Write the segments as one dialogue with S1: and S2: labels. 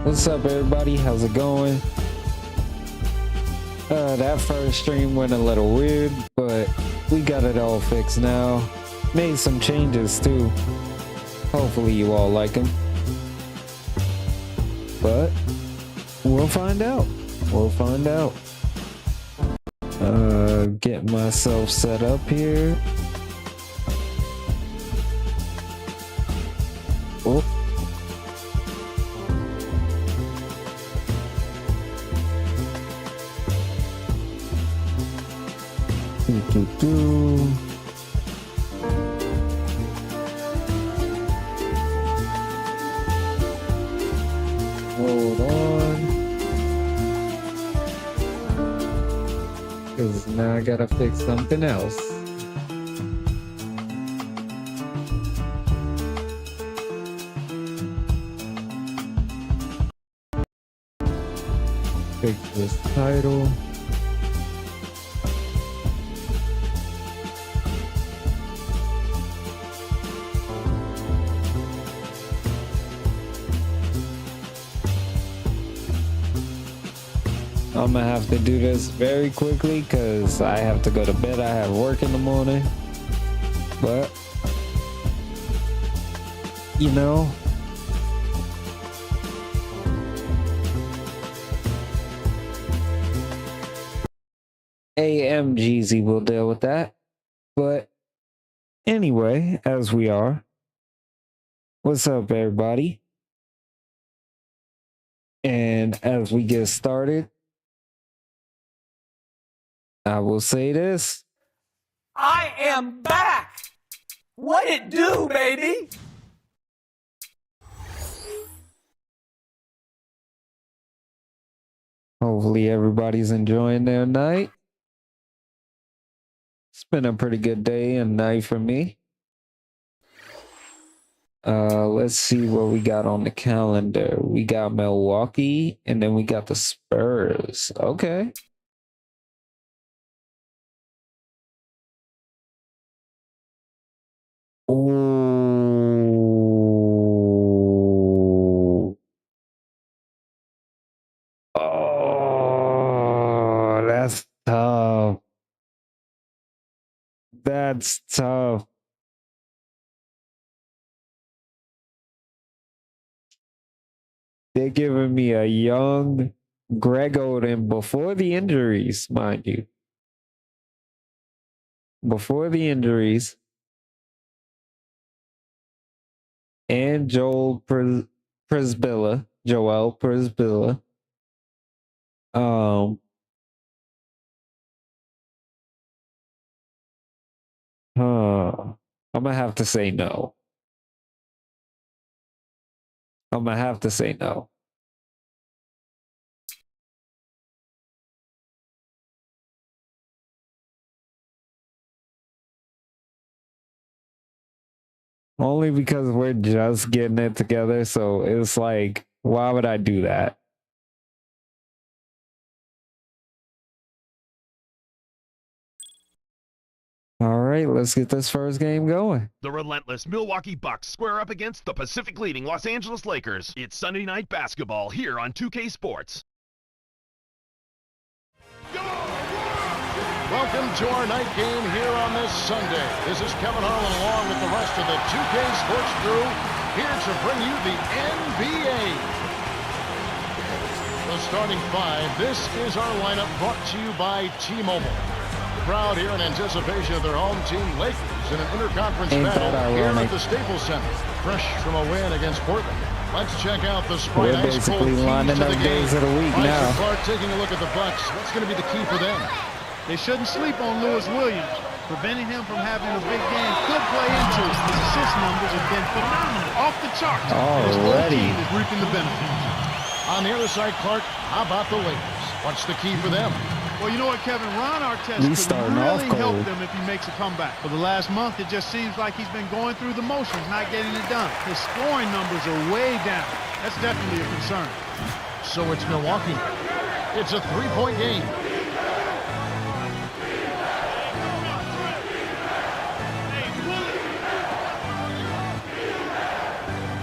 S1: What's up, everybody? How's it going? That first stream went a little weird, but we got it all fixed now. Made some changes too. Hopefully you all like them. But we'll find out. We'll find out. Get myself set up here. Oh. Hold on. Because now I gotta fix something else. Fix this title. I'm gonna have to do this very quickly because I have to go to bed. I have work in the morning. But, you know, AMGZ will deal with that. But anyway, as we are, what's up, everybody? And as we get started, I will say this.
S2: I am back! What it do, baby?
S1: Hopefully everybody's enjoying their night. It's been a pretty good day and night for me. Let's see what we got on the calendar. We got Milwaukee and then we got the Spurs. Okay. Oh. Oh, that's tough. That's tough. They're giving me a young Greg Oden before the injuries, mind you. Before the injuries. And Joel Przybilla. I'm gonna have to say no. I'm gonna have to say no. Only because we're just getting it together, so it's like, why would I do that? All right, let's get this first game going.
S3: The relentless Milwaukee Bucks square up against the Pacific-leading Los Angeles Lakers. It's Sunday Night Basketball here on 2K Sports.
S4: Welcome to our night game here on this Sunday. This is Kevin Harlan along with the rest of the 2K Sports crew here to bring you the NBA. The starting five. This is our lineup brought to you by T-Mobile. Crowd here in anticipation of their home team Lakers in an interconference battle here at the Staples Center. Fresh from a win against Portland. Let's check out the Sprite Ice Cold keys
S1: lining
S4: to
S1: up
S4: the
S1: days
S4: game.
S1: of the week now.
S4: Clark taking a look at the Bucks. What's going to be the key for them?
S5: They shouldn't sleep on Lewis Williams. Preventing him from having a big game could play into it. His assist numbers have been phenomenal, off the charts. And his whole team is reaping the benefits.
S4: On the other side, Clark, how about the Lakers? What's the key for them?
S5: Well, you know what, Kevin? Ron Artest could really help them if he makes a comeback. For the last month, it just seems like he's been going through the motions, not getting it done. His scoring numbers are way down. That's definitely a concern.
S4: So it's Milwaukee. It's a three-point game.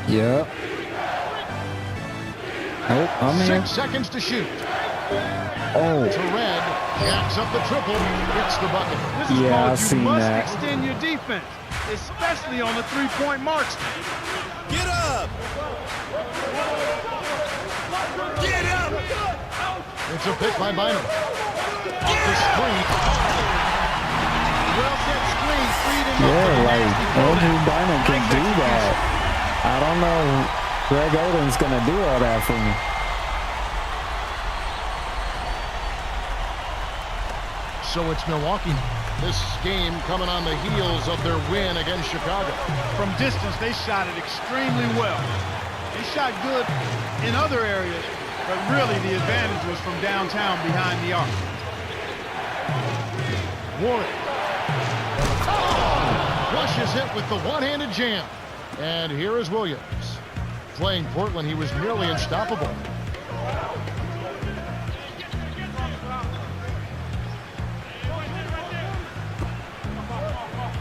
S1: Yep. Oh, I'm here.
S4: 6 seconds to shoot.
S1: Oh,
S4: To Red. Jacks up the triple. Gets the bucket.
S5: This is
S1: Yeah, I
S5: called you
S1: seen
S5: must
S1: that.
S5: extend your defense, especially on the three-point marks.
S2: Get up! Get up!
S4: It's a pick by Bynum. Off the screen.
S5: Well set screen, freed him up.
S1: yeah, like Andrew Bynum can do that. I don't know. Greg Oden's gonna do all that for me.
S4: So it's Milwaukee. This game coming on the heels of their win against Chicago.
S5: From distance, they shot it extremely well. They shot good in other areas, but really the advantage was from downtown behind the arc.
S4: Warren. Flushes it with the one-handed jam. And here is Williams. Playing Portland, he was nearly unstoppable.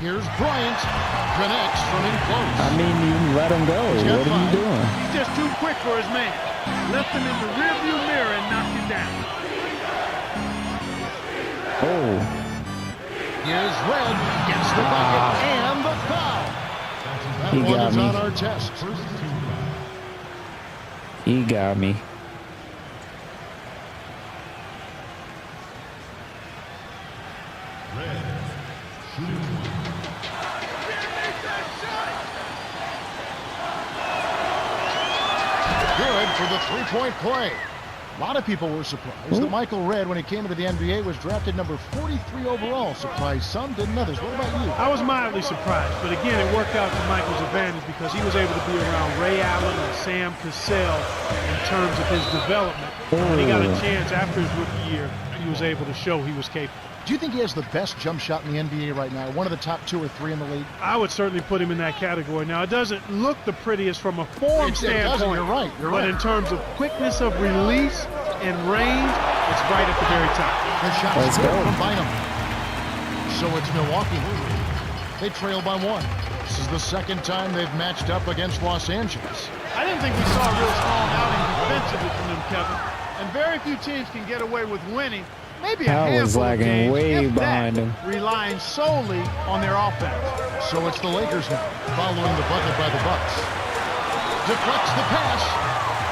S4: Here's Bryant. Connects from in close.
S1: I mean, you let him go.
S4: He's got
S1: What are you
S4: 5.
S1: doing?
S5: He's just too quick for his man. Left him in the rearview mirror and knocked him down.
S1: Oh,
S4: Here's Red. Gets the bucket and the foul. That
S1: He
S4: one
S1: got
S4: is
S1: me.
S4: on our test.
S1: he got me.
S4: Good for the three-point play. A lot of people were surprised that Michael Redd, when he came into the NBA, was drafted number 43 overall. Surprised some, didn't others. What about you?
S5: I was mildly surprised, but again, it worked out to Michael's advantage because he was able to be around Ray Allen and Sam Cassell in terms of his development. When he got a chance after his rookie year, he was able to show he was capable.
S4: Do you think he has the best jump shot in the NBA right now? One of the top 2 or 3 in the league?
S5: I would certainly put him in that category. Now, it doesn't look the prettiest from a form
S4: It doesn't.
S5: standpoint.
S4: You're right. You're
S5: but
S4: right.
S5: in terms of quickness of release and range, it's right at the very top.
S4: The shot
S1: Let's
S4: is good
S1: go.
S4: from Bynum. So it's Milwaukee. They trail by 1. This is the second time they've matched up against Los Angeles.
S5: I didn't think we saw a real strong outing defensively from them, Kevin. And very few teams can get away with winning. Maybe a
S1: I was
S5: handful of
S1: lagging
S5: games,
S1: way
S5: if
S1: behind
S5: that,
S1: him.
S5: relying solely on their offense.
S4: So it's the Lakers now, following the bucket by the Bucks. Deflects the pass.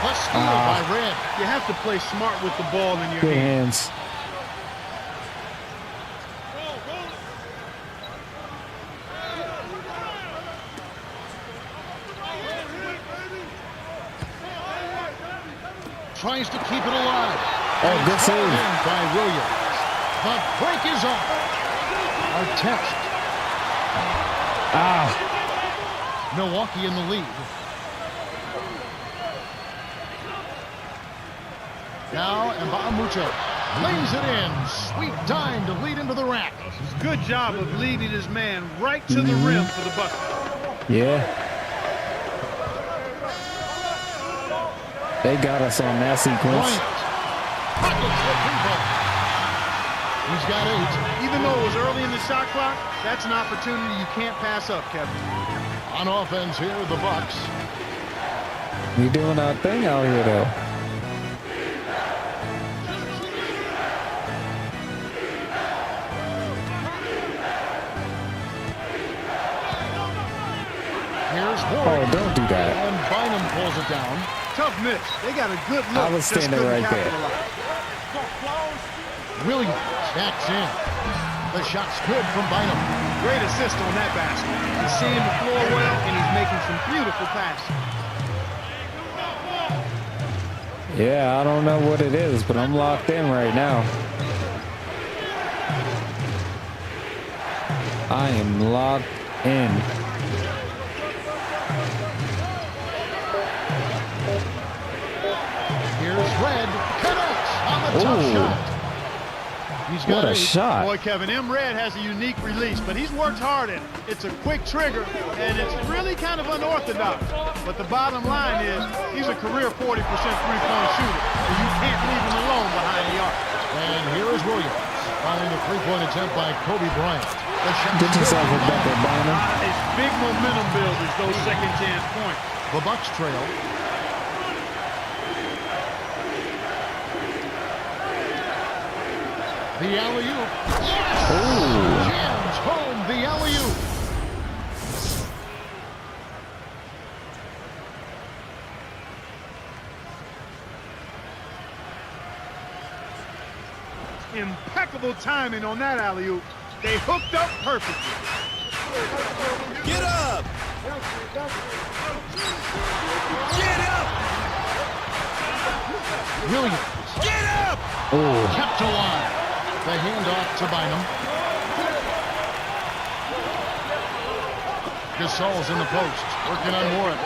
S4: A steal by Red.
S5: You have to play smart with the ball in your
S1: Good
S5: hands.
S1: hands.
S4: Tries to keep it alive.
S1: Oh, good save.
S4: In by Williams. The break is up. Our test.
S1: Ah,
S4: Milwaukee in the lead. Now Mbamucho lays it in. Sweet dime to lead into the rack.
S5: Good job of leading his man right to the rim for the bucket.
S1: yeah. They got us on that sequence.
S4: Bryant. Pockets the three-ball. He's got 8.
S5: Even though it was early in the shot clock, that's an opportunity you can't pass up, Kevin.
S4: On offense here, the Bucks.
S1: We doing our thing out here, though.
S4: Here's
S1: Oh,
S4: Warren.
S1: don't do that.
S4: And Bynum pulls it down.
S5: Tough miss. They got a good look.
S1: I was
S5: just
S1: standing
S5: couldn't
S1: right there.
S5: capitalize.
S4: Williams backs in. The shot's good from Bynum.
S5: Great assist on that basket. He's seeing the floor well, and he's making some beautiful passes.
S1: Yeah, I don't know what it is, but I'm locked in right now. I am locked in.
S4: Here's Red. Connects on the top
S1: Ooh.
S4: shot. He's got
S1: What a
S4: 8.
S1: shot.
S5: Boy, Kevin, M. Red has a unique release, but he's worked hard at it. It's a quick trigger, and it's really kind of unorthodox. But the bottom line is he's a career 40% three-point shooter, and you can't leave him alone behind the arc.
S4: And here is Williams. Following a three-point attempt by Kobe Bryant. The shot's
S1: Get yourself
S4: good
S1: a
S4: from
S1: bucket, Bynum.
S5: It's big momentum builders, those second-chance points.
S4: The Bucks trail. The alley-oop. Yes!
S1: Ooh.
S4: Jams home the alley-oop.
S5: Impeccable timing on that alley-oop. They hooked up perfectly.
S2: Get up! Get up!
S4: Williams.
S2: Get up!
S1: Oh,
S4: Kept alive. The handoff to Bynum. Gasol's in the post, working on Warren.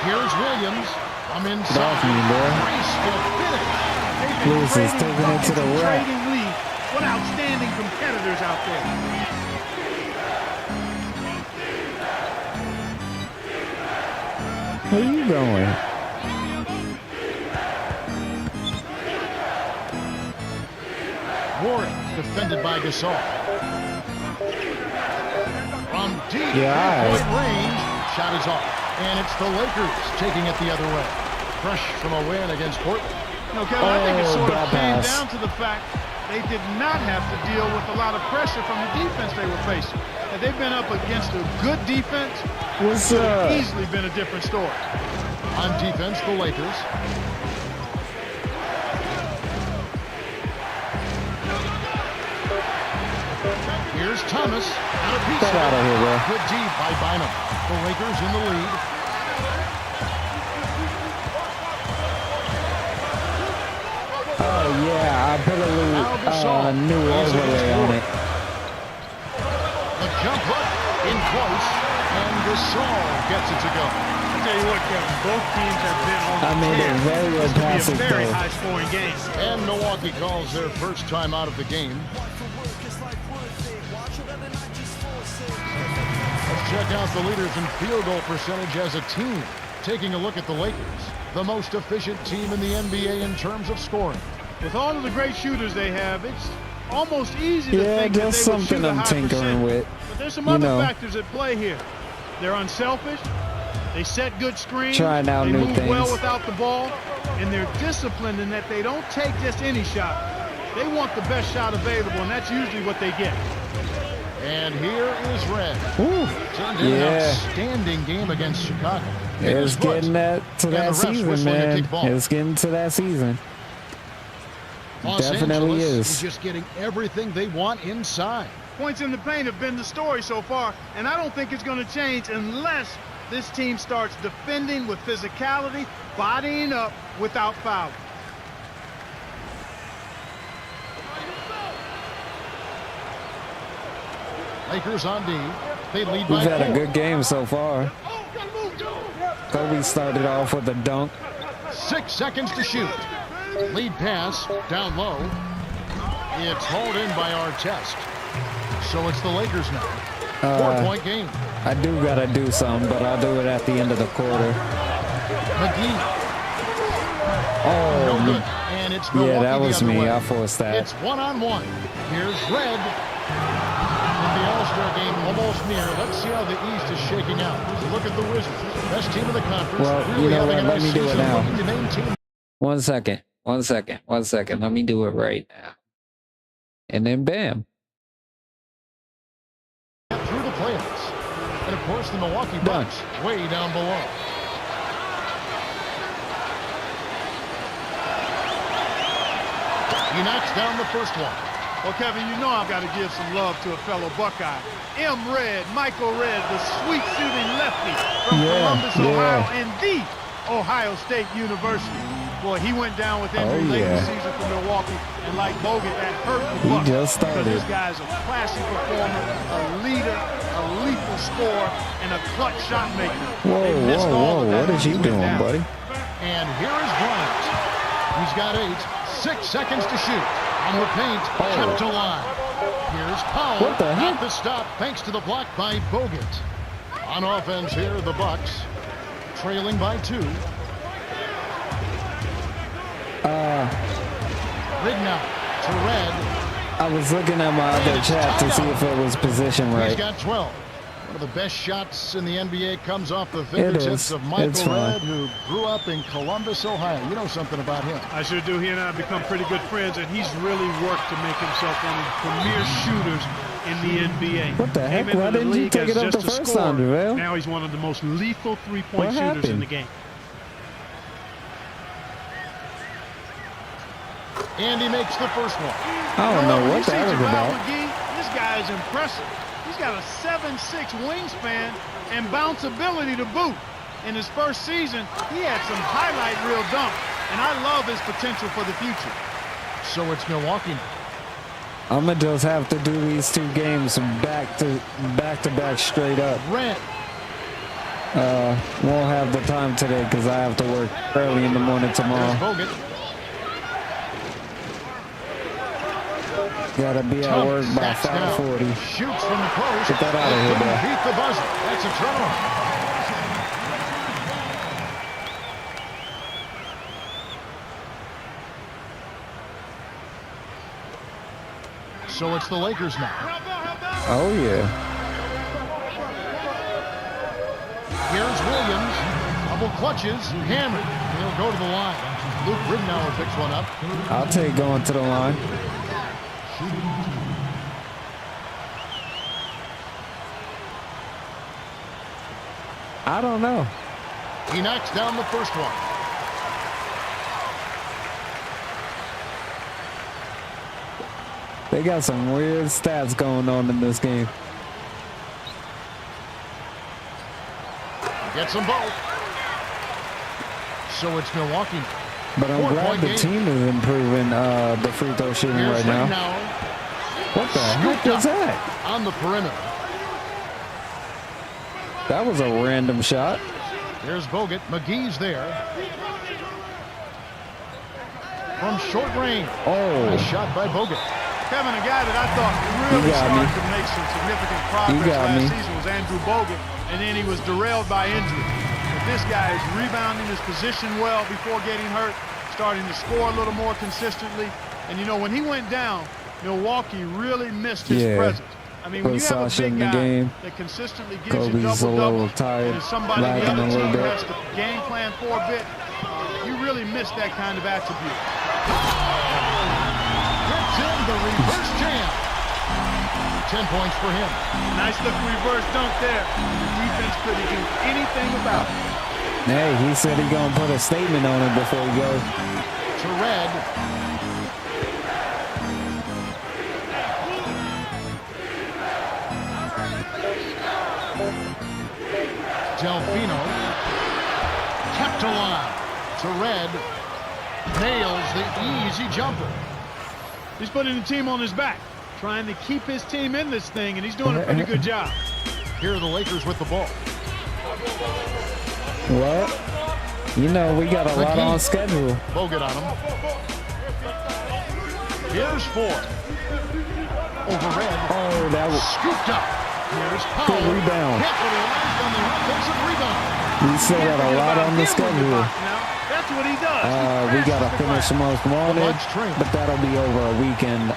S4: Here's Williams. I'm inside.
S1: Off me, boy.
S4: Graceful finish.
S1: Lewis is taking it to the rack.
S5: Trading lead. What outstanding competitors out there.
S1: where you going?
S4: Warren defended by Gasol. From deep
S1: Yeah,
S4: three-point range, shot is off. And it's the Lakers taking it the other way. Fresh from a win against Portland.
S5: No, Kevin, I think it
S1: Oh,
S5: sort of
S1: bad
S5: came
S1: pass.
S5: down to the fact they did not have to deal with a lot of pressure from the defense they were facing. Had they been up against a good defense,
S1: What's
S5: it would have
S1: up?
S5: easily been a different story.
S4: On defense, the Lakers. Here's Thomas. Out of piece.
S1: Get out of here, bro.
S4: Good deed by Bynum. The Lakers in the lead.
S1: Oh yeah, I put a little new overlay on it.
S4: The jump hook in close. And Gasol gets it to go.
S5: I'll tell you what, Kevin, both teams have been on the
S1: I made it
S5: tear.
S1: very
S5: This could be
S1: emphatic,
S5: a very
S1: though.
S5: high-scoring game.
S4: And Milwaukee calls their first time out of the game. Let's check out the leaders in field goal percentage as a team. Taking a look at the Lakers, the most efficient team in the NBA in terms of scoring.
S5: With all of the great shooters they have, it's almost easy to
S1: Yeah,
S5: think that
S1: just
S5: they would shoot
S1: something
S5: a
S1: I'm
S5: high
S1: tinkering
S5: percent.
S1: with.
S5: But there's some
S1: You
S5: other
S1: know.
S5: factors at play here. They're unselfish. They set good screens.
S1: Trying out
S5: they
S1: new
S5: move well
S1: things.
S5: without the ball. And they're disciplined in that they don't take just any shot. They want the best shot available, and that's usually what they get.
S4: And here is Red.
S1: Ooh,
S4: Turned in an
S1: yeah.
S4: outstanding game against Chicago.
S1: It's
S4: Good.
S1: getting that to
S4: And the
S1: that
S4: refs
S1: season,
S4: whistling a
S1: man.
S4: kick ball.
S1: It's getting to that season.
S4: Los
S1: Definitely
S4: Angeles
S1: is.
S4: just getting everything they want inside.
S5: Points in the paint have been the story so far, and I don't think it's going to change unless this team starts defending with physicality, bodying up without fouling.
S4: Lakers on D. They lead
S1: We've
S4: by
S1: had a
S4: 4.
S1: good game so far. Kobe started off with a dunk.
S4: 6 seconds to shoot. Lead pass down low. It's hauled in by Artest. So it's the Lakers now. 4-point game.
S1: I do gotta do something, but I'll do it at the end of the quarter.
S4: McGee. No
S1: Oh,
S4: good. And it's
S1: yeah,
S4: Milwaukee
S1: that
S4: the
S1: was
S4: other
S1: me.
S4: way.
S1: I forced that.
S4: It's 1-on-1. Here's Red. In the All-Star game almost near. Let's see how the East is shaking out. Look at the Wizards. Best team in the conference.
S1: Well,
S4: really
S1: you know
S4: having
S1: what?
S4: a
S1: Let
S4: nice
S1: me do it
S4: season,
S1: now.
S4: looking to maintain
S1: 1 second. 1 second. 1 second. Let me do it right now. And then bam.
S4: through the playoffs. And of course the Milwaukee
S1: Done.
S4: Bucks way down below. He knocks down the first one.
S5: Well, Kevin, you know I've got to give some love to a fellow Buckeye. M. Red, Michael Red, the sweet shooting lefty from Columbus, Ohio, and the Ohio State University. Boy, he went down with injury late in the season for Milwaukee, and like Bogut, that hurt the Bucks.
S1: just started.
S5: Because this guy's a classy performer, a leader, a lethal scorer, and a clutch shot maker. They missed all of that
S1: What is you
S5: when he
S1: doing,
S5: went down.
S1: buddy?
S4: And here is Bryant. He's got 8. 6 seconds to shoot. On the paint, kept alive. Here's Powell.
S1: What the heck?
S4: Not the stop, thanks to the block by Bogut. On offense here, the Bucks trailing by 2. Rignow to Red.
S1: I was looking at my other chat to see if it was position
S4: He's
S1: right.
S4: got 12. One of the best shots in the NBA comes off the fingertips of Michael Redd, who grew up in Columbus, Ohio. You know something about him.
S5: I sure do. He and I have become pretty good friends, and he's really worked to make himself one of the premier shooters in the NBA.
S1: What the heck? Why didn't you take it up the first time, JaVale?
S5: Now he's one of the most lethal three-point shooters in the game.
S4: And he makes the first one.
S1: I don't know what that was about.
S5: McGee, this guy is impressive. He's got a 7'6" wingspan and bounce ability to boot. In his first season, he had some highlight reel dunks, and I love his potential for the future.
S4: So it's Milwaukee.
S1: I'm gonna just have to do these 2 games back to back straight up.
S4: Redd.
S1: Won't have the time today because I have to work early in the morning tomorrow.
S4: Bogut.
S1: Gotta be at work by 5:40.
S4: Shoots from the post.
S1: Get that out of here, bro.
S4: Beat the buzzer. That's a turnover. So it's the Lakers now.
S1: Oh yeah.
S4: Here's Williams. Double clutches. Hammered. He'll go to the line. Luke Ridnour picks one up.
S1: I'll take going to the line. I don't know.
S4: He knocks down the first one.
S1: They got some weird stats going on in this game.
S4: Gets them both. So it's Milwaukee.
S1: But I'm glad the team is improving the free throw shooting right now. What the heck is that?
S4: On the perimeter.
S1: That was a random shot.
S4: Here's Bogut. McGee's there. From short range.
S1: Oh.
S4: Nice shot by Bogut.
S5: Kevin, a guy that I thought really started to make some significant progress last season was Andrew Bogut, and then he was derailed by injury. But this guy is rebounding his position well before getting hurt, starting to score a little more consistently. And, you know, when he went down, Milwaukee really missed his presence. I mean, when you have a big guy that consistently gives you double-double, and somebody the other team has to game plan for a bit, you really miss that kind of attribute.
S4: Gets in the reverse jam. 10 points for him.
S5: Nice looking reverse dunk there. The defense couldn't do anything about it.
S1: Hey, he said he's going to put a statement on it before he goes.
S4: To Redd. Delfino. Kept alive. To Redd. Nails the easy jumper.
S5: He's putting the team on his back, trying to keep his team in this thing, and he's doing a pretty good job.
S4: Here are the Lakers with the ball.
S1: What? You know, we got a lot on schedule.
S4: Bogut on him. Here's 4. Over Redd.
S1: Oh, that was
S4: scooped up. Here's Powell.
S1: good rebound.
S4: Capitalized on the offensive rebound.
S1: We still got a lot on the schedule.
S5: That's what he does.
S1: We got to finish the most wanted, but that'll be over a weekend.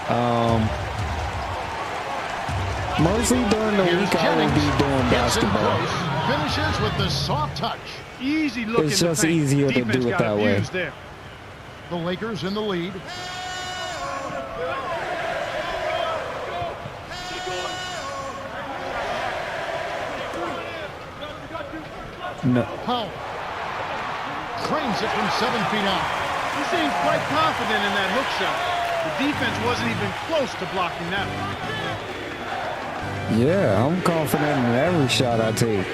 S1: Mostly during the week, I will be doing basketball.
S4: Finishes with the soft touch.
S5: Easy looking.
S1: It's just easier to do it that way.
S4: The Lakers in the lead.
S1: No.
S4: Powell cranes it from 7 feet out.
S5: He seems quite confident in that hook shot. The defense wasn't even close to blocking that one.
S1: Yeah, I'm confident in every shot I take.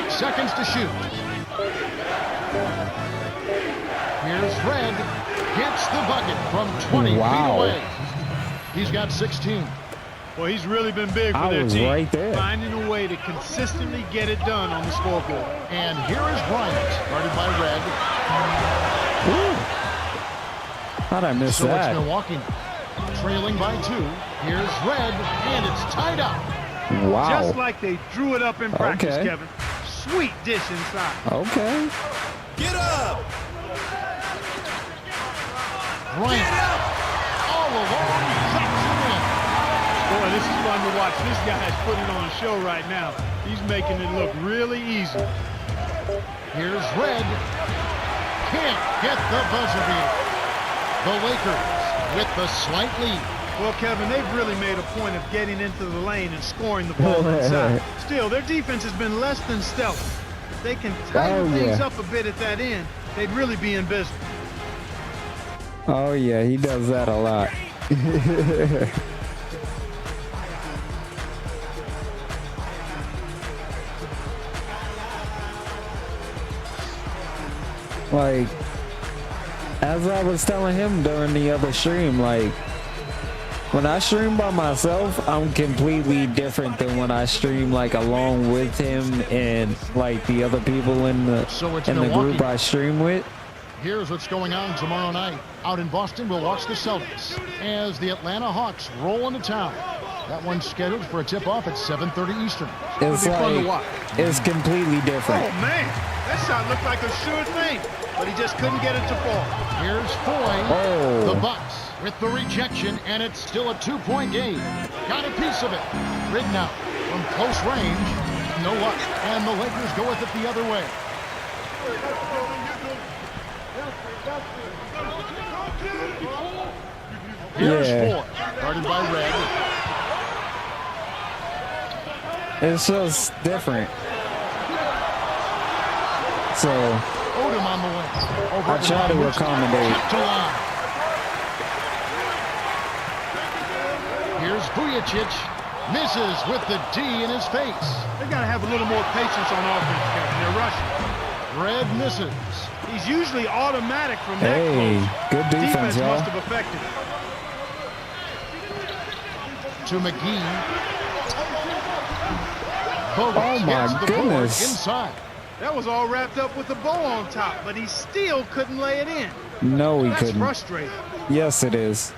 S4: Seconds to shoot. Here's Redd. Gets the bucket from 20 feet away. He's got 16.
S5: Well, he's really been big for their team.
S1: Right there.
S5: Finding a way to consistently get it done on the scoreboard.
S4: And here is Bryant, guarded by Redd.
S1: How'd I miss
S4: that? So
S1: that?
S4: it's Milwaukee trailing by 2. Here's Redd, and it's tied up.
S1: Wow.
S5: Just like they drew it up in practice, Kevin. Sweet dish inside.
S1: Okay.
S2: Get up!
S4: Bryant. All alone, drops it in.
S5: Boy, this is fun to watch. This guy's putting on a show right now. He's making it look really easy.
S4: Here's Red. Can't get the buzzer beater. The Lakers with the slight lead.
S5: Well, Kevin, they've really made a point of getting into the lane and scoring the ball inside. Still, their defense has been less than stellar. If they can tighten things up a bit at that end, they'd really be in business.
S1: Oh yeah, he does that a lot. Like, as I was telling him during the other stream, like, when I stream by myself, I'm completely different than when I stream like along with him and like the other people in the group I stream with.
S4: Here's what's going on tomorrow night. Out in Boston, we'll watch the Celtics as the Atlanta Hawks roll into town. That one's scheduled for a tip-off at 7:30 Eastern.
S1: It's
S5: fun to watch.
S1: It's completely different.
S5: Oh man, that shot looked like a sure thing, but he just couldn't get it to fall.
S4: Here's Foy.
S1: Oh.
S4: The Bucks with the rejection, and it's still a 2-point game. Got a piece of it. Ridden out from close range. No luck. And the Lakers go with it the other way. Here's Foy. Guarded by Red.
S1: It's just different. So
S4: Odom on the wing.
S1: I try to accommodate.
S4: Here's Vujacic. Misses with the D in his face.
S5: They got to have a little more patience on offense, Kevin. They're rushing.
S4: Red misses.
S5: He's usually automatic from that close.
S1: Good defense, y'all.
S5: Must have affected him.
S4: To McGee.
S1: Oh my goodness.
S4: Inside.
S5: That was all wrapped up with a bow on top, but he still couldn't lay it in.
S1: No, he
S5: That's
S1: couldn't.
S5: frustrating.
S1: Yes, it is.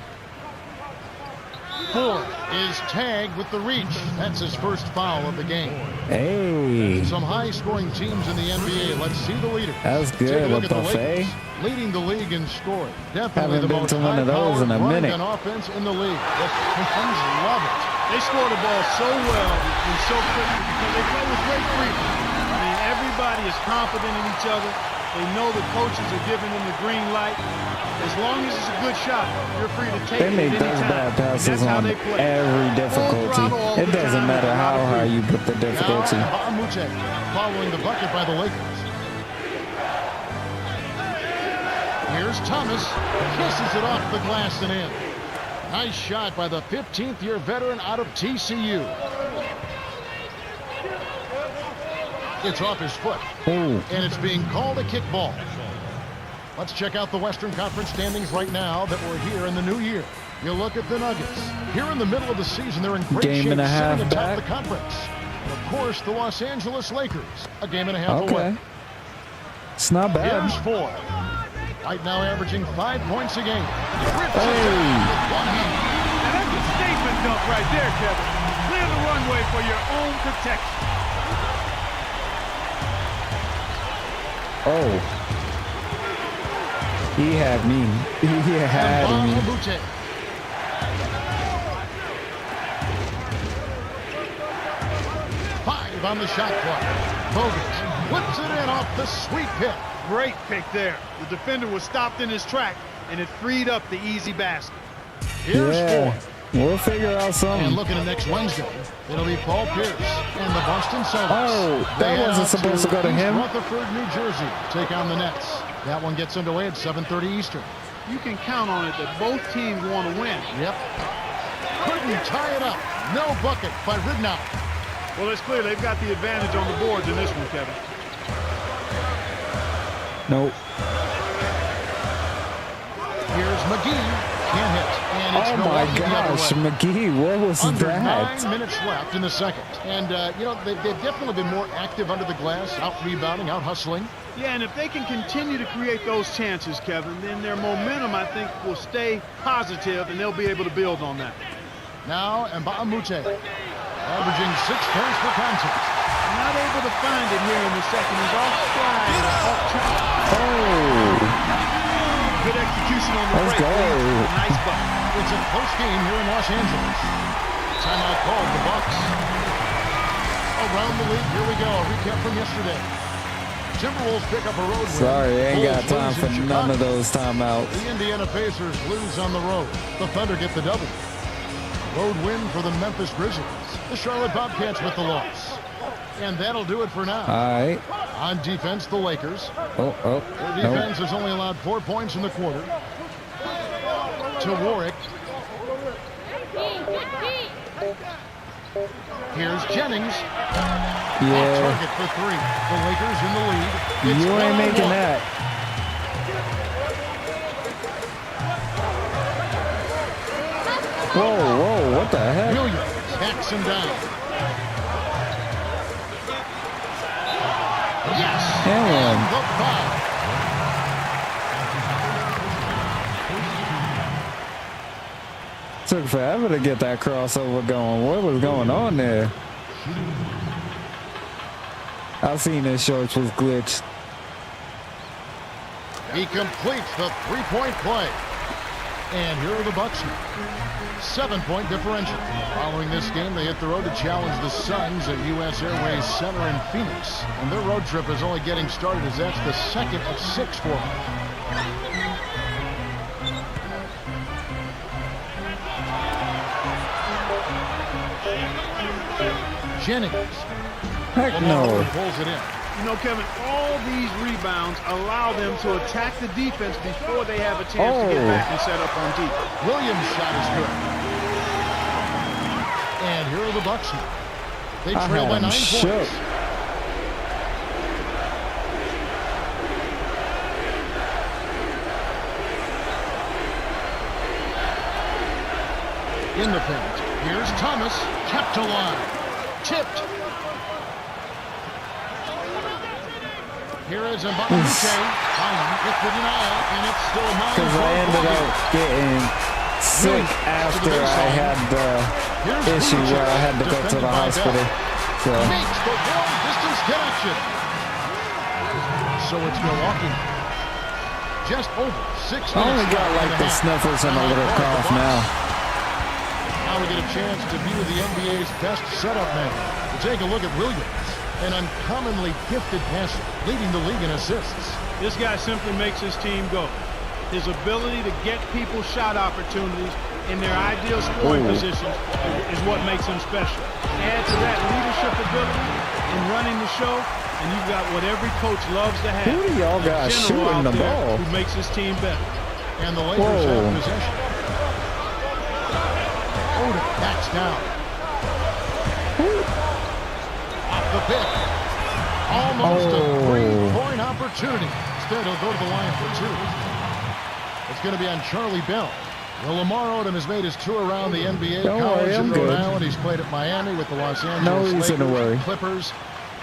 S4: Ford is tagged with the reach. That's his first foul of the game.
S1: Hey.
S4: Some high-scoring teams in the NBA. Let's see the leaders.
S1: That's
S4: Take a
S1: good.
S4: look
S1: A
S4: at the
S1: buffet.
S4: Lakers, leading the league in scoring. Definitely
S1: Haven't
S4: the
S1: been
S4: most
S1: to one of those in a
S4: high-powered
S1: minute.
S4: running offense in the league. The fans love it.
S5: They score the ball so well and so quickly because they play with great freedom. I mean, everybody is confident in each other. They know the coaches are giving them the green light. As long as it's a good shot, you're free to take
S1: They
S5: it
S1: make
S5: at any
S1: those
S5: time.
S1: bad passes
S5: That's how
S1: on
S5: they play.
S1: every difficulty. It doesn't matter how high you put the difficulty.
S4: Now, Amute following the bucket by the Lakers. Here's Thomas. Kisses it off the glass and in. Nice shot by the 15th-year veteran out of TCU. It's off his foot.
S1: Ooh.
S4: And it's being called a kickball. Let's check out the Western Conference standings right now that we're here in the new year. You look at the Nuggets. Here in the middle of the season, they're in great shape,
S1: Game and a half
S4: sitting atop
S1: back.
S4: the conference. And of course, the Los Angeles Lakers, a game and a half away.
S1: Okay. It's not bad.
S4: Here's Four. Right now averaging 5 points a game. Rips it
S1: Hey.
S4: down with one hand.
S5: And that's a statement dunk right there, Kevin. Clear the runway for your own protection.
S1: Oh. He had me. He had
S4: And
S1: me.
S4: Amute. Five on the shot clock. Bogut whips it in off the sweet pick.
S5: Great pick there. The defender was stopped in his track, and it freed up the easy basket.
S4: Here's
S1: Yeah.
S4: Four.
S1: We'll figure out
S4: And
S1: something.
S4: looking at next Wednesday, it'll be Paul Pierce and the Boston Celtics.
S1: Oh, that
S4: They head
S1: wasn't
S4: out
S1: supposed to go to
S4: East
S1: him.
S4: Rutherford, New Jersey, take on the Nets. That one gets underway at 7:30 Eastern.
S5: You can count on it that both teams want to win.
S4: Yep. Couldn't tie it up. No bucket by Ridnow.
S5: Well, it's clear they've got the advantage on the boards in this one, Kevin.
S1: Nope.
S4: Here's McGee. Can't hit. And it's
S1: Oh my
S4: Milwaukee the other
S1: gosh,
S4: way.
S1: McGee, what was
S4: Under
S1: that?
S4: 9 minutes left in the second. And, you know, they've definitely been more active under the glass, out rebounding, out hustling.
S5: Yeah, and if they can continue to create those chances, Kevin, then their momentum, I think, will stay positive, and they'll be able to build on that.
S4: Now, Mbamute, averaging 6 points per contest.
S5: Not able to find it here in the second. He's off stride, off track.
S1: Oh.
S5: Good execution on the
S1: Let's
S5: break.
S1: go.
S5: Nice buck.
S4: It's a close game here in Los Angeles. Timeout called the Bucks. Around the league, here we go. A recap from yesterday. Timberwolves pick up a road win.
S1: Sorry, I ain't got
S4: Bulls
S1: time
S4: lose
S1: for
S4: in
S1: none
S4: Chicago.
S1: of those timeouts.
S4: The Indiana Pacers lose on the road. The Thunder get the double. Road win for the Memphis Grizzlies. The Charlotte Bobcats with the loss. And that'll do it for now.
S1: All right.
S4: On defense, the Lakers.
S1: Oh,
S4: Their
S1: no.
S4: defense has only allowed 4 points in the quarter. To Warwick. Here's Jennings. Off
S1: Yeah,
S4: target for 3. The Lakers in the lead. It's
S1: you ain't making
S4: 1-on-1.
S1: that. Whoa, what the heck?
S4: Williams hacks him down. Yes.
S1: Damn.
S4: The foul.
S1: Took forever to get that crossover going. What was going on there? I seen his shorts was glitched.
S4: He completes the three-point play. And here are the Bucks now. 7-point differential. Following this game, they hit the road to challenge the Suns at U.S. Airways Center in Phoenix. And their road trip is only getting started as that's the second of 6 for them. Jennings.
S1: Heck no.
S4: Pulls it in.
S5: You know, Kevin, all these rebounds allow them to attack the defense before they have a chance to get back and set up on defense.
S4: Williams' shot is good. And here are the Bucks now. They
S1: I
S4: trail by
S1: had
S4: 9
S1: him shook.
S4: points. In the paint. Here's Thomas. Kept alive. Tipped. Here is Mbappé. Fine. It's the denial, and it's still a
S1: Because I ended up getting sick after I had the issue where I had to go to the hospital. So
S4: Makes the long-distance connection. So it's Milwaukee. Just over 6 minutes.
S1: I only got like the sniffles and a little cough now.
S4: Now we get a chance to view the NBA's best setup man. We'll take a look at Williams, an uncommonly gifted passer, leading the league in assists.
S5: This guy simply makes his team go. His ability to get people shot opportunities in their ideal scoring positions is what makes him special. Add to that leadership ability in running the show, and you've got what every coach loves to have.
S1: Who do y'all
S5: A
S1: got
S5: general
S1: shooting
S5: out
S1: the
S5: there
S1: ball?
S5: who makes his team better.
S4: And the Lakers have possession. Oden backs down. Off the pick. Almost a 3-point opportunity. Instead, he'll go to the line for 2. It's going to be on Charlie Bell. Well, Lamar Odom has made his tour around the NBA.
S1: Don't
S4: College
S1: worry,
S4: in
S1: I'm
S4: Rhode
S1: good.
S4: Island. He's played at Miami with the Los Angeles
S1: No reason to
S4: Lakers,
S1: worry.
S4: Clippers.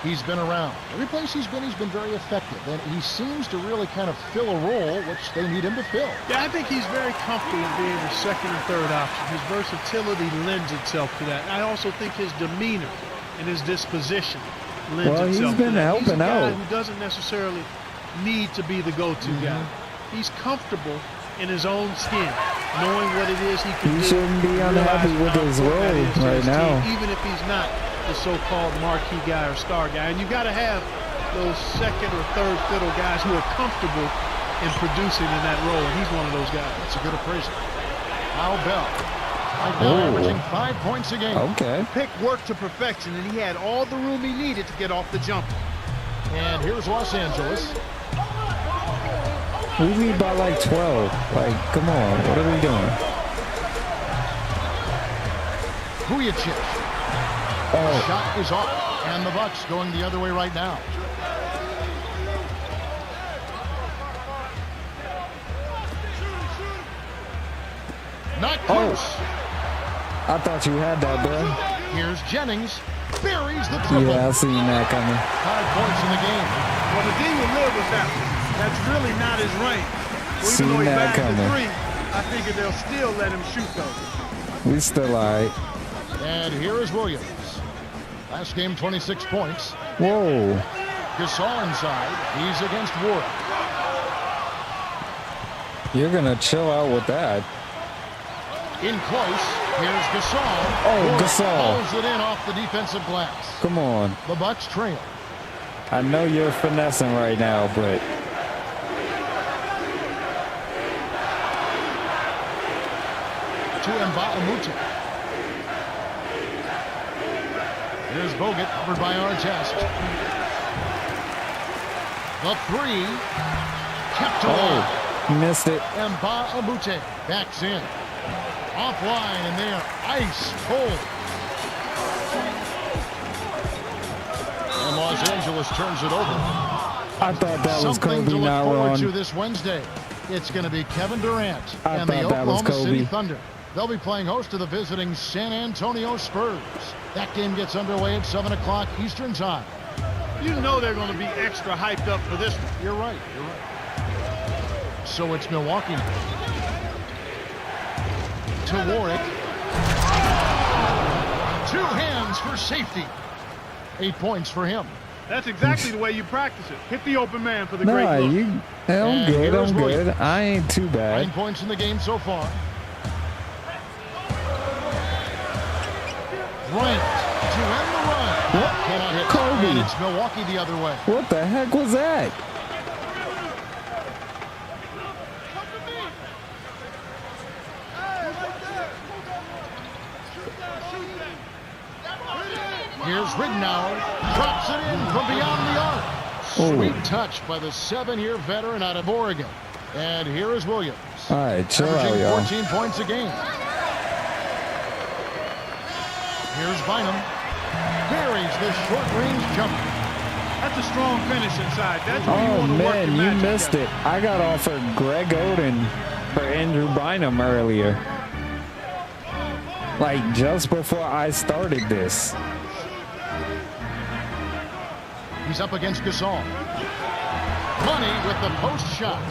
S4: He's been around. Every place he's been very effective. And he seems to really kind of fill a role which they need him to fill.
S5: Yeah, I think he's very comfortable being a second and third option. His versatility lends itself to that. I also think his demeanor and his disposition lends
S1: Well,
S5: itself
S1: he's been
S5: to that.
S1: helping
S5: He's a guy
S1: out.
S5: who doesn't necessarily need to be the go-to guy. He's comfortable in his own skin, knowing what it is he can do.
S1: He shouldn't be unhappy
S5: realizing
S1: with
S5: how
S1: his
S5: important that
S1: role
S5: is to
S1: right
S5: his
S1: now.
S5: team, even if he's not the so-called marquee guy or star guy. And you got to have those second or third fiddle guys who are comfortable in producing in that role, and he's one of those guys.
S4: That's a good appraisal. Al Bell. Right now averaging 5 points a game.
S1: Okay.
S5: Pick worked to perfection, and he had all the room he needed to get off the jumper.
S4: And here's Los Angeles.
S1: We lead by like 12. Like, come on. What are we doing?
S4: Vujacic.
S1: Oh,
S4: Shot is off. And the Bucks going the other way right now. Not close.
S1: I thought you had that, bro.
S4: Here's Jennings. Buries the triple.
S1: Yeah, I seen that coming.
S4: 5 points in the game.
S5: Well, the D will live with that one. That's really not his range. Well,
S1: Seen
S5: even though he's
S1: that
S5: back to
S1: coming.
S5: 3, I figure they'll still let him shoot those.
S1: We still alright.
S4: And here is Williams. Last game, 26 points.
S1: Whoa.
S4: Gasol inside. He's against Ward.
S1: You're going to chill out with that.
S4: In close, here's Gasol.
S1: Oh, Gasol.
S4: Pulls it in off the defensive glass.
S1: Come on.
S4: The Bucks trail.
S1: I know you're finessing right now, but...
S4: To Mbamute. Here's Bogut, covered by Artest. The three. Kept alive.
S1: Missed it.
S4: Mbamute backs in. Offline, and they are ice cold. And Los Angeles turns it over.
S1: I thought that was
S4: Something
S1: Kobe,
S4: to look
S1: not
S4: forward to
S1: Ron.
S4: this Wednesday. It's going to be Kevin Durant
S1: I
S4: and the
S1: thought that was
S4: Oklahoma City
S1: Kobe.
S4: Thunder. They'll be playing host to the visiting San Antonio Spurs. That game gets underway at 7 o'clock Eastern Time.
S5: You know they're going to be extra hyped up for this one.
S4: You're right. You're right. So it's Milwaukee now. To Warwick. Two hands for safety. 8 points for him.
S5: That's exactly the way you practice it. Hit the open man for the great
S1: Nah,
S5: look.
S1: I'm
S4: And
S1: good.
S4: here's
S1: I'm good.
S4: Williams.
S1: I ain't too
S4: 9
S1: bad.
S4: points in the game so far. Bryant to end the run.
S1: What?
S4: Cannot hit.
S1: Kobe.
S4: And it's Milwaukee the other way.
S1: What the heck was that?
S4: Here's Ridnour. Drops it in from beyond the arc. Sweet touch by the 7-year veteran out of Oregon. And here is Williams.
S1: All right, chill out,
S4: Averaging
S1: y'all.
S4: 14 points a game. Here's Bynum. Buries the short-range jumper.
S5: That's a strong finish inside. That's where you
S1: Oh,
S5: want to work
S1: man,
S5: your
S1: you
S5: magic
S1: missed
S5: together.
S1: it. I got offered Greg Oden for Andrew Bynum earlier. Like, just before I started this.
S4: He's up against Gasol. Money with the post shot.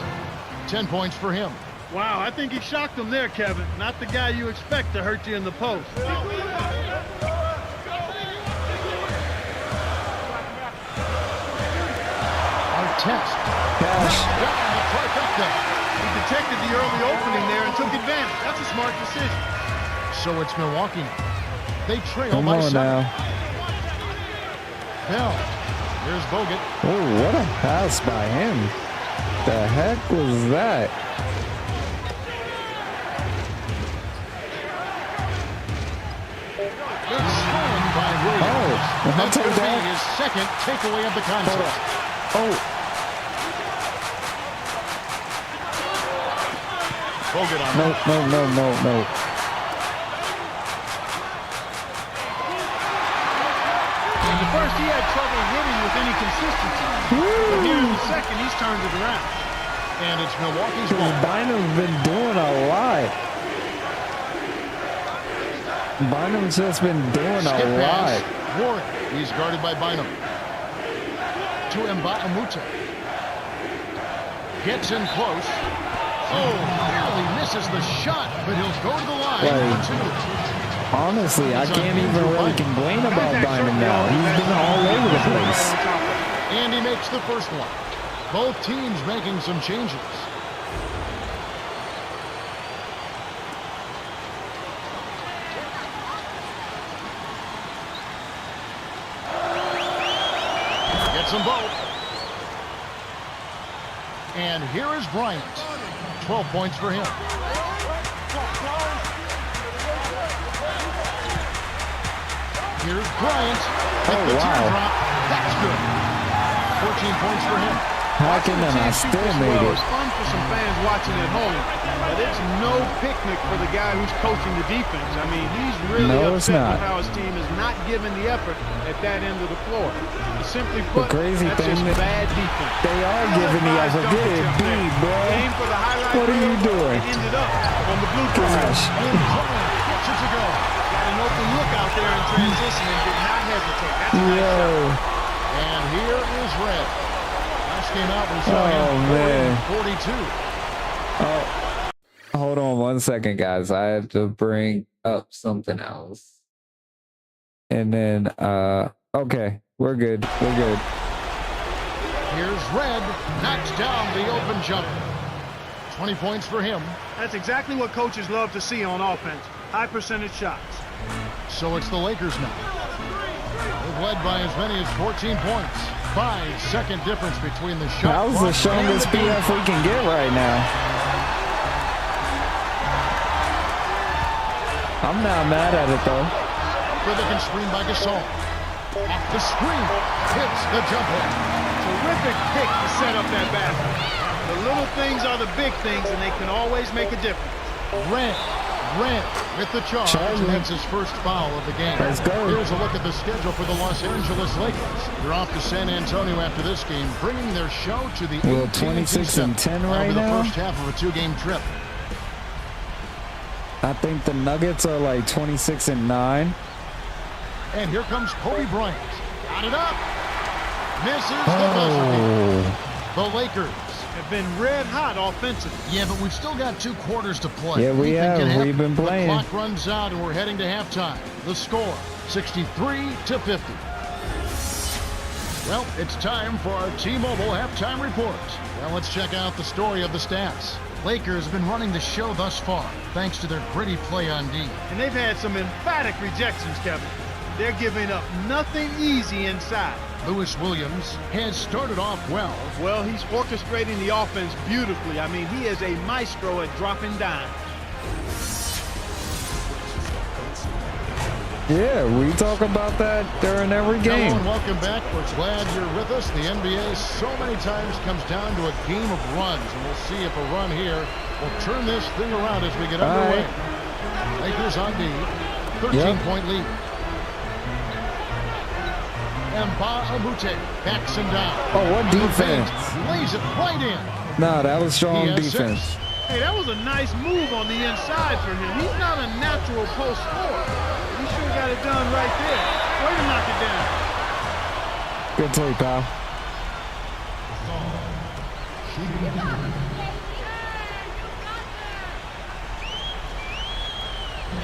S4: 10 points for him.
S5: Wow, I think he shocked him there, Kevin. Not the guy you expect to hurt you in the post.
S4: Artest.
S1: Gosh.
S4: Down the trifecta.
S5: He detected the early opening there and took advantage. That's a smart decision.
S4: So it's Milwaukee now. They trail
S1: Come
S4: by
S1: on
S4: 7.
S1: now.
S4: Bell. Here's Bogut.
S1: Oh, what a pass by him. The heck was that?
S4: It's stolen by Williams.
S1: Oh, I'll
S4: That's
S1: take
S4: going to be
S1: that.
S4: his second takeaway of the contest.
S1: Oh,
S4: Bogut on
S1: no,
S4: that.
S1: no.
S5: In the first, he had trouble hitting with any consistency. But here in the second, he's turned it around.
S4: And it's Milwaukee's
S1: Dude,
S4: ball.
S1: Bynum's been doing a lot. Bynum's just been doing
S4: Skip
S1: a
S4: pass.
S1: lot.
S4: Warren. He's guarded by Bynum. To Mbamute. Gets in close. Oh, barely misses the shot, but he'll go to the line
S1: Like,
S4: for 2.
S1: Honestly, I can't even really complain about Bynum now. He's been all over the place.
S4: And he makes the first one. Both teams making some changes. Gets them both. And here is Bryant. 12 points for him. Here's Bryant. Hit the
S1: wow.
S4: teardrop. That's good. 14 points for him.
S1: Hacking and I still made
S5: It's
S1: it.
S5: fun for some fans watching at home, but it's no picnic for the guy who's coaching the defense. I mean, he's really
S1: No, it's
S5: upset
S1: not.
S5: with how his team is not giving the effort at that end of the floor. Simply put,
S1: crazy
S5: that's
S1: thing
S5: just
S1: that
S5: bad defense.
S1: They are giving the effort. Get it, B, bro.
S5: Aim for the highlight
S1: What are you
S5: reel.
S1: doing?
S5: It ended up on the blue
S1: Gosh.
S4: And Bryant gets it to go.
S5: Got an open look out there in transition and did not hesitate. That's a nice
S1: Yo.
S5: shot.
S4: And here is Red. Last game out, we saw
S1: Oh,
S4: him
S1: man.
S4: 42.
S1: Hold on 1 second, guys. I have to bring up something else. And then, okay, we're good. We're good.
S4: Here's Red. Knocks down the open jumper. 20 points for him.
S5: That's exactly what coaches love to see on offense. High percentage shots.
S4: So it's the Lakers now. They've led by as many as 14 points. 5-second difference between the shot.
S1: That was the strongest PF we can get right now. I'm not mad at it though.
S4: Rhythm screen by Gasol. Off the screen. Hits the jumper.
S5: Terrific pick to set up that basket. The little things are the big things, and they can always make a difference.
S4: Grant with the charge, and that's his first foul of the game.
S1: Let's go.
S4: Here's a look at the schedule for the Los Angeles Lakers. They're off to San Antonio after this game, bringing their show to the
S1: 26-10 right now.
S4: The first half of a 2-game trip.
S1: I think the Nuggets are like 26-9.
S4: And here comes Kobe Bryant. Got it up. Misses the buzzer. The Lakers
S5: have been red hot offensively.
S4: Yeah, but we've still got 2 quarters to play.
S1: Yeah, we have. We've been playing.
S4: The clock runs out and we're heading to halftime. The score, 63-50. Well, it's time for our T-Mobile halftime report. Well, let's check out the story of the stats. Lakers have been running the show thus far, thanks to their gritty play on D.
S5: And they've had some emphatic rejections, Kevin. They're giving up nothing easy inside.
S4: Lewis Williams has started off well.
S5: Well, he's orchestrating the offense beautifully. I mean, he is a maestro at dropping dimes.
S1: Yeah, we talk about that during every game.
S4: Hello and welcome back. We're glad you're with us. The NBA so many times comes down to a game of runs, and we'll see if a run here will turn this thing around as we get underway. Lakers on D, 13-point lead. And Mbah-a-Moute backs him down.
S1: Oh, what defense.
S4: Lays it right in.
S1: No, that was strong defense.
S4: 6.
S5: Hey, that was a nice move on the inside for him. He's not a natural post scorer. He sure got it done right there. Way to knock it down.
S1: Good take, pal.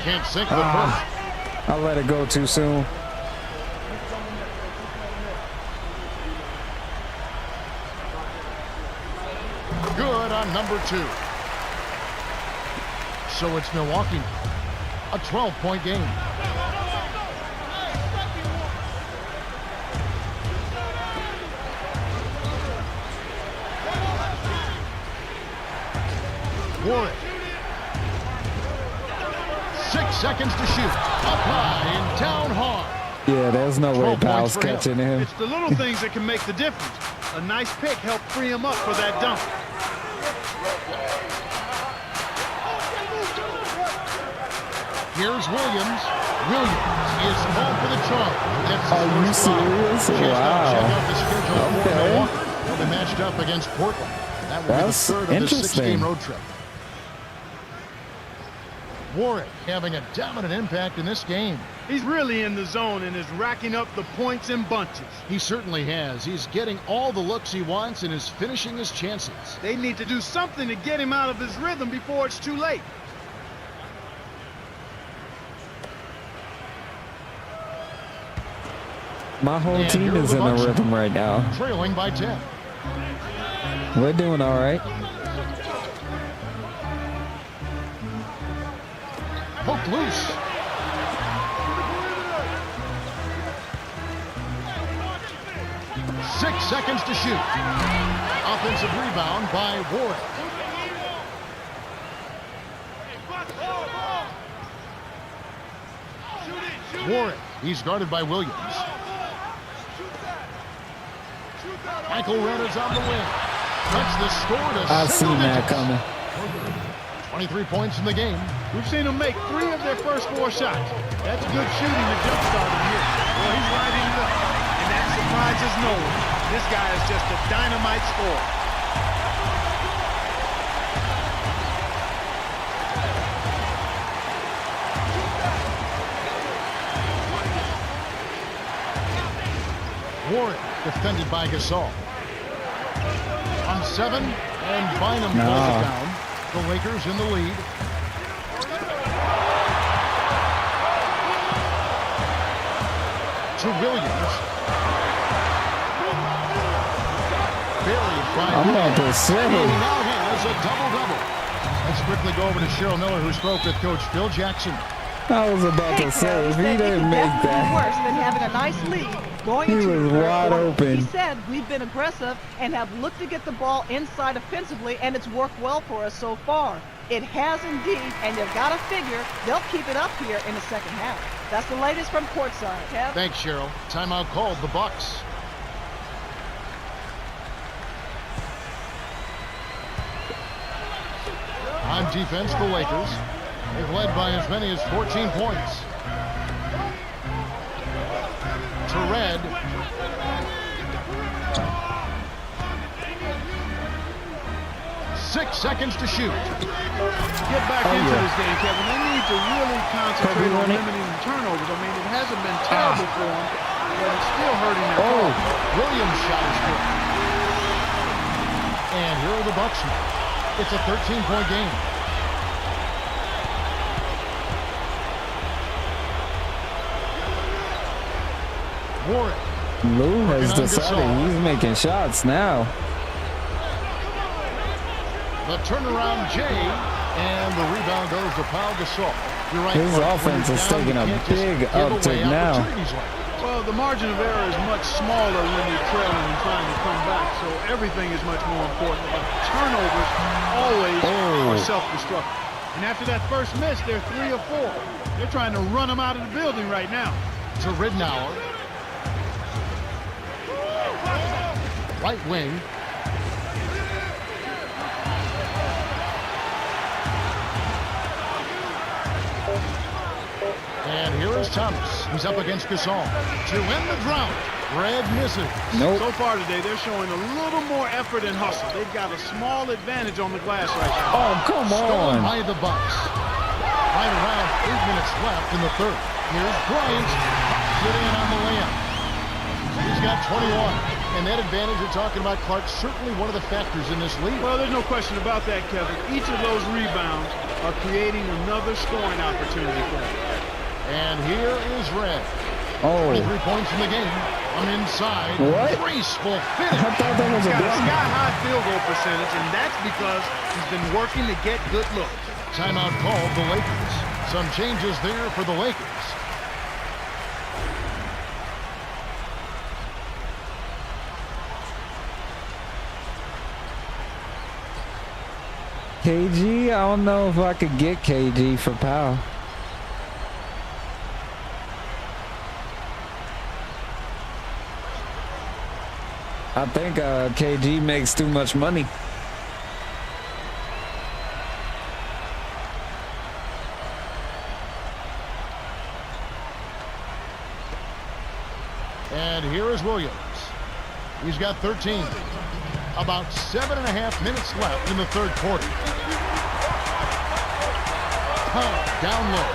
S4: Can't sink the first.
S1: I let it go too soon.
S4: Good on number 2. So it's Milwaukee. A 12-point game. Warren. 6 seconds to shoot. Up high and down hard.
S1: Yeah, there's no way Powell's catching him.
S5: It's the little things that can make the difference. A nice pick helped free him up for that dunk.
S4: Here's Williams. Williams is home for the charge.
S1: Are you serious? Wow.
S4: Check out the schedule for Milwaukee. They'll be matched up against Portland. That will be the third of the 6-game road trip. Warren having a dominant impact in this game.
S5: He's really in the zone and is racking up the points in bunches.
S4: He certainly has. He's getting all the looks he wants and is finishing his chances.
S5: They need to do something to get him out of his rhythm before it's too late.
S1: My whole team is in a rhythm right now.
S4: Trailing by 10.
S1: We're doing all right.
S4: Hooked loose. Six seconds to shoot. Offensive rebound by Warren. Warren, he's guarded by Williams. Michael Renner's on the wing. Cuts the score to
S1: I've seen that coming.
S4: 23 points in the game.
S5: We've seen them make 3 of their first 4 shots. That's good shooting to jumpstart him here. Well, he's lighting it up. And that surprises no one. This guy is just a dynamite scorer.
S4: Warren defended by Gasol. On 7, and Bynum pulls it down. The Lakers in the lead. To Williams. Buried by
S1: I'm about to say.
S4: He now has scores a double-double. Let's quickly go over to Cheryl Miller, who spoke with Coach Phil Jackson.
S1: I was about to say, if he didn't make that,
S6: worse than having a nice lead going
S1: he
S6: into
S1: was
S6: the third
S1: wide
S6: quarter.
S1: open.
S6: He said we've been aggressive and have looked to get the ball inside offensively, and it's worked well for us so far. It has indeed, and you've got to figure they'll keep it up here in the second half. That's the latest from courtside. Kev?
S4: Thanks, Cheryl. Timeout called, the Bucks. On defense, the Lakers. They've led by as many as 14 points. To Red. 6 seconds to shoot.
S5: Get back into this game, Kevin. They need to really concentrate on limiting the turnovers. I mean, it hasn't been terrible for them, but it's still hurting their ball.
S4: Williams' shot is good. And here are the Bucks. It's a 13-point game. Warren.
S1: Lou has decided he's making shots now.
S4: The turnaround, Jay, and the rebound goes to Pau Gasol. You're right.
S1: His offense is taking a big uptick now.
S5: Well, the margin of error is much smaller when you're trailing and trying to come back, so everything is much more important. But turnovers always are self-destructive. And after that first miss, they're 3 or 4. They're trying to run them out of the building right now.
S4: To Ridnour. Right wing. And here is Thomas. He's up against Gasol. To end the drought. Red misses.
S1: Nope.
S5: So far today, they're showing a little more effort and hustle. They've got a small advantage on the glass right now.
S1: Oh, come
S4: Stolen
S1: on.
S4: by the Bucks. Right around 8 minutes left in the third. Here's Bryant. Get in on the layup. He's got 21. And that advantage you're talking about, Clark, certainly one of the factors in this league.
S5: Well, there's no question about that, Kevin. Each of those rebounds are creating another scoring opportunity for them.
S4: And here is Red. 23 points in the game. I'm inside.
S1: What?
S4: Graceful
S1: I
S4: finish.
S1: thought that was
S5: He's
S1: a
S5: got a
S1: block.
S5: sky-high field goal percentage, and that's because he's been working to get good looks.
S4: Timeout called the Lakers. Some changes there for the Lakers.
S1: KG, I don't know if I could get KG for Powell. I think KG makes too much money.
S4: And here is Williams. He's got 13. About 7.5 minutes left in the third quarter. Down low.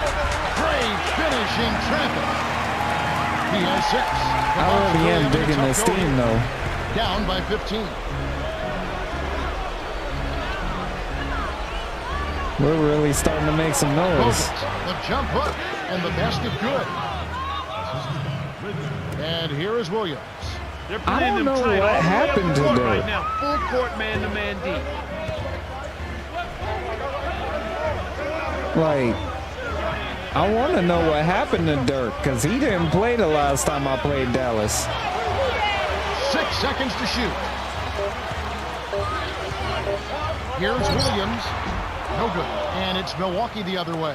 S4: Great finish in traffic. He has 6.
S1: I really am digging this team, though.
S4: Down by 15.
S1: We're really starting to make some noise.
S4: The jump hook and the basket good. And here is Williams.
S5: They're
S1: I
S5: playing
S1: don't
S5: them
S1: know
S5: tight
S1: what
S5: all the way up
S1: happened
S5: the
S1: to
S5: court
S1: Dirk.
S5: right now. Full court man-to-man deep.
S1: Like, I want to know what happened to Dirk, because he didn't play the last time I played Dallas.
S4: 6 seconds to shoot. Here's Williams. No good. And it's Milwaukee the other way.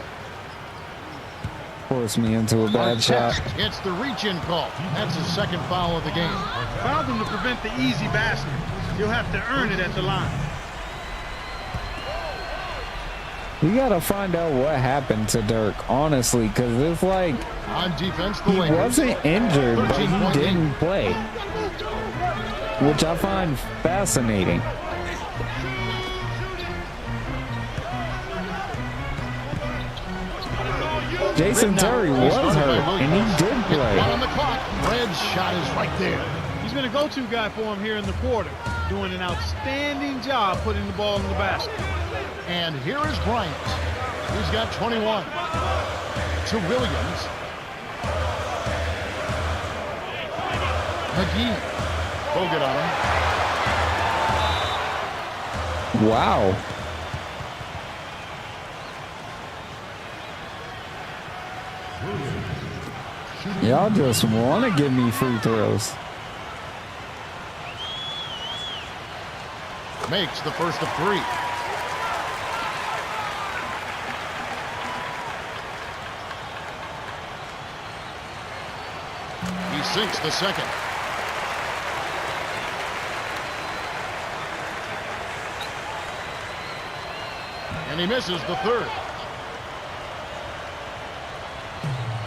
S1: Forced me into a bad shot.
S4: It's the reach-in call. That's his second foul of the game.
S5: Fouled him to prevent the easy basket. He'll have to earn it at the line.
S1: We got to find out what happened to Dirk, honestly, because it's like
S4: On defense, the
S1: he
S4: Lakers.
S1: wasn't injured, but he
S4: 13-point
S1: didn't
S4: lead.
S1: play, which I find fascinating. Jason Terry was hurt, and he did
S4: One
S1: play.
S4: on the clock. Red's shot is right there.
S5: He's been a go-to guy for him here in the quarter, doing an outstanding job putting the ball in the basket.
S4: And here is Bryant. He's got 21. To Williams. McGee. Bogut on him.
S1: Wow. Y'all just want to give me free throws.
S4: Makes the first of 3. He sinks the second. And he misses the third.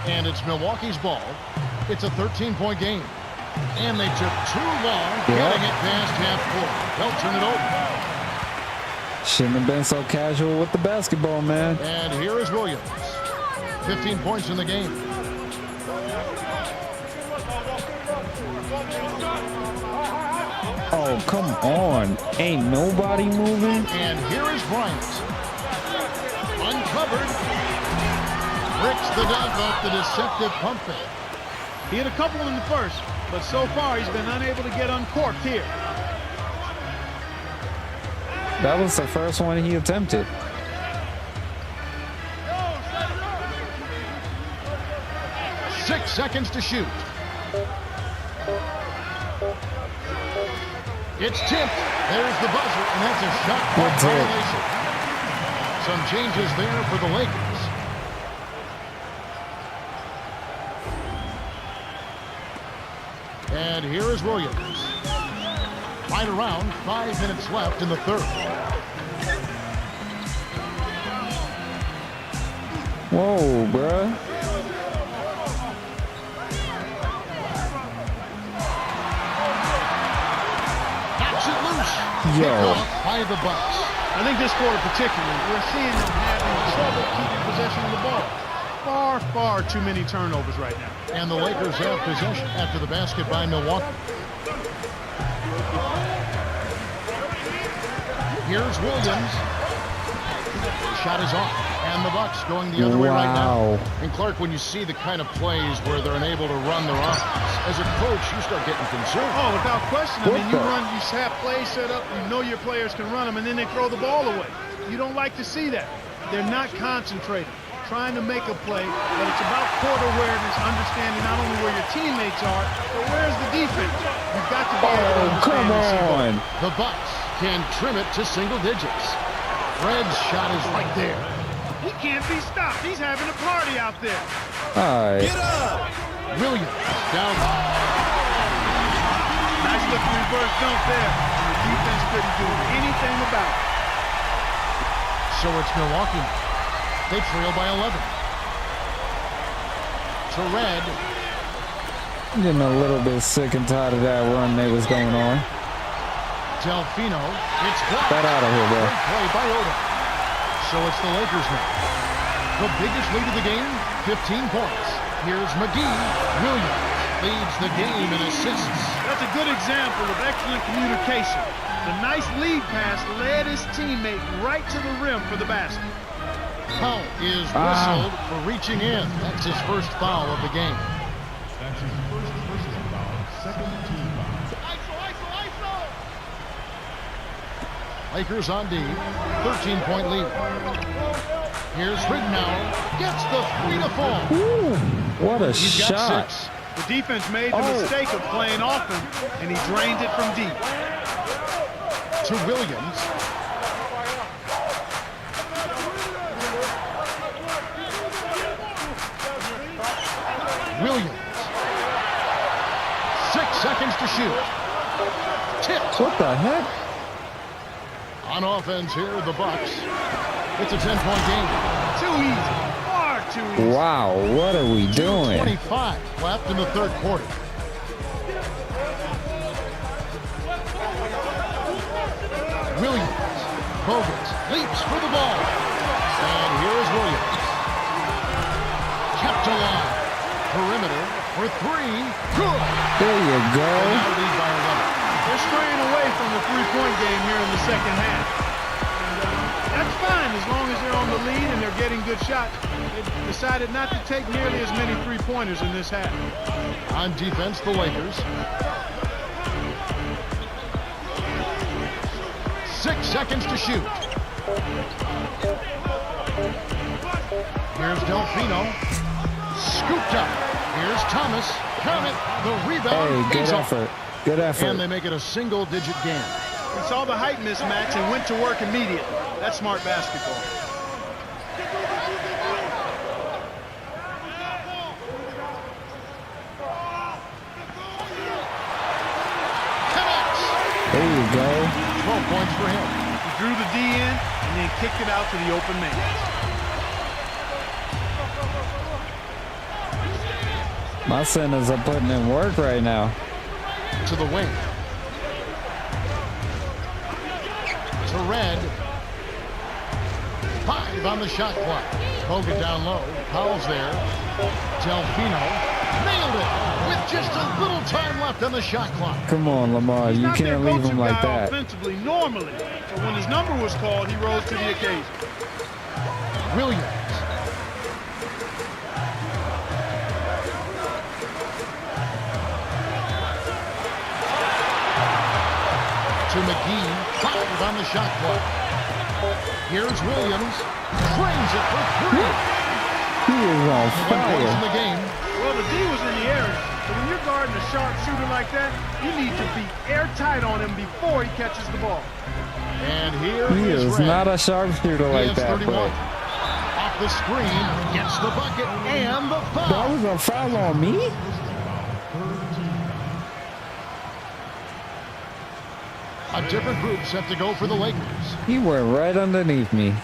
S4: And it's Milwaukee's ball. It's a 13-point game. And they took too long getting it past half court. They'll turn it over.
S1: Shouldn't have been so casual with the basketball, man.
S4: And here is Williams. 15 points in the game.
S1: Oh, come on. Ain't nobody moving.
S4: And here is Bryant. Uncovered. Bricks the dunk off the deceptive pump fake.
S5: He had a couple in the first, but so far he's been unable to get uncorked here.
S1: That was the first one he attempted.
S4: Six seconds to shoot. It's tipped. There's the buzzer, and that's a shot clock violation. Some changes there for the Lakers. And here is Williams. Right around 5 minutes left in the third.
S1: Whoa, bruh.
S4: Knocks it loose.
S1: Yo.
S4: Off by the Bucks.
S5: I think this quarter particularly, we're seeing them having trouble keeping possession of the ball. Far too many turnovers right now.
S4: And the Lakers have possession after the basket by Milwaukee. Here's Williams. Shot is off. And the Bucks going the other way right now. And Clark, when you see the kind of plays where they're unable to run their offense, as a coach, you start getting concerned.
S5: Oh, without question. I mean, you have plays set up, you know your players can run them, and then they throw the ball away. You don't like to see that. They're not concentrated, trying to make a play, but it's about court awareness, understanding not only where your teammates are, but where's the defense. You've got to be able to understand and see both.
S4: The Bucks can trim it to single digits. Fred's shot is right there.
S5: He can't be stopped. He's having a party out there.
S1: All right.
S2: Get up!
S4: Williams down.
S5: Nice looking reverse dunk there. The defense couldn't do anything about it.
S4: So it's Milwaukee. They trail by 11. To Red.
S1: Getting a little bit sick and tired of that run they was going on.
S4: Delfino. It's blocked.
S1: Get out of here, bro.
S4: Great play by Oda. So it's the Lakers now. The biggest lead of the game, 15 points. Here's McGee. Williams leads the game in assists.
S5: That's a good example of excellent communication. The nice lead pass led his teammate right to the rim for the basket.
S4: Foul is whistled for reaching in. That's his first foul of the game.
S7: That's his first personal foul, second team foul.
S4: Lakers on D, 13-point lead. Here's Ridnour, gets the 3 to fall.
S1: Ooh, what a
S4: He's
S1: shot.
S4: got 6.
S5: The defense made the mistake of playing offense, and he drained it from deep.
S4: To Williams. Williams. 6 seconds to shoot. Tipped.
S1: What the heck?
S4: On offense here, the Bucks. It's a 10-point game.
S5: Too easy. Far too easy.
S1: Wow, what are we doing?
S4: 25 left in the third quarter. Williams. Bogut leaps for the ball. And here is Williams. Kept alive. Perimeter for 3. Good.
S1: There you go.
S4: Now lead by 11.
S5: They're straying away from the three-point game here in the second half. That's fine as long as they're on the lead and they're getting good shots. They've decided not to take nearly as many three-pointers in this half.
S4: On defense, the Lakers. 6 seconds to shoot. Here's Delfino. Scooped up. Here's Thomas. Count it. The rebound.
S1: Hey, good effort. Good effort.
S4: And they make it a single-digit game.
S5: He saw the height mismatch and went to work immediately. That's smart basketball.
S1: There you go.
S4: 12 points for him.
S5: He drew the D in and then kicked it out to the open man.
S1: My centers are putting in work right now.
S4: To the wing. To Red. 5 on the shot clock. Bogut down low. Powell's there. Delfino. Nailed it with just a little time left on the shot clock.
S1: Come on, Lamar. You can't leave him like that.
S5: Offensively, normally, but when his number was called, he rose to the occasion.
S4: Williams. To McGee. 5 on the shot clock. Here's Williams. Frames it for 3.
S1: He is on
S4: 1 point in
S1: fire.
S4: the game.
S5: Well, the D was in the area, but when you're guarding a sharp shooter like that, you need to be airtight on him before he catches the ball.
S4: And here
S1: He
S4: is
S1: is
S4: Red.
S1: not a sharpshooter
S4: He
S1: like
S4: has
S1: that,
S4: 31.
S1: but
S4: Off the screen, gets the bucket, and the
S1: that
S4: foul.
S1: was a foul on me?
S4: A different group set to go for the Lakers.
S1: He went right underneath me.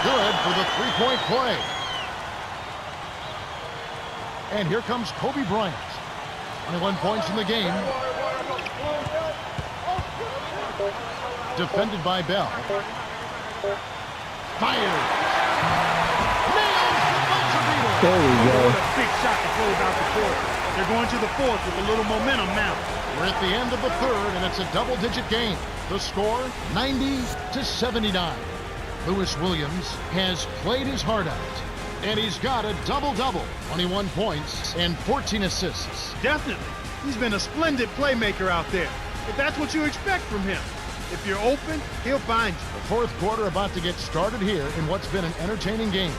S4: Good for the three-point play. And here comes Kobe Bryant. 21 points in the game. Defended by Bell. Fired. Nails the buzzer beater.
S1: There we
S5: What
S1: go.
S5: a big shot to close out the fourth. They're going to the fourth with a little momentum now.
S4: We're at the end of the third, and it's a double-digit game. The score, 90-79. Lewis Williams has played his heart out, and he's got a double-double, 21 points and 14 assists.
S5: Definitely. He's been a splendid playmaker out there. But that's what you expect from him. If you're open, he'll find you.
S4: The fourth quarter about to get started here in what's been an entertaining game.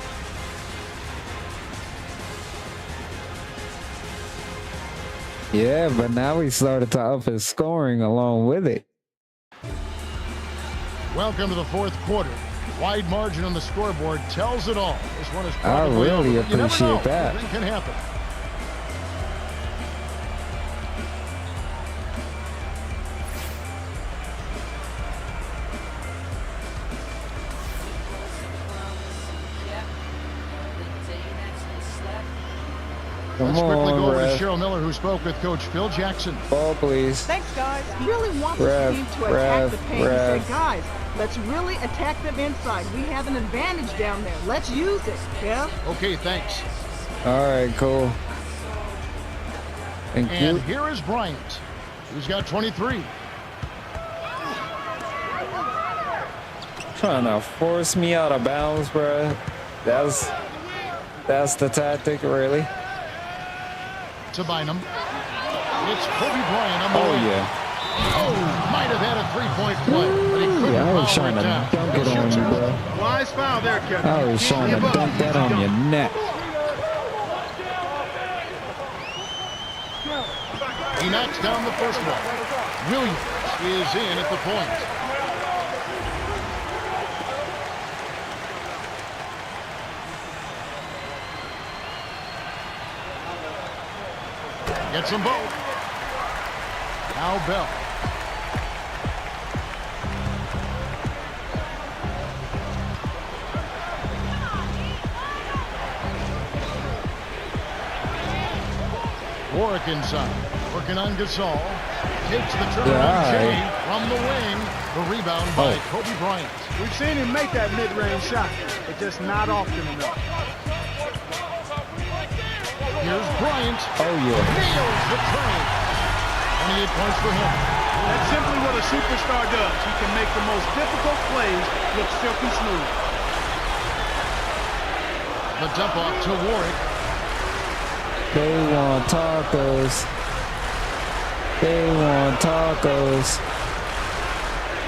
S1: Yeah, but now we started to up his scoring along with it.
S4: Welcome to the fourth quarter. Wide margin on the scoreboard tells it all. This one is
S1: I
S4: probably
S1: really
S4: over. You never
S1: appreciate
S4: know.
S1: that.
S4: Anything can happen.
S1: Come
S4: Let's quickly
S1: on,
S4: go over to
S1: ref.
S4: Cheryl Miller, who spoke with Coach Phil Jackson.
S1: Ball, please.
S6: Thanks, guys. You really want this
S1: Ref,
S6: team to attack
S1: ref,
S6: the paint
S1: ref.
S6: and say, guys, let's really attack them inside. We have an advantage down there. Let's use it, yeah?
S4: Okay, thanks.
S1: All right, cool. Thank
S4: And
S1: you.
S4: here is Bryant, who's got 23.
S1: Trying to force me out of bounds, bro. That's the tactic, really.
S4: To Bynum. It's Kobe Bryant on the
S1: Oh
S4: wing.
S1: yeah.
S4: Oh, might have had a three-point play, but he couldn't
S1: Yeah, I was
S4: power
S1: trying
S4: it
S1: to
S4: down.
S1: dunk it on you, bro.
S5: Wise foul there, Kevin.
S1: I
S5: You
S1: was
S5: can't
S1: trying to
S5: give up
S1: dunk that
S5: easy
S1: on your
S5: dunks.
S1: neck.
S4: He knocks down the first one. Williams is in at the point. Gets them both. Now Bell. Warwick inside. Working on Gasol. Takes the turnaround Jay from the wing. The rebound by Kobe Bryant.
S5: We've seen him make that mid-range shot, but just not often enough.
S4: Here's Bryant.
S1: Oh yeah.
S4: Nails the train. 28 points for him.
S5: That's simply what a superstar does. He can make the most difficult plays look silky smooth.
S4: The dump off to Warwick.
S1: They want tacos. They want tacos.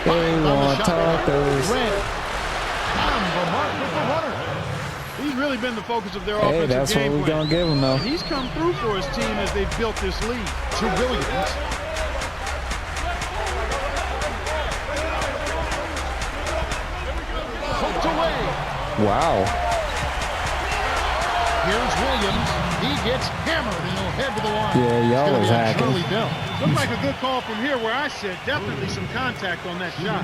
S1: They want tacos.
S4: On the mark with the runner.
S5: He's really been the focus of their
S1: Hey,
S5: offensive
S1: that's what
S5: game
S1: we're
S5: plan.
S1: going to give him, though.
S5: And he's come through for his team as they've built this lead.
S4: To Williams. Poked away.
S1: Wow.
S4: Here's Williams. He gets hammered and he'll head to the line.
S1: Yeah, y'all was
S4: It's gonna be on
S1: hacking.
S4: Charlie Bell.
S5: Looked like a good call from here where I sit. Definitely some contact on that shot.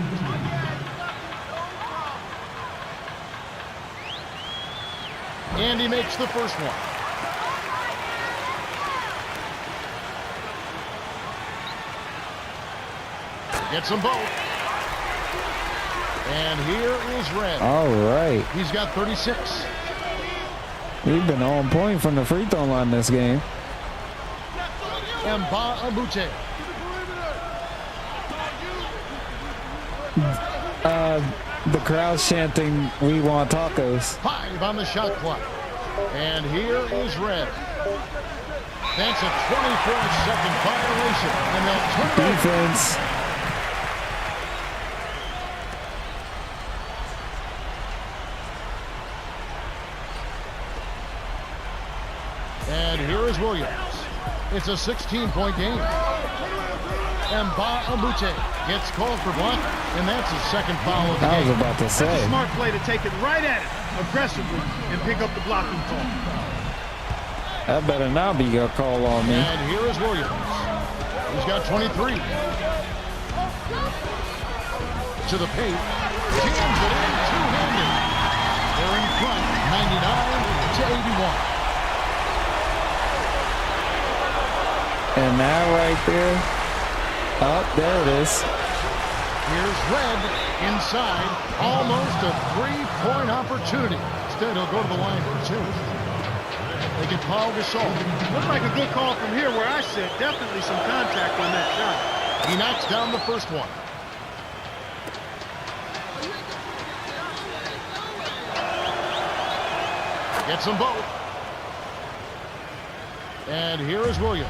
S4: And he makes the first one. Gets them both. And here is Red.
S1: All right.
S4: He's got 36.
S1: We've been on point from the free throw line this game.
S4: And Mbah-a-Moute.
S1: The crowd chanting, "We want tacos."
S4: 5 on the shot clock. And here is Red. That's a 24-second violation. And they'll turn it over.
S1: Defense.
S4: And here is Williams. It's a 16-point game. And Mbah-a-Moute gets called for block, and that's his second foul of the
S1: I was
S4: game.
S1: about to
S5: That's a
S1: say.
S5: smart play to take it right at it aggressively and pick up the blocking call.
S1: That better not be a call on me.
S4: And here is Williams. He's got 23. To the paint. Jams it in two-handed. They're in front, 99-81.
S1: And that right there. Oh, there it is.
S4: Here's Red inside. Almost a three-point opportunity. Instead, he'll go to the line for two. They get Paul Gasol.
S5: Looked like a good call from here where I sit. Definitely some contact on that shot.
S4: He knocks down the first one. Gets them both. And here is Williams.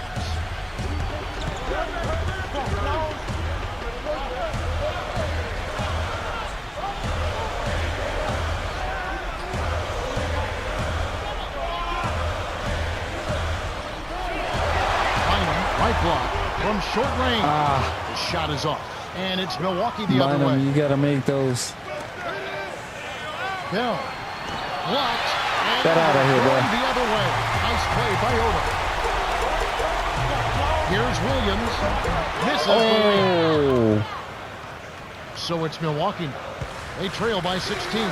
S4: Right block from short range. The shot is off. And it's Milwaukee the other way.
S1: Bynum, you got to make those.
S4: Bell. Blocked. And
S1: Get out of here,
S4: going
S1: boy.
S4: the other way. Nice play by Oda. Here's Williams. Misses the layup.
S1: Oh.
S4: So it's Milwaukee now. They trail by 16.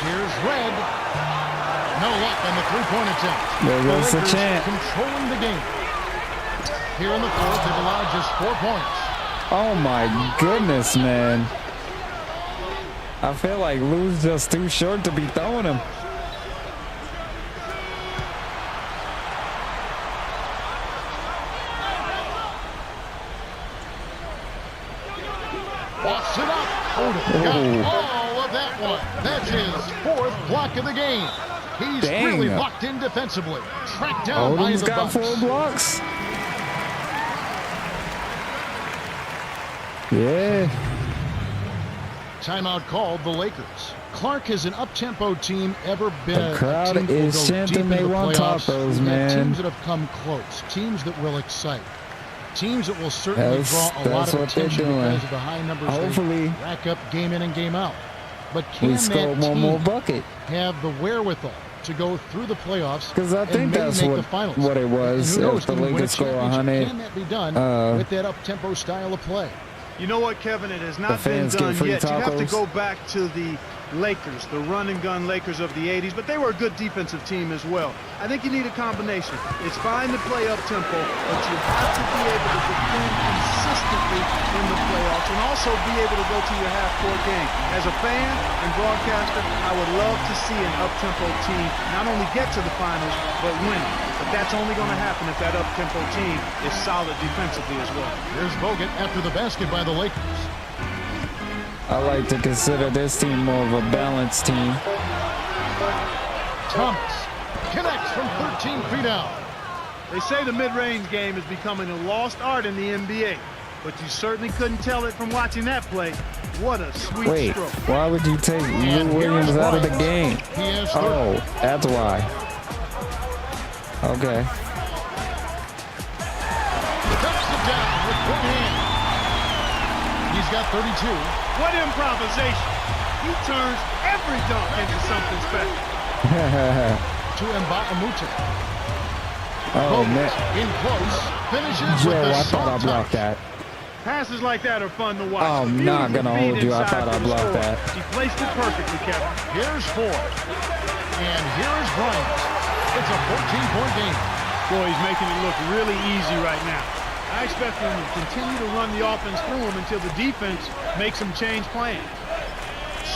S4: Here's Red. No luck on the three-point attempt.
S1: There goes the
S4: Lakers
S1: chant.
S4: controlling the game. Here in the fourth, they've allowed just 4 points.
S1: Oh my goodness, man. I feel like Lou's just too short to be throwing him.
S4: Walks it up. Oda got all of that one. That's his 4th block of the game. He's
S1: Dang.
S4: really locked in defensively. Tracked down by
S1: Odin's
S4: the
S1: got
S4: Bucks.
S1: 4 blocks. Yeah.
S4: Timeout called the Lakers. Clark has an up-tempo team ever been.
S1: The crowd
S4: a team that will
S1: is
S4: go
S1: chanting
S4: deep
S1: they
S4: into the
S1: want
S4: playoffs.
S1: tacos,
S4: We've had
S1: man.
S4: Teams that have come close. Teams that will excite. Teams that will certainly
S1: That's-
S4: draw a lot
S1: that's
S4: of
S1: what they're
S4: attention
S1: doing.
S4: because of the high numbers
S1: Hopefully.
S4: they rack up game in and game out. But can
S1: We score
S4: that
S1: one more
S4: team
S1: bucket.
S4: have the wherewithal to go through the playoffs?
S1: Because I
S4: and
S1: think
S4: maybe
S1: that's
S4: make
S1: what,
S4: the finals?
S1: what it was.
S4: And who knows,
S1: If the
S4: can we win a
S1: Lakers score
S4: championship?
S1: 100,
S4: Can that be done with that up-tempo style of play?
S5: You know what, Kevin? It has not
S1: The
S5: been
S1: fans get
S5: done
S1: free
S5: yet. You have to
S1: tacos.
S5: go back to the Lakers, the run-and-gun Lakers of the 80s, but they were a good defensive team as well. I think you need a combination. It's fine to play up-tempo, but you have to be able to defend consistently in the playoffs and also be able to go to your half-court game. As a fan and broadcaster, I would love to see an up-tempo team not only get to the finals, but win. But that's only going to happen if that up-tempo team is solid defensively as well.
S4: Here's Bogut after the basket by the Lakers.
S1: I like to consider this team more of a balanced team.
S4: Thomas connects from 13 feet out.
S5: They say the mid-range game is becoming a lost art in the NBA, but you certainly couldn't tell it from watching that play. What a sweet stroke.
S1: Why would you take Lou Williams out of the game? Oh, that's why. Okay.
S4: Cuts it down with one hand. He's got 32.
S5: What improvisation. He turns every dunk into something special.
S4: To Mbamute.
S1: Oh, man.
S4: In close. Finishes
S1: Joe,
S4: with the
S1: I thought I
S4: soft
S1: blocked
S4: touch.
S1: that.
S5: Passes like that are fun to watch.
S1: I'm not
S5: Beautiful
S1: gonna
S5: feed
S1: hold you. I
S5: inside
S1: thought I
S5: for the
S1: blocked
S5: score.
S1: that.
S5: He placed it perfectly, Kevin.
S4: Here's Ford. And here's Bryant. It's a 14-point game.
S5: Boy, he's making it look really easy right now. I expect him to continue to run the offense through him until the defense makes him change plans.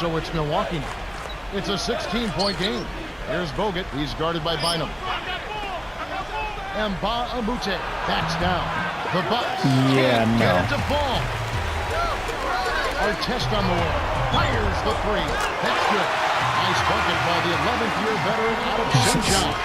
S4: So it's Milwaukee now. It's a 16-point game. Here's Bogut. He's guarded by Bynum. Mbamute backs down. The Bucks can't get it to fall. Artest on the way. Fires the three. That's good. Nice bucket by the 11th-year veteran out of St. John's.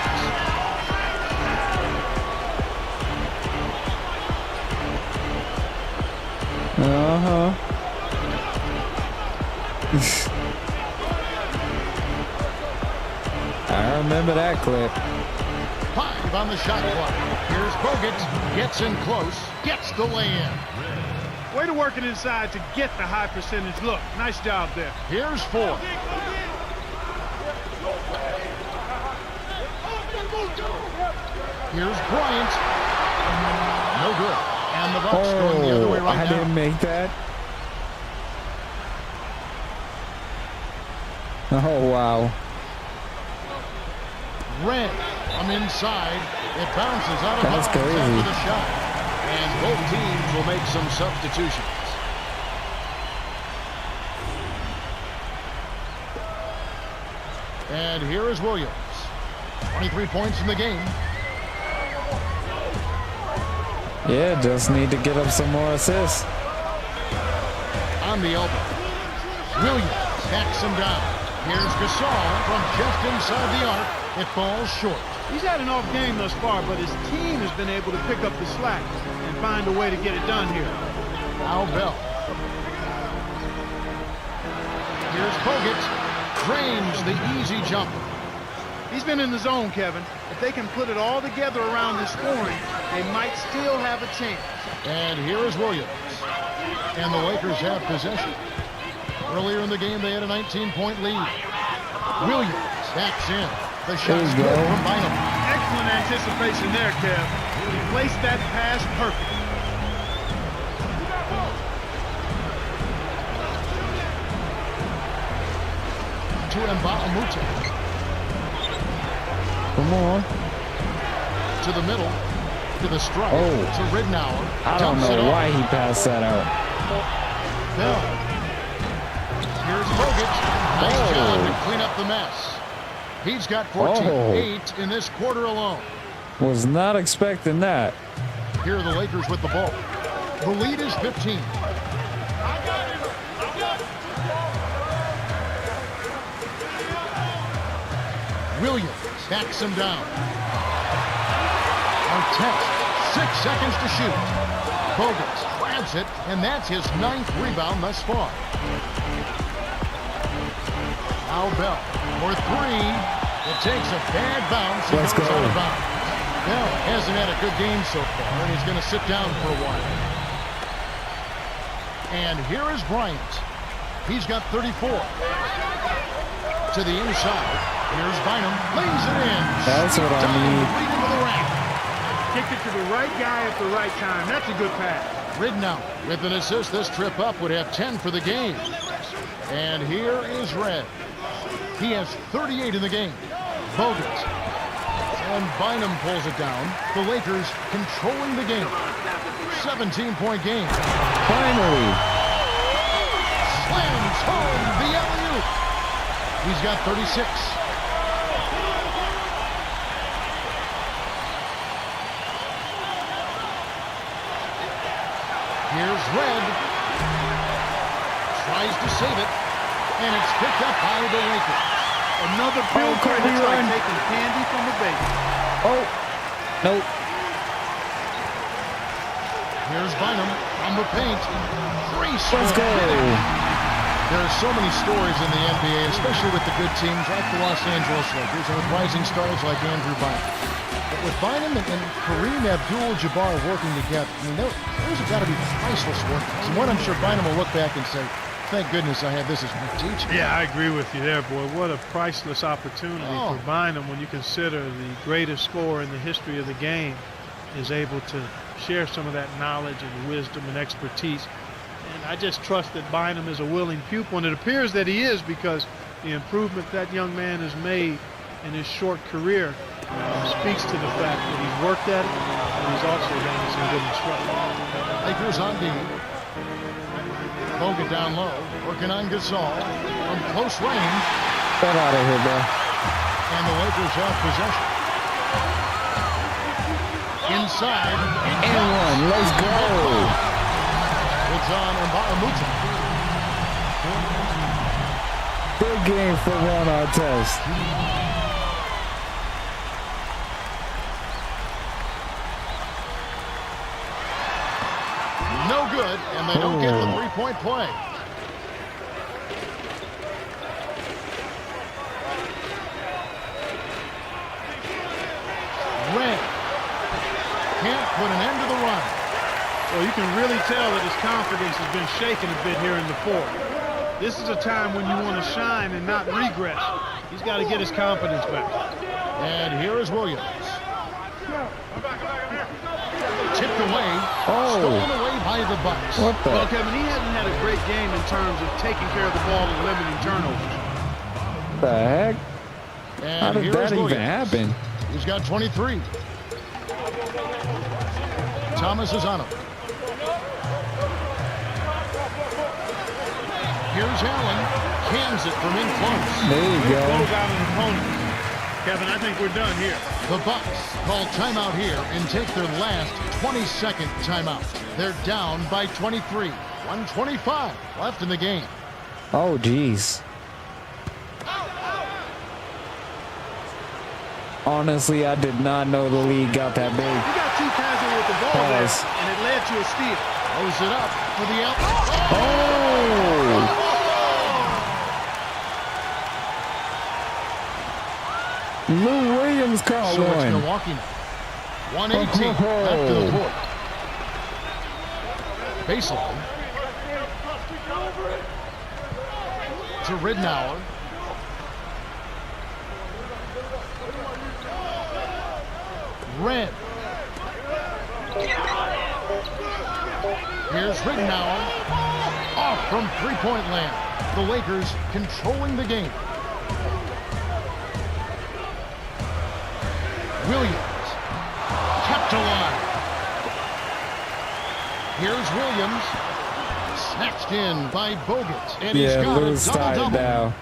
S1: I remember that clip.
S4: 5 on the shot clock. Here's Bogut. Gets in close. Gets the lay-in.
S5: Way to work it inside to get the high percentage look. Nice job there.
S4: Here's Ford. Here's Bryant. No good. And the Bucks going the other way right
S1: I
S4: now.
S1: didn't make that. Oh, wow.
S4: Red from inside. It bounces out of bounds
S1: That's crazy.
S4: after the shot. And both teams will make some substitutions. And here is Williams. 23 points in the game.
S1: Yeah, just need to get up some more assists.
S4: On the elbow. Williams backs him down. Here's Gasol from just inside the arc. It falls short.
S5: He's had an off game thus far, but his team has been able to pick up the slack and find a way to get it done here.
S4: Al Bell. Here's Bogut. Drains the easy jumper.
S5: He's been in the zone, Kevin. If they can put it all together around his scoring, they might still have a chance.
S4: And here is Williams. And the Lakers have possession. Earlier in the game, they had a 19-point lead. Williams backs in. The shot's good from Bynum.
S5: Excellent anticipation there, Kev. He placed that pass perfectly.
S4: To Mbamute.
S1: Come on.
S4: To the middle. To the stripe.
S1: Oh.
S4: To Ridnour.
S1: I don't know why he passed that out.
S4: Bell. Here's Bogut. Nice job to clean up the mess. He's got 14. 8 in this quarter alone.
S1: Was not expecting that.
S4: Here are the Lakers with the ball. The lead is 15. Williams backs him down. Artest, 6 seconds to shoot. Bogut grabs it, and that's his 9th rebound thus far. Al Bell for 3. It takes a bad bounce and
S1: Let's
S4: goes
S1: go.
S4: out of bounds. Bell hasn't had a good game so far, and he's going to sit down for a while. And here is Bryant. He's got 34. To the inside. Here's Bynum. Lays it in.
S1: That's what I need.
S4: Lead into the rack.
S5: Kicked it to the right guy at the right time. That's a good pass.
S4: Ridnour with an assist. This trip up would have 10 for the game. And here is Red. He has 38 in the game. Bogut. And Bynum pulls it down. The Lakers controlling the game. 17-point game.
S1: Finally.
S4: Slams home the alley-oop. He's got 36. Here's Red. tries to save it, and it's picked up by the Lakers.
S5: Another big play. It's like taking candy from a baby.
S1: Oh, nope.
S4: Here's Bynum from the paint.
S1: Let's go.
S4: There are so many stories in the NBA, especially with the good teams like the Los Angeles Lakers and with rising stars like Andrew Bynum. But with Bynum and Kareem Abdul-Jabbar working together, I mean, those have got to be priceless workouts. And one I'm sure Bynum will look back and say, thank goodness I had this as my teacher.
S5: Yeah, I agree with you there, boy. What a priceless opportunity for Bynum when you consider the greatest scorer in the history of the game is able to share some of that knowledge and wisdom and expertise. And I just trust that Bynum is a willing pupil, and it appears that he is, because the improvement that young man has made in his short career speaks to the fact that he's worked at it, and he's also gotten some good instruction.
S4: Lakers on D. Bogut down low, working on Gasol from close range.
S1: Get out of here, bro.
S4: And the Lakers have possession. Inside.
S1: And one. Let's go.
S4: It's on Mbaramuta.
S1: Big game for Ron Artest.
S4: No good, and they don't get the three-point play. Red can't put an end to the run.
S5: Well, you can really tell that his confidence has been shaken a bit here in the fourth. This is a time when you want to shine and not regress. He's got to get his confidence back.
S4: And here is Williams. Tipped away. Stolen away by the Bucks.
S1: What the?
S5: Well, Kevin, he hasn't had a great game in terms of taking care of the ball and limiting turnovers.
S1: The heck?
S4: And
S1: how did that even happen?
S4: He's got 23. Thomas is on him. Here's Allen. Cans it from in close.
S1: There you go.
S5: Close out an opponent. Kevin, I think we're done here.
S4: The Bucks call timeout here and take their last 22nd timeout. They're down by 23. 1:25 left in the game.
S1: Oh, geez. Honestly, I did not know the league got that big.
S5: You got two passes with the ball there, and it led to a steal.
S4: Throws it up for the out.
S1: Oh! Lou Williams caught
S4: So it's
S1: one.
S4: Milwaukee now. 118 after the fourth. Baseline. To Ridnour. Red. Here's Ridnour. Off from three-point land. The Lakers controlling the game. Williams. Kept alive. Here's Williams. Snatched in by Bogut. And he's got
S1: Lou's
S4: a
S1: tied
S4: double-double.
S1: now.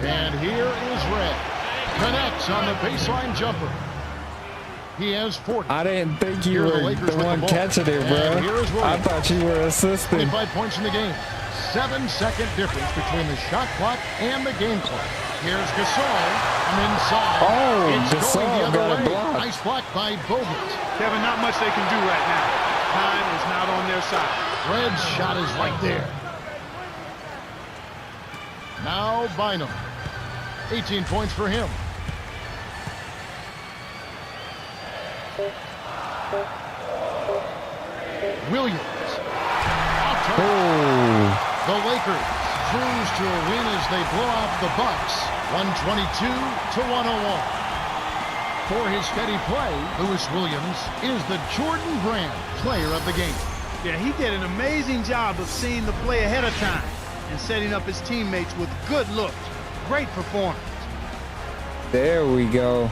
S4: And here is Red. Connects on the baseline jumper. He has 40.
S1: I didn't think you
S4: Here are
S1: were
S4: Lakers
S1: the
S4: with
S1: one
S4: ball.
S1: catching it,
S4: And
S1: bro.
S4: here is
S1: I
S4: Williams.
S1: thought you were assisting.
S4: 25 points in the game. 7-second difference between the shot clock and the game clock. Here's Gasol from inside.
S1: Oh,
S4: It's
S1: Gasol
S4: going the other
S1: got a
S4: way.
S1: block.
S4: Nice block by Bogut.
S5: Kevin, not much they can do right now. Time is not on their side.
S4: Red's shot is right there. Now Bynum. 18 points for him. Williams.
S1: Oh,
S4: The Lakers cruise to a win as they blow out the Bucks, 122-101. For his steady play, Lewis Williams is the Jordan Brand player of the game.
S5: Yeah, he did an amazing job of seeing the play ahead of time and setting up his teammates with good looks. Great performance.
S1: there we go.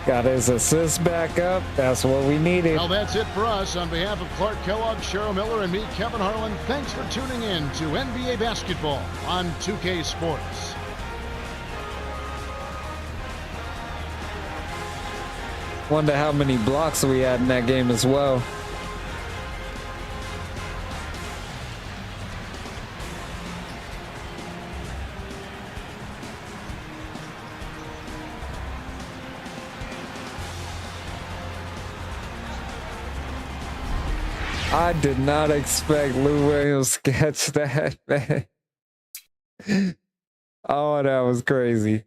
S1: Got his assist back up. That's what we needed.
S4: Well, that's it for us. On behalf of Clark Kellogg, Cheryl Miller, and me, Kevin Harlan, thanks for tuning in to NBA Basketball on 2K Sports.
S1: Wonder how many blocks we had in that game as well. I did not expect Lou Williams to catch that, man. Oh, that was crazy.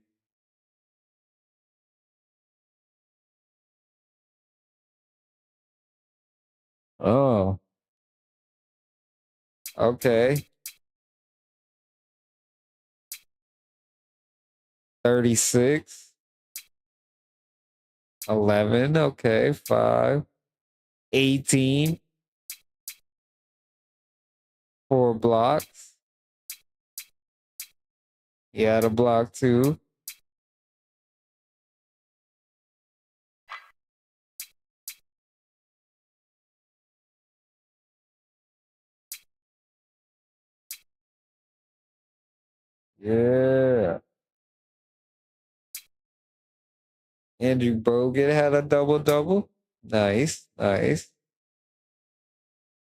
S1: Oh. Okay. 36. 11. Okay. 5. 18. 4 blocks. He had a block too. Yeah. Andrew Bogut had a double-double. Nice, nice.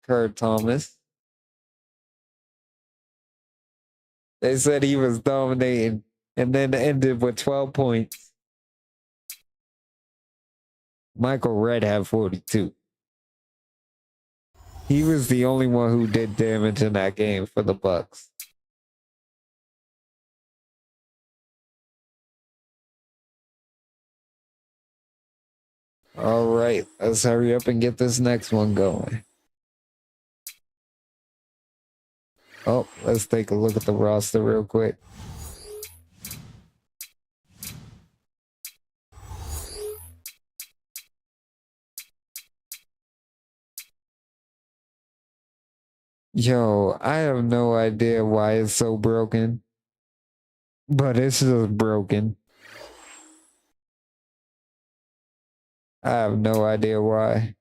S1: Kurt Thomas. They said he was dominating and then ended with 12 points. Michael Redd had 42. He was the only one who did damage in that game for the Bucks. All right, let's hurry up and get this next one going. Oh, let's take a look at the roster real quick. Yo, I have no idea why it's so broken, but it's just broken. I have no idea why.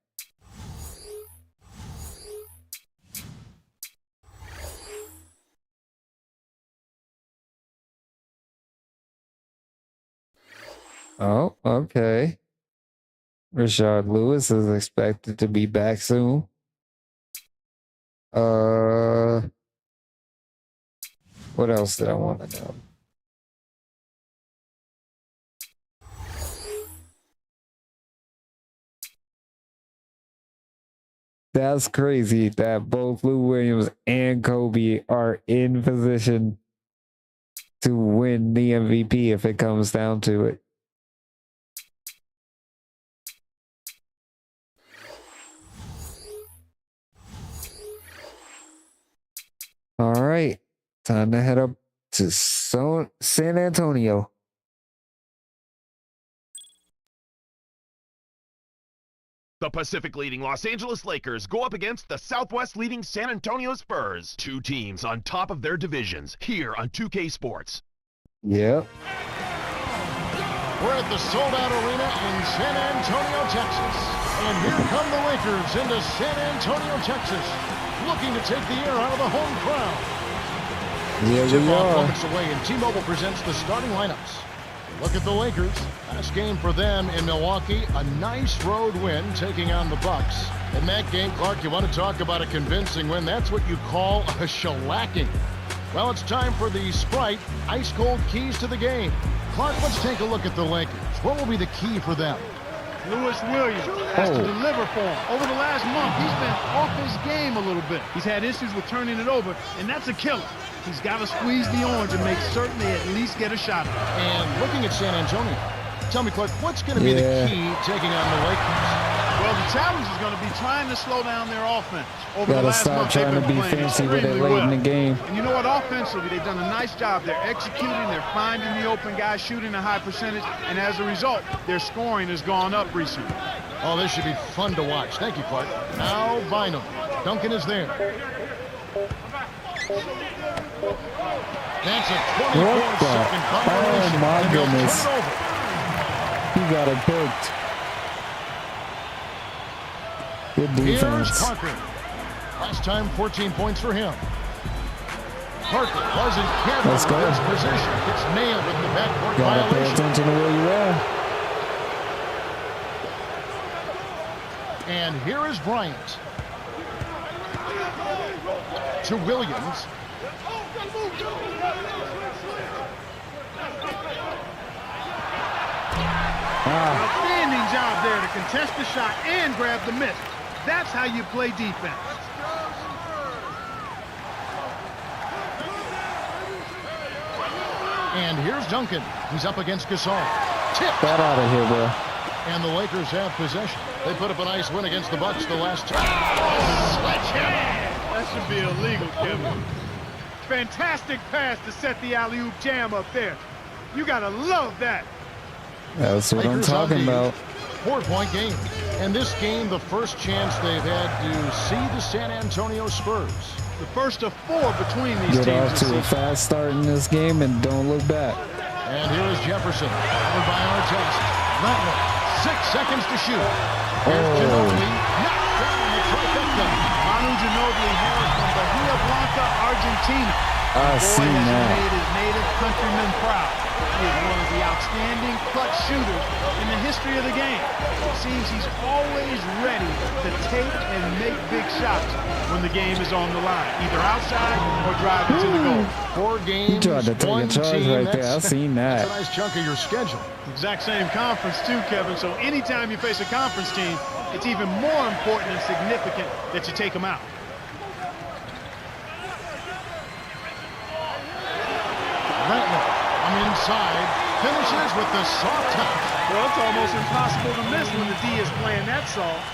S1: Oh, okay. Rashard Lewis is expected to be back soon. What else did I want to know? That's crazy that both Lou Williams and Kobe are in position to win the MVP if it comes down to it. All right, time to head up to San Antonio.
S3: The Pacific leading Los Angeles Lakers go up against the Southwest leading San Antonio Spurs. Two teams on top of their divisions here on 2K Sports.
S1: Yep.
S4: We're at the sold-out arena in San Antonio, Texas. And here come the Lakers into San Antonio, Texas, looking to take the air out of the home crowd.
S1: Yeah, we
S4: Tip-off
S1: are.
S4: moments away, and T-Mobile presents the starting lineups. Look at the Lakers. Last game for them in Milwaukee, a nice road win taking on the Bucks. In that game, Clark, you want to talk about a convincing win. That's what you call a shellacking. Well, it's time for the Sprite ice-cold keys to the game. Clark, let's take a look at the Lakers. What will be the key for them?
S5: Lewis Williams has to deliver for him. Over the last month, he's been off his game a little bit. He's had issues with turning it over, and that's a killer. He's got to squeeze the orange and make certain they at least get a shot at it.
S4: And looking at San Antonio, tell me, Clark, what's going to be the key taking on the Lakers?
S5: Well, the challenge is going to be trying to slow down their offense. Over the
S1: Gotta
S5: last
S1: stop
S5: month,
S1: trying
S5: they've
S1: to
S5: been
S1: be
S5: playing
S1: fancy with it
S5: extremely
S1: late in
S5: well.
S1: the game.
S5: And you know what? Offensively, they've done a nice job. They're executing, they're finding the open guys, shooting a high percentage, and as a result, their scoring has gone up recently.
S4: Oh, this should be fun to watch. Thank you, Clark. Now, Bynum. Duncan is there. That's a 24-second violation.
S1: Oh, my
S4: and they'll
S1: goodness.
S4: turn it over.
S1: He got it picked. Good
S4: Here's
S1: defense.
S4: Parker. Last time, 14 points for him. Parker wasn't careful
S1: Let's go.
S4: with his position. Gets nailed with the backcourt
S1: Gotta pay
S4: violation.
S1: attention to where you are.
S4: And here is Bryant. To Williams.
S5: Outstanding job there to contest the shot and grab the miss. That's how you play defense.
S4: And here's Duncan. He's up against Gasol. Tipped.
S1: Get out of here, bro.
S4: And the Lakers have possession. They put up a nice win against the Bucks the last time.
S5: That should be illegal, Kevin. Fantastic pass to set the alley-oop jam up there. You gotta love that.
S1: That's what I'm talking about.
S4: 4-point game. And this game, the first chance they've had to see the San Antonio Spurs.
S5: The first of 4 between these teams.
S1: Get off to a fast start in this game and don't look back.
S4: And here is Jefferson, covered by Artest. Rattler, 6 seconds to shoot. Here's Ginobili, knocked down the trifecta.
S5: Manu Ginobili hails from Bahia Blanca, Argentina.
S1: I've seen
S5: Boy has
S1: that.
S5: made his native countrymen proud. He is one of the outstanding clutch shooters in the history of the game. It seems he's always ready to take and make big shots when the game is on the line, either outside or driving to the goal.
S4: 4 games,
S1: He tried to take a
S4: 1
S1: charge
S4: team.
S1: right there. I've seen that.
S4: That's a nice chunk of your schedule.
S5: Exact same conference too, Kevin. So anytime you face a conference team, it's even more important and significant that you take them out.
S4: Rattler on inside, finishes with the soft touch.
S5: Well, it's almost impossible to miss when the D is playing that soft.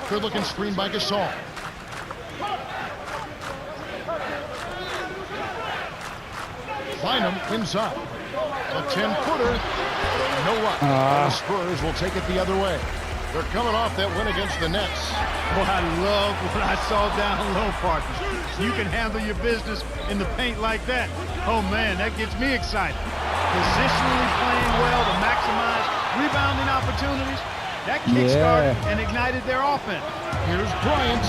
S4: Good looking screen by Gasol. Bynum inside. A 10-footer. No luck. The Spurs will take it the other way. They're coming off that win against the Nets.
S5: Well, I love what I saw down low, partners. You can handle your business in the paint like that. Oh, man, that gets me excited. Positionally playing well to maximize rebounding opportunities. That kickstarted and ignited their offense.
S4: Here's Bryant.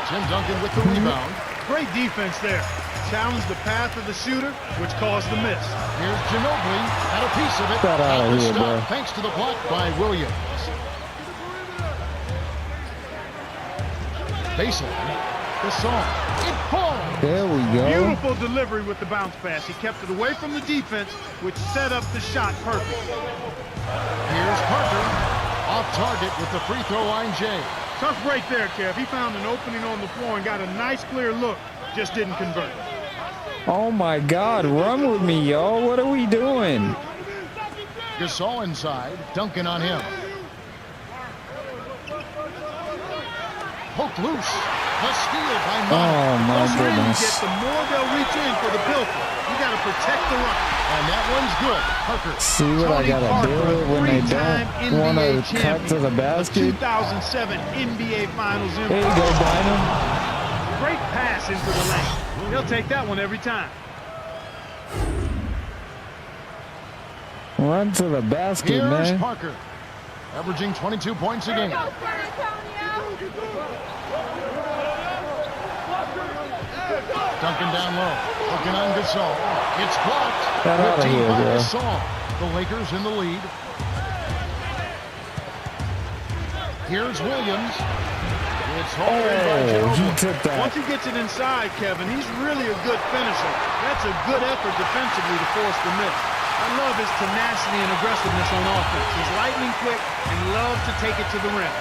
S4: Tim Duncan with the rebound.
S5: Great defense there. Challenged the path of the shooter, which caused the miss.
S4: Here's Ginobili. Had a piece of it.
S1: Get out of here, bro.
S4: Thanks to the block by Williams. Baseline. Gasol. It falls.
S1: There we go.
S5: Beautiful delivery with the bounce pass. He kept it away from the defense, which set up the shot perfect.
S4: Here's Parker. Off target with the free throw line, Jay.
S5: Tough break there, Kev. He found an opening on the floor and got a nice clear look. Just didn't convert.
S1: Oh my God, run with me, y'all. What are we doing?
S4: Gasol inside. Duncan on him. Poked loose. The steal by Manu.
S1: Oh my
S5: The more you
S1: goodness.
S5: get, the more they'll reach in for the pilfer. You got to protect the run.
S4: And that one's good. Parker.
S1: See what I gotta deal with when they don't want to cut to the basket?
S5: 2007 NBA Finals MVP.
S1: There you go, Bynum.
S5: Great pass into the lane. He'll take that one every time.
S1: Run to the basket,
S4: Here's
S1: man.
S4: Parker. Averaging 22 points a game. Duncan down low. Looking on Gasol. It's blocked.
S1: Get out of
S4: 15
S1: here,
S4: by
S1: bro.
S4: Gasol. The Lakers in the lead. Here's Williams. It's home by
S1: Oh, he
S4: Ginobili.
S1: took that.
S5: Once he gets it inside, Kevin, he's really a good finisher. That's a good effort defensively to force the miss. I love his tenacity and aggressiveness on offense. He's lightning quick and loves to take it to the rim.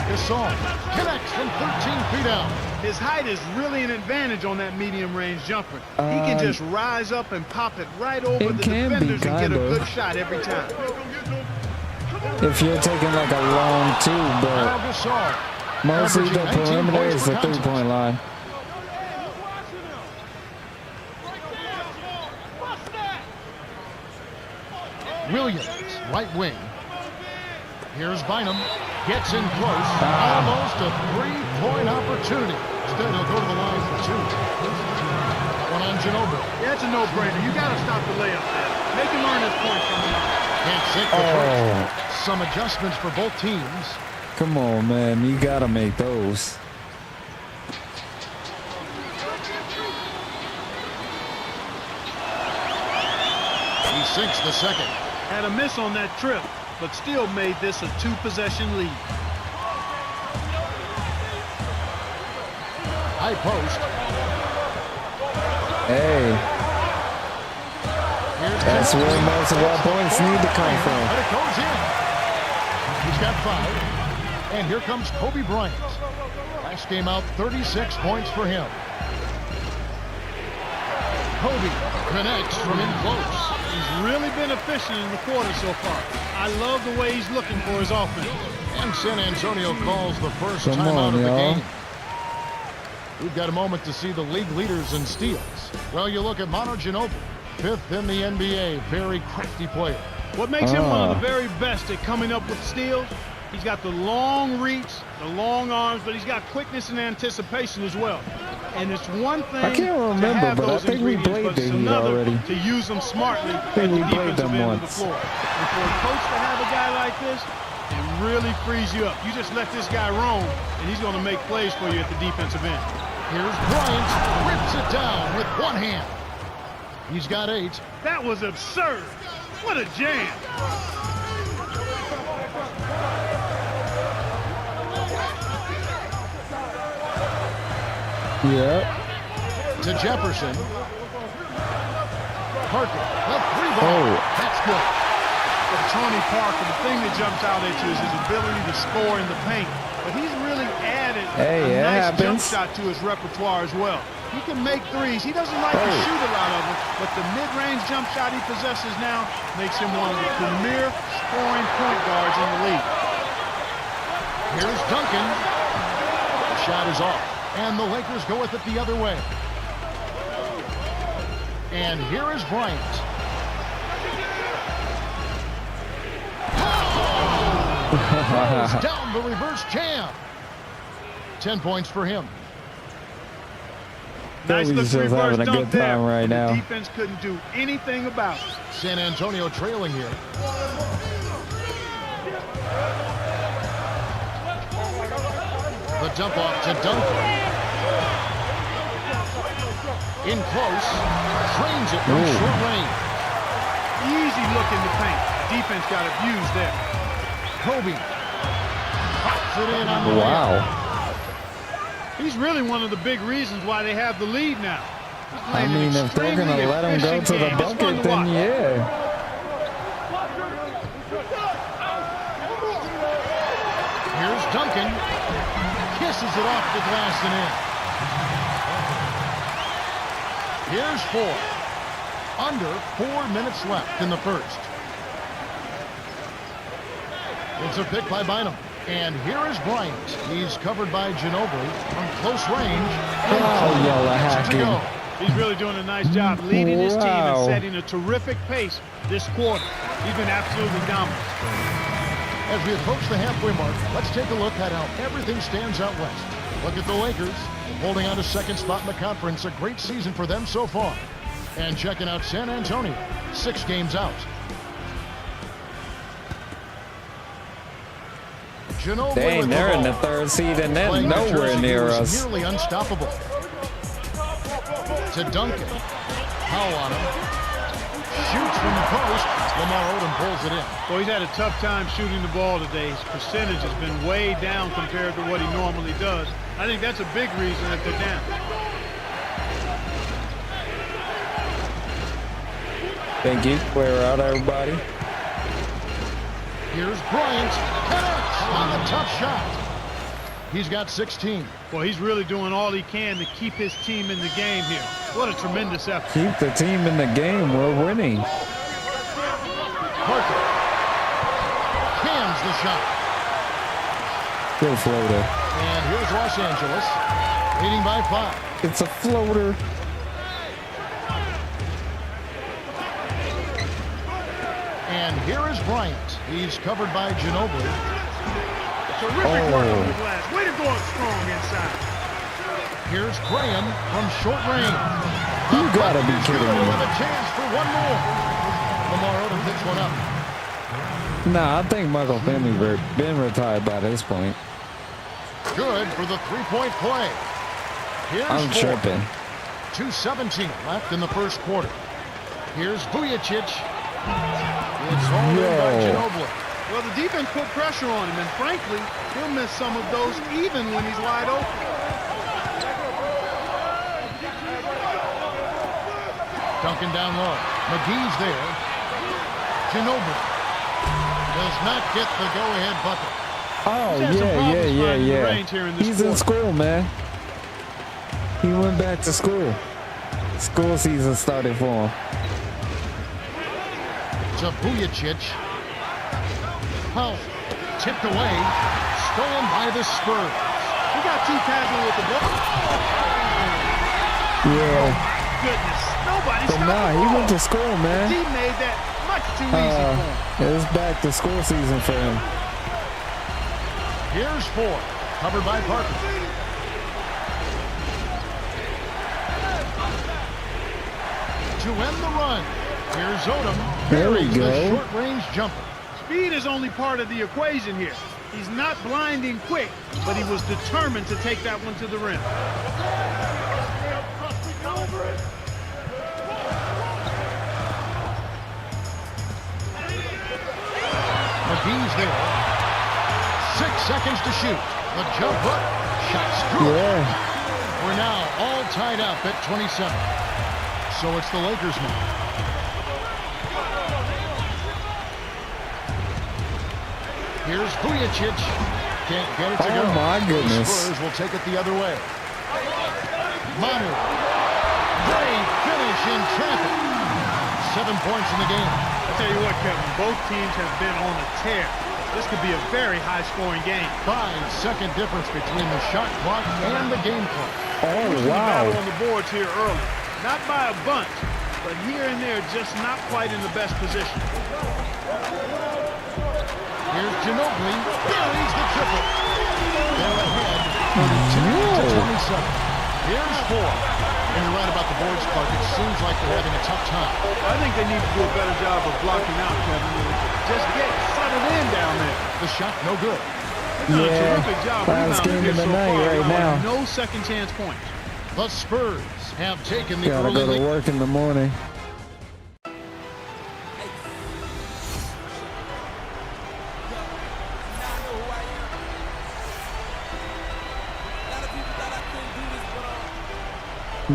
S4: Gasol connects from 13 feet out.
S5: His height is really an advantage on that medium-range jumper. He can just rise up and pop it right over
S1: it
S5: the
S1: can be,
S5: defenders and get a
S1: kinda.
S5: good shot every time.
S1: If you're taking like a long two,
S4: Now
S1: but
S4: Gasol.
S1: mostly the
S4: averaging 19
S1: perimeter
S4: points
S1: is
S4: per
S1: the
S4: contest.
S1: three-point line.
S4: Williams, right wing. Here's Bynum. Gets in close. Almost a three-point opportunity. Instead, he'll go to the line for two. One on Ginobili.
S5: Yeah, it's a no-brainer. You got to stop the layup there. Make him earn his point from the line.
S4: Can't sink the first. Some adjustments for both teams.
S1: Come on, man. You gotta make those.
S4: He sinks the second.
S5: Had a miss on that trip, but still made this a two-possession lead.
S4: High post.
S1: Hey,
S4: Here's
S1: That's where most of our points need to come from.
S4: But it goes in. He's got 5. And here comes Kobe Bryant. Last game out, 36 points for him. Kobe connects from in close.
S5: He's really been efficient in the quarter so far. I love the way he's looking for his offense.
S4: And San Antonio calls the first
S1: Come
S4: timeout
S1: on,
S4: of the
S1: y'all.
S4: game. We've got a moment to see the league leaders in steals. Well, you look at Manu Ginobili, 5th in the NBA, very crafty player.
S5: What makes him one of the very best at coming up with steals, he's got the long reach, the long arms, but he's got quickness and anticipation as well. And it's one thing
S1: I can't remember,
S5: to have
S1: but I
S5: those
S1: think we
S5: ingredients,
S1: played
S5: but it's
S1: the Heat
S5: another
S1: already.
S5: to use them smartly at
S1: think
S5: the
S1: we played
S5: defensive
S1: them
S5: end of the
S1: once.
S5: floor. And for a coach to have a guy like this, it really frees you up. You just let this guy roam, and he's going to make plays for you at the defensive end.
S4: Here's Bryant, rips it down with one hand. He's got 8.
S5: That was absurd. What a jam.
S1: Yep.
S4: To Jefferson. Parker, the 3 ball.
S1: Oh.
S4: That's good.
S5: With Tony Parker, the thing that jumps out at you is his ability to score in the paint. But he's really added a nice jump shot to his repertoire as well. He can make threes. He doesn't like to shoot a lot of them, but the mid-range jump shot he possesses now makes him one of the premier scoring point guards in the league.
S4: Here's Duncan. The shot is off, and the Lakers go with it the other way. And here is Bryant. Throws down the reverse jam. 10 points for him.
S5: Nice
S1: Kobe's
S5: look
S1: just
S5: reverse
S1: having a
S5: dunk
S1: good time
S5: there,
S1: right
S5: but
S1: now.
S5: the defense couldn't do anything about it.
S4: San Antonio trailing here. The dump off to Duncan. In close. Trains it from short range.
S5: Easy look in the paint. Defense got abused there.
S4: Kobe. Pops it in on the layup.
S1: Wow.
S5: He's really one of the big reasons why they have the lead now.
S1: I mean, if they're going to let him go to the bucket, then yeah.
S4: Here's Duncan. Kisses it off the glass and in. Here's 4. Under 4 minutes left in the first. It's a pick by Bynum. And here is Bryant. He's covered by Ginobili from close range.
S1: Oh, yellow hacking.
S5: He's really doing a nice job leading his team and setting a terrific pace this quarter. He's been absolutely dominant.
S4: As we approach the halfway mark, let's take a look at how everything stands out west. Look at the Lakers holding on to second spot in the conference. A great season for them so far. And checking out San Antonio, 6 games out. Ginobili
S1: Dang,
S4: with
S1: they're in the
S4: ball.
S1: 3rd seed and they're
S4: Playing
S1: nowhere
S4: Jersey,
S1: near
S4: he was
S1: us.
S4: nearly unstoppable. To Duncan. Powell on him. Shoots from the post. Lamar Odom pulls it in.
S5: Well, he's had a tough time shooting the ball today. His percentage has been way down compared to what he normally does. I think that's a big reason that they're down.
S1: Thank you. Clear out, everybody.
S4: Here's Bryant. Connects on the tough shot. He's got 16.
S5: Well, he's really doing all he can to keep his team in the game here. What a tremendous effort.
S1: Keep the team in the game. We're winning.
S4: Parker. Cams the shot.
S1: Good floater.
S4: And here's Los Angeles. Leading by 5.
S1: It's a floater.
S4: And here is Bryant. He's covered by Ginobili.
S5: Terrific work on the glass. Way to go up strong inside.
S4: Here's Graham from short range.
S1: You gotta be kidding me.
S4: With a chance for one more. Lamar Odom picks one up.
S1: Nah, I think Michael Finley been retired by this point.
S4: Good for the 3-point play. Here's
S1: I'm
S4: 4.
S1: tripping.
S4: 2:17 left in the first quarter. Here's Vujacic. It's all in by Ginobili.
S5: Well, the defense put pressure on him, and frankly, he'll miss some of those even when he's wide open.
S4: Duncan. Second down low. McGee's there. Ginobili does not get the go-ahead bucket.
S1: Oh,
S5: He's had some problems finding the
S1: yeah.
S5: range here in this
S1: He's in
S5: quarter.
S1: school, man. He went back to school. School season started for him.
S4: To Vujicic. Powell tipped away. Stolen by the Spurs.
S5: He got too casual with the ball.
S1: Yeah.
S5: Goodness, nobody
S1: But
S5: stopped
S1: nah,
S5: the
S1: he
S5: ball.
S1: went to school, man.
S5: He made that much too easy for him.
S1: It's back to school season for him.
S4: Here's 4. Covered by Parker. To end the run. Here's Odom.
S1: There we
S4: Buries
S1: go.
S4: the short-range jumper.
S5: Speed is only part of the equation here. He's not blinding quick, but he was determined to take that one to the rim.
S4: McGee's there. 6 seconds to shoot. The jump hook. Shot's good.
S1: Yeah.
S4: We're now all tied up at 27. So it's the Lakers now. Here's Vujicic. Can't get it to go.
S1: Oh, my goodness.
S4: The Spurs will take it the other way. Manu. Great finish in traffic. 7 points in the game.
S5: I'll tell you what, Kevin, both teams have been on a tear. This could be a very high-scoring game.
S4: 5-second difference between the shot clock and the game clock.
S1: Oh,
S5: Usually
S1: wow.
S5: battle on the boards here early. Not by a bunch, but here and there, just not quite in the best position.
S4: Here's Ginobili. Buries the triple. They're ahead 32-27. Here's 4. And you're right about the boards, Clark. It seems like they're having a tough time.
S5: I think they need to do a better job of blocking out, Kevin. Just get settled in down there.
S4: The shot, no good.
S5: They've done a
S1: Yeah.
S5: terrific job
S1: Last
S5: rebounding
S1: game
S5: here
S1: of the
S5: so
S1: night
S5: far,
S1: right
S5: allowing
S1: now.
S5: no second chance points.
S4: The Spurs have taken the
S1: Gotta
S4: early
S1: go to
S4: lead.
S1: work in the morning.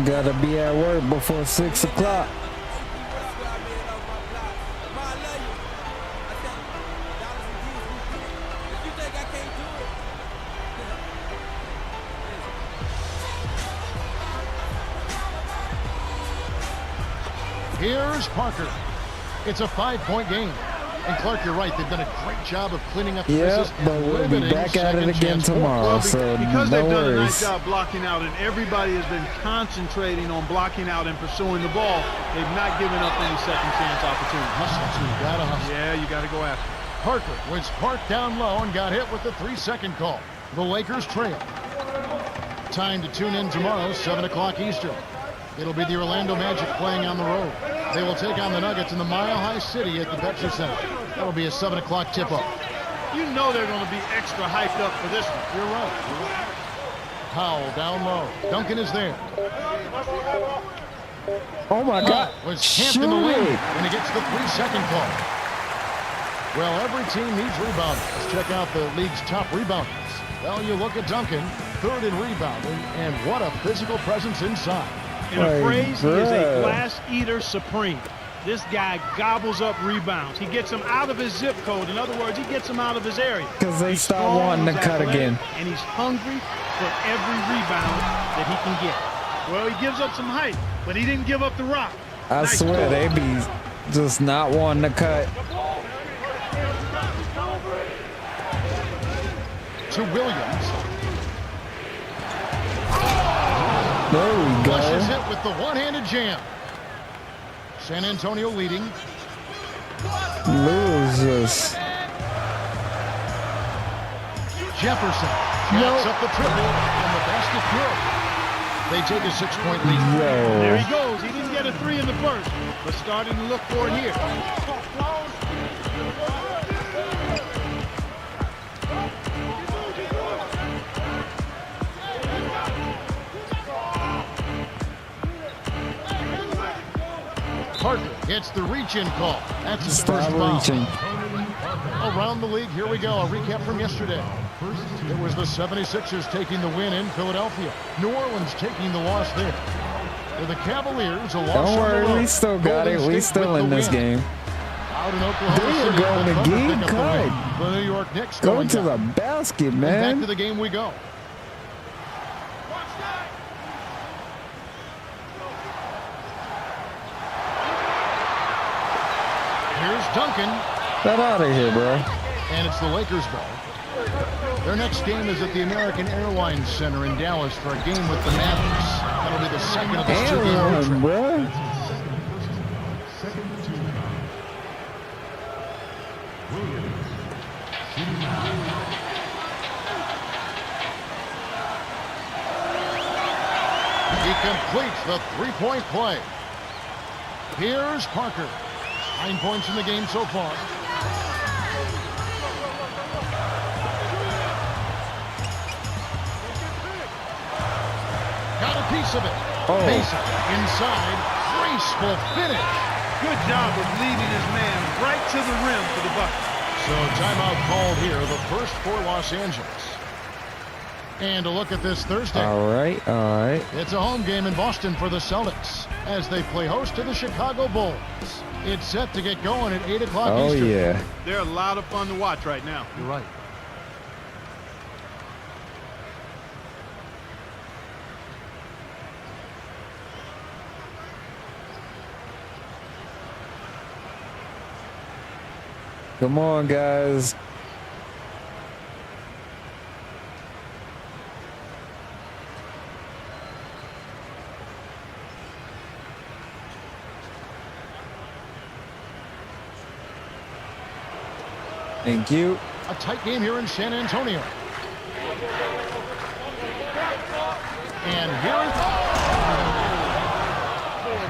S1: Gotta be at work before 6 o'clock.
S4: Here's Parker. It's a 5-point game. And Clark, you're right. They've done a great job of cleaning up the
S1: Yep,
S4: misses
S1: but
S4: and
S1: we'll be
S4: limiting
S1: back at it
S4: second
S1: again
S4: chance points.
S1: tomorrow, so
S5: Because
S1: no
S5: they've done a nice
S1: worries.
S5: job blocking out and everybody has been concentrating on blocking out and pursuing the ball, they've not given up any second chance opportunities.
S4: Hustle, too. Gotta hustle.
S5: Yeah, you got to go after it.
S4: Parker was parked down low and got hit with the 3-second call. The Lakers trail. Time to tune in tomorrow, 7 o'clock Eastern. It'll be the Orlando Magic playing on the road. They will take on the Nuggets in the Mile High City at the Pepsi Center. That'll be a 7 o'clock tip-off.
S5: You know they're going to be extra hyped up for this one.
S4: You're right. Powell down low. Duncan is there.
S1: Oh my God!
S4: Was camped in the
S1: Shoot
S4: wing,
S1: it.
S4: and he gets the 3-second call. Well, every team needs rebounding. Let's check out the league's top rebounders. Well, you look at Duncan, 3rd in rebounding, and what a physical presence inside.
S5: In a
S1: Hey,
S5: phrase, he is a
S1: bruh.
S5: glass eater supreme. This guy gobbles up rebounds. He gets them out of his zip code. In other words, he gets them out of his area.
S1: 'Cause they
S5: He's
S1: start
S5: strong,
S1: wanting to
S5: he's
S1: cut
S5: athletic,
S1: again.
S5: And he's hungry for every rebound that he can get. Well, he gives up some height, but he didn't give up the rock.
S1: I
S5: Nice
S1: swear
S5: ball.
S1: they be just not wanting to cut.
S4: To Williams.
S1: There we
S4: Flushes
S1: go.
S4: it with the one-handed jam. San Antonio leading.
S1: Loses.
S4: Jefferson jacks up the triple, and the basket good. They take a 6-point lead.
S5: There
S1: Yo.
S5: he goes. He didn't get a 3 in the first, but starting to look for it here.
S4: Parker gets the reach-in call. That's his
S1: Stop
S4: first foul.
S1: reaching.
S4: Around the league, here we go. A recap from yesterday. It was the 76ers taking the win in Philadelphia. New Orleans taking the loss there. The Cavaliers, a loss
S1: Don't
S4: on the
S1: worry,
S4: road.
S1: we still got
S4: Golden
S1: it. We
S4: State
S1: still
S4: with
S1: in
S4: the
S1: this
S4: win.
S1: game.
S4: Out in Oklahoma
S1: There you
S4: City,
S1: go,
S4: the Thunder
S1: McGee.
S4: pick up the win.
S1: Cut.
S4: The New York Knicks
S1: Go
S4: going
S1: to the
S4: down.
S1: basket,
S4: And back to
S1: man.
S4: the game we go. Here's Duncan.
S1: Get out of here, bro.
S4: And it's the Lakers ball. Their next game is at the American Airlines Center in Dallas for a game with the Mavericks. That'll be the second of this two-game road
S1: Damn,
S4: trip.
S1: bro.
S7: Second team foul. Williams. Shooting foul.
S4: He completes the three-point play. Here's Parker. 9 points in the game so far. Got a piece of it.
S1: Oh.
S4: Mason inside. Graceful finish.
S5: Good job of leading his man right to the rim for the bucket.
S4: So timeout called here, the first for Los Angeles. And a look at this Thursday.
S1: All right, all right.
S4: It's a home game in Boston for the Celtics as they play host to the Chicago Bulls. It's set to get going at 8 o'clock
S1: Oh,
S4: Eastern.
S1: yeah.
S5: They're a lot of fun to watch right now.
S4: You're right.
S1: Come on, guys. Thank you.
S4: A tight game here in San Antonio. And here is...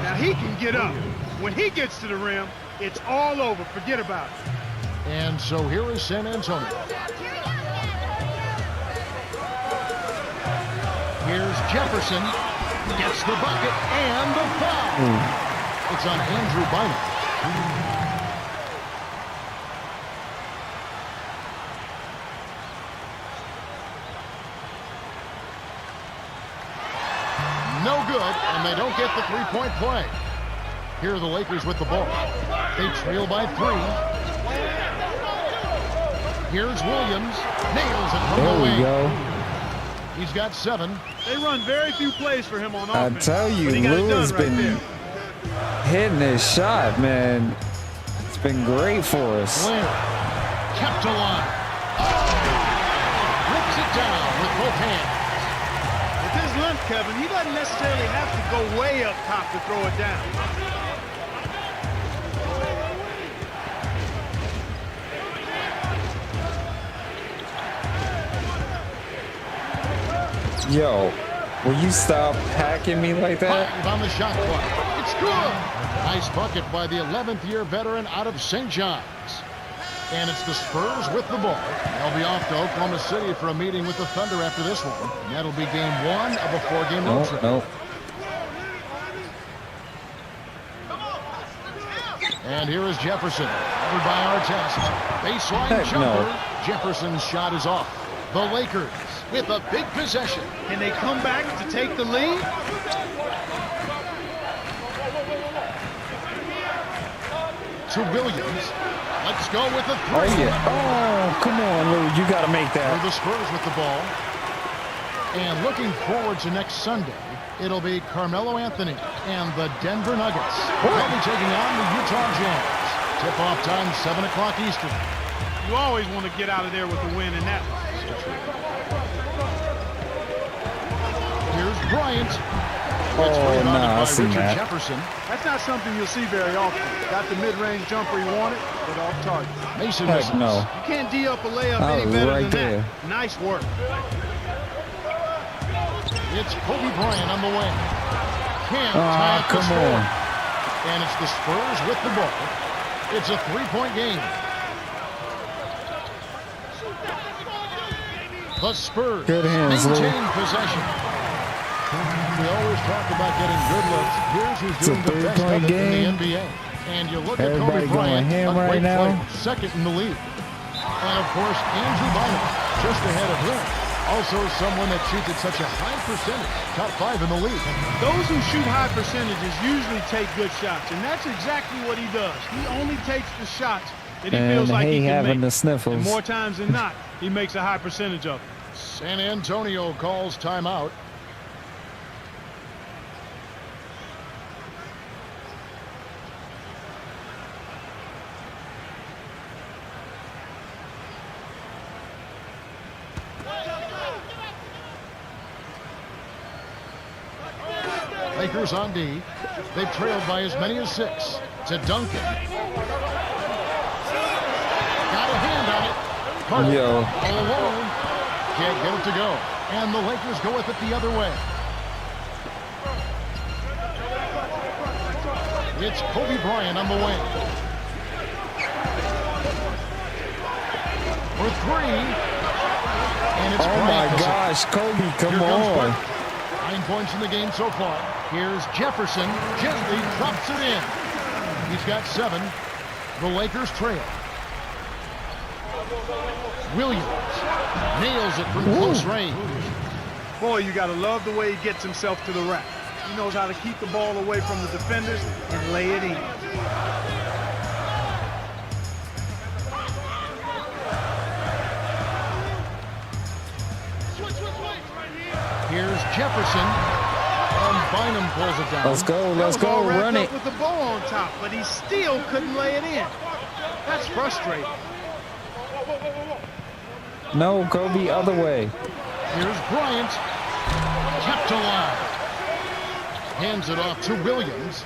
S5: Now he can get up. When he gets to the rim, it's all over. Forget about it.
S4: And so here is San Antonio. Here's Jefferson. Gets the bucket and the foul. It's on Andrew Bynum. No good, and they don't get the three-point play. Here are the Lakers with the ball. They trail by 3. Here's Williams. Nails it from
S1: There
S4: the
S1: we
S4: wing.
S1: go.
S4: He's got 7.
S5: They run very few plays for him on
S1: I
S5: offense.
S1: tell you,
S5: but he got it
S1: Lou
S5: done
S1: has
S5: right
S1: been
S5: there.
S1: hitting his shot, man. It's been great for us.
S4: Blair kept alive. Rips it down with both hands.
S5: With his length, Kevin, he doesn't necessarily have to go way up top to throw it down.
S1: Yo, will you stop hacking me like that?
S4: 5 on the shot clock. It's good. Nice bucket by the 11th year veteran out of St. John's. And it's the Spurs with the ball. They'll be off to Oklahoma City for a meeting with the Thunder after this one. And that'll be game 1 of a 4-game road trip.
S1: No.
S4: And here is Jefferson, covered by Artest. Baseline
S1: Heck
S4: jumper.
S1: no.
S4: Jefferson's shot is off. The Lakers with a big possession.
S5: Can they come back to take the lead?
S4: To Williams. Let's go with a 3.
S1: Oh, yeah. Oh, come on, Lou. You got to make
S4: For
S1: that.
S4: the Spurs with the ball. And looking forward to next Sunday, it'll be Carmelo Anthony and the Denver Nuggets. They'll be taking on the Utah Jazz. Tip-off time, 7 o'clock Eastern.
S5: You always want to get out of there with a win in that one.
S4: Here's Bryant.
S1: Oh,
S4: It's rebounded
S1: nah, I
S4: by
S1: seen
S4: Richard
S1: that.
S4: Jefferson.
S5: That's not something you'll see very often. Got the mid-range jumper he wanted, but off target.
S4: Mason
S1: Heck
S4: misses.
S1: no.
S5: You can't D up a layup
S1: I
S5: any
S1: was
S5: better
S1: right
S5: than
S1: there.
S5: that. Nice work.
S4: It's Kobe Bryant on the wing. Can't tie
S1: Ah,
S4: up the
S1: come
S4: score.
S1: on.
S4: And it's the Spurs with the ball. It's a 3-point game. The Spurs
S1: Good hands, Lou.
S4: maintain possession. We always talk about getting good looks. Here's who's
S1: It's a
S4: doing the best of
S1: three-point
S4: it
S1: game.
S4: in the NBA. And you look at
S1: Everybody
S4: Kobe Bryant,
S1: going ham
S4: a
S1: right
S4: great
S1: now.
S4: player, second in the league. And of course, Andrew Bynum just ahead of him. Also someone that shoots at such a high percentage. Top 5 in the league.
S5: Those who shoot high percentages usually take good shots, and that's exactly what he does. He only takes the shots that he feels like he can
S1: having
S5: make.
S1: the sniffles.
S5: And more times than not, he makes a high percentage of it.
S4: San Antonio calls timeout. Lakers on D. They've trailed by as many as 6 to Duncan. Got a hand on it. Carter
S1: Yo.
S4: all alone. Can't get it to go. And the Lakers go with it the other way. It's Kobe Bryant on the wing. For 3. And it's
S1: Oh
S4: Bryant.
S1: my gosh, Kobe, come
S4: Here comes
S1: on.
S4: Bryant. 9 points in the game so far. Here's Jefferson. Gently drops it in. He's got 7. The Lakers trail. Williams nails it from close range.
S5: Boy, you got to love the way he gets himself to the rack. He knows how to keep the ball away from the defenders and lay it in.
S4: Here's Jefferson. And Bynum pulls it down.
S1: Let's go,
S5: That
S1: let's
S5: was all
S1: go,
S5: wrapped
S1: run
S5: up
S1: it.
S5: with the bow on top, but he still couldn't lay it in. That's frustrating.
S1: No, Kobe, other way.
S4: Here's Bryant. Kept alive. Hands it off to Williams.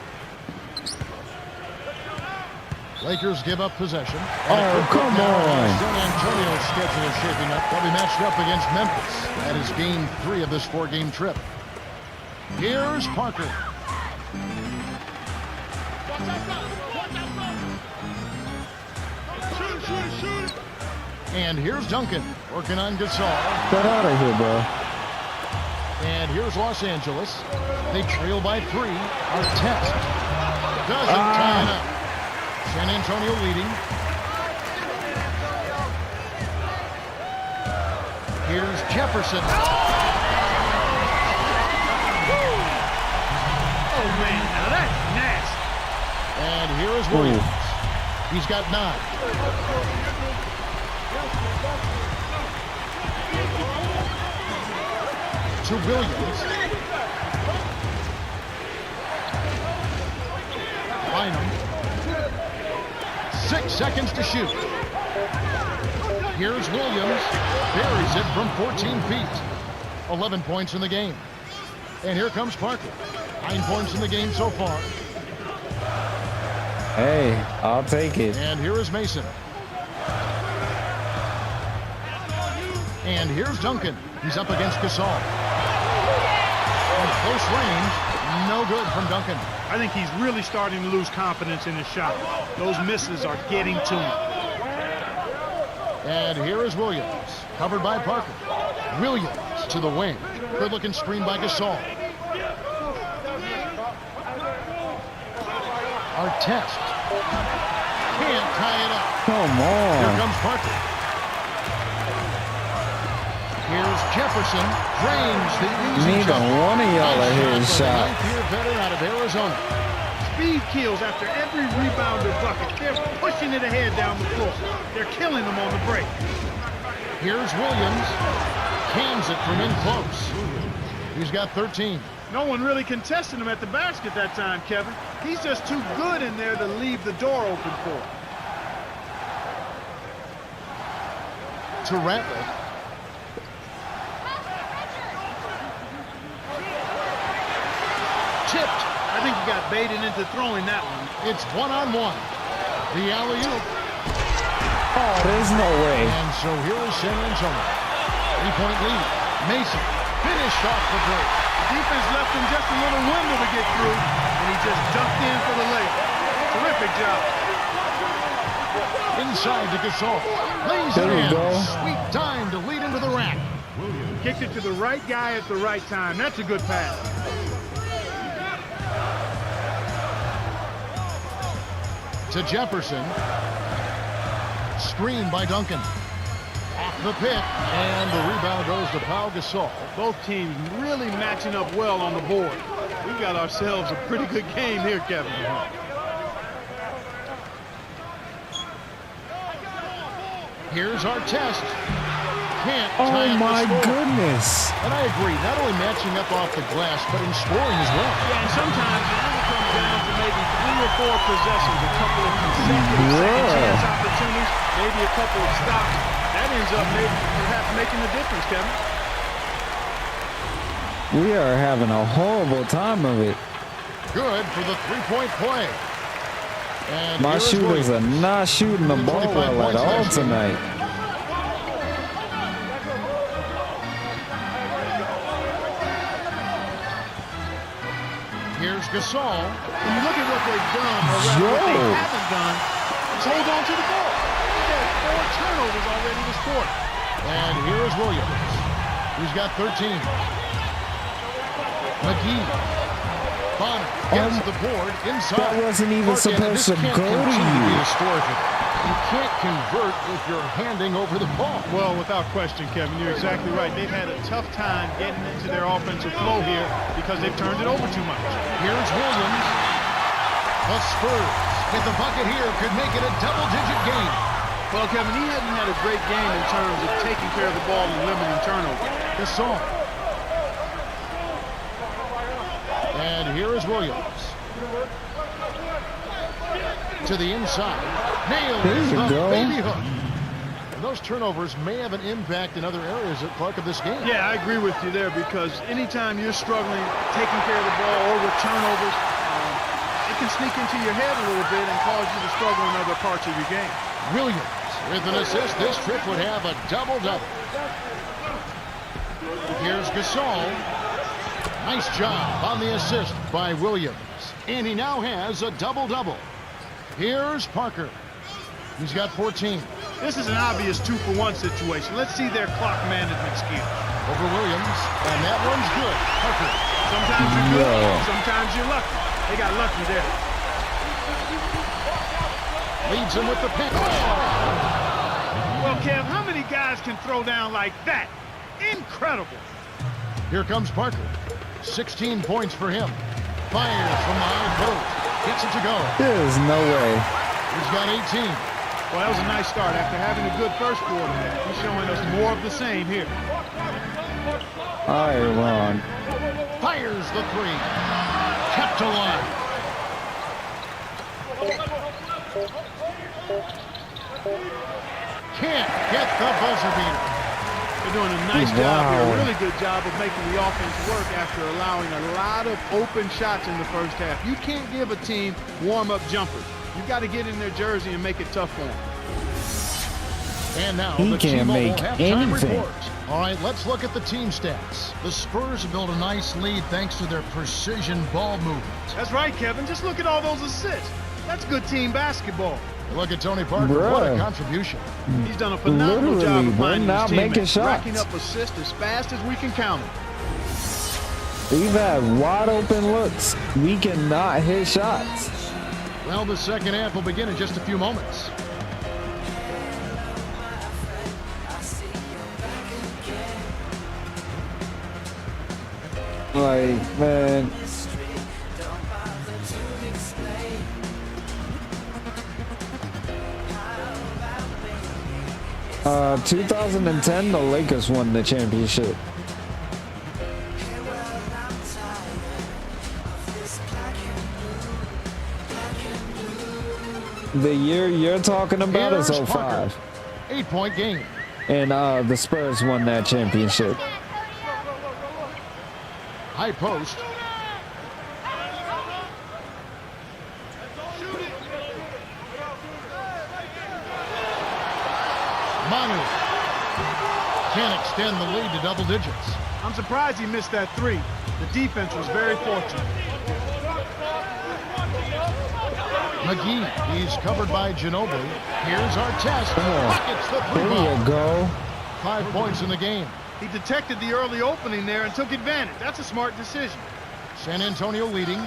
S4: Lakers give up possession.
S1: Oh, come on.
S4: San Antonio's schedule is shaping up. They'll be matched up against Memphis. That is game 3 of this 4-game trip. Here's Parker. And here's Duncan working on Gasol.
S1: Get out of here, bro.
S4: And here's Los Angeles. They trail by 3. Artest doesn't tie it up. San Antonio leading. Here's Jefferson.
S5: Oh, man, now that's nasty.
S4: And here is Williams. He's got 9. To Williams. Bynum. 6 seconds to shoot. Here's Williams. Buries it from 14 feet. 11 points in the game. And here comes Parker. 9 points in the game so far.
S1: Hey, I'll take it.
S4: And here is Mason. And here's Duncan. He's up against Gasol. From close range, no good from Duncan.
S5: I think he's really starting to lose confidence in his shot. Those misses are getting to him.
S4: And here is Williams, covered by Parker. Williams to the wing. Good-looking screen by Gasol. Artest can't tie it up.
S1: Come
S4: Here
S1: on.
S4: comes Parker. Here's Jefferson. Drains the easy
S1: Neither
S4: jumper.
S1: one of y'all
S4: Nice
S1: are hitting
S4: shot by the
S1: shots.
S4: ninth-year veteran out of Arizona.
S5: Speed kills after every rebounder bucket. They're pushing it ahead down the floor. They're killing them on the break.
S4: Here's Williams. Cans it from in close. He's got 13.
S5: No one really contested him at the basket that time, Kevin. He's just too good in there to leave the door open for him.
S4: To Rattler. Tipped.
S5: I think he got baited into throwing that one.
S4: It's one-on-one. The alley-oop.
S1: Oh, there's no way.
S4: And so here is San Antonio. 3-point lead. Mason finished off the break.
S5: Defense left him just a little window to get through, and he just dunked in for the layup. Terrific job.
S4: Inside to Gasol. Lays
S1: There
S4: it
S1: you
S4: in.
S1: go.
S4: Sweet time to lead into the rack.
S5: Kicked it to the right guy at the right time. That's a good pass.
S4: To Jefferson. Screen by Duncan. Off the pick, and the rebound goes to Pau Gasol.
S5: Both teams really matching up well on the board. We've got ourselves a pretty good game here, Kevin.
S4: Here's our test. Can't
S1: Oh
S4: tie up the
S1: my
S4: score.
S1: goodness.
S4: And I agree, not only matching up off the glass, but in scoring as well.
S5: Yeah, and sometimes it really comes down to maybe 3 or 4 possessions, a couple of consecutive second chance opportunities, maybe a couple of stops. That ends up perhaps making the difference, Kevin.
S1: We are having a horrible time of it.
S4: Good for the three-point play. And
S1: My
S4: here's
S1: shooters are
S4: Williams.
S1: not shooting the ball
S4: 25
S1: well at
S4: points
S1: all
S4: next game.
S1: tonight.
S4: Here's Gasol.
S5: When you look at what they've done, or rather what they
S1: Joe.
S5: haven't done, is hold on to the ball. They've had 4 turnovers already this quarter.
S4: And here's Williams. He's got 13. McGee. Bonner gets the board inside.
S1: That wasn't even
S4: Look, and
S1: supposed
S4: this
S1: to
S4: can't
S1: go to
S4: continue to be
S1: you.
S4: a story for them. You can't convert if you're handing over the ball.
S5: Well, without question, Kevin, you're exactly right. They've had a tough time getting into their offensive flow here because they've turned it over too much.
S4: Here's Williams. The Spurs get the bucket here. Could make it a double-digit game.
S5: Well, Kevin, he hasn't had a great game in terms of taking care of the ball and limiting turnovers.
S4: Gasol. And here is Williams. To the inside. Nails
S1: There you
S4: the
S1: go.
S4: baby hook. And those turnovers may have an impact in other areas at Clark of this game.
S5: Yeah, I agree with you there because anytime you're struggling taking care of the ball or with turnovers, it can sneak into your head a little bit and cause you to struggle in other parts of your game.
S4: Williams with an assist. This trip would have a double-double. Here's Gasol. Nice job on the assist by Williams. And he now has a double-double. Here's Parker. He's got 14.
S5: This is an obvious 2-for-1 situation. Let's see their clock management skills.
S4: Over Williams. And that one's good. Parker.
S5: Sometimes you're good,
S1: Yeah.
S5: sometimes you're lucky. They got lucky there.
S4: Leads him with the pick.
S5: Well, Kev, how many guys can throw down like that? Incredible.
S4: Here comes Parker. 16 points for him. Fires from the high post. Gets it to go.
S1: There's no way.
S4: He's got 18.
S5: Well, that was a nice start. After having a good first quarter, he's showing us more of the same here.
S1: All right, Ron.
S4: Fires the three. Kept alive. Can't get the buzzer beater.
S5: They're doing a nice job here. A really good job of making the offense work after allowing a lot of open shots in the first half. You can't give a team warm-up jumpers. You've got to get in their jersey and make it tough for them.
S4: And now
S1: He
S4: the
S1: can't
S4: T-Mobile
S1: make
S4: halftime
S1: anything.
S4: report. All right, let's look at the team stats. The Spurs built a nice lead thanks to their precision ball movement.
S5: That's right, Kevin. Just look at all those assists. That's good team basketball.
S4: Look at Tony Parker.
S1: Bruh.
S4: What a contribution.
S5: He's done a phenomenal job
S1: Literally,
S5: of
S1: bro,
S5: finding
S1: not
S5: his
S1: making
S5: teammates,
S1: shots.
S5: racking up assists as fast as we can count them.
S1: We've had wide open looks. We cannot hit shots.
S4: Well, the second half will begin in just a few moments.
S1: Like, man. Uh, 2010, the Lakers won the championship. The year you're talking about is
S4: Here's Parker.
S1: 05.
S4: 8-point game.
S1: And the Spurs won that championship.
S4: High post. Manu can't extend the lead to double digits.
S5: I'm surprised he missed that three. The defense was very fortunate.
S4: McGee, he's covered by Ginobili. Here's our test. Buckets the three
S1: There
S4: ball.
S1: you go.
S4: 5 points in the game.
S5: He detected the early opening there and took advantage. That's a smart decision.
S4: San Antonio leading.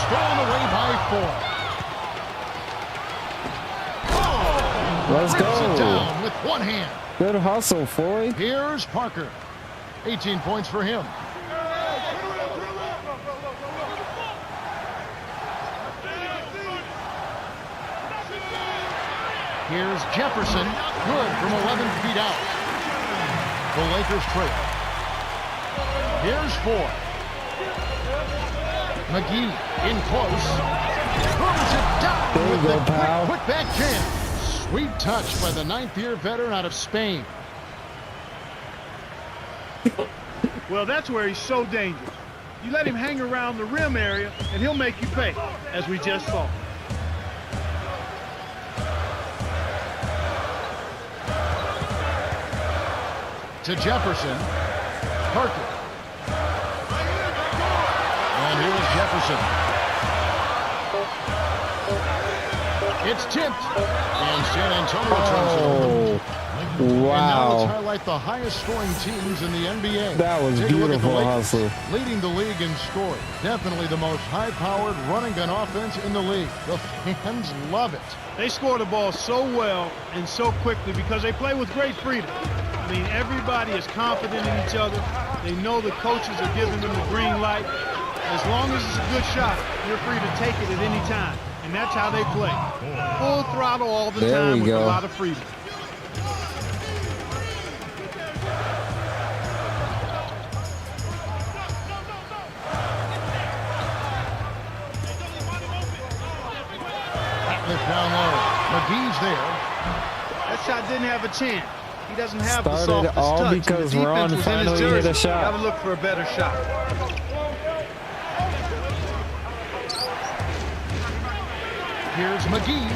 S4: Stolen away by 4.
S1: Let's
S4: Brings it
S1: go.
S4: down with one hand.
S1: Good hustle, Floyd.
S4: Here's Parker. 18 points for him. Here's Jefferson. Good from 11 feet out. The Lakers trail. Here's Ford. McGee in close. Throws it down
S1: There you
S4: with
S1: go,
S4: the
S1: pal.
S4: quick back jam. Sweet touch by the 9th-year veteran out of Spain.
S5: Well, that's where he's so dangerous. You let him hang around the rim area, and he'll make you pay, as we just saw.
S4: To Jefferson. Parker. And here is Jefferson. It's tipped. And San Antonio turns it over. And now let's
S1: Wow.
S4: highlight the highest scoring teams in the NBA.
S1: That was
S4: Take a look at the
S1: beautiful
S4: Lakers,
S1: hustle.
S4: leading the league in scoring. Definitely the most high-powered running gun offense in the league. The fans love it.
S5: They score the ball so well and so quickly because they play with great freedom. I mean, everybody is confident in each other. They know the coaches are giving them the green light. As long as it's a good shot, you're free to take it at any time. And that's how they play. Full throttle all the
S1: There
S5: time
S1: we
S5: with
S1: go.
S5: a lot of freedom.
S4: Lift down low. McGee's there.
S5: That shot didn't have a chance. He doesn't have the
S1: Started
S5: softest
S1: all
S5: touch. and
S1: because
S5: the defense
S1: Ron
S5: was in his
S1: finally hit
S5: jersey.
S1: a shot.
S5: Gotta look for a better shot.
S4: Here's McGee.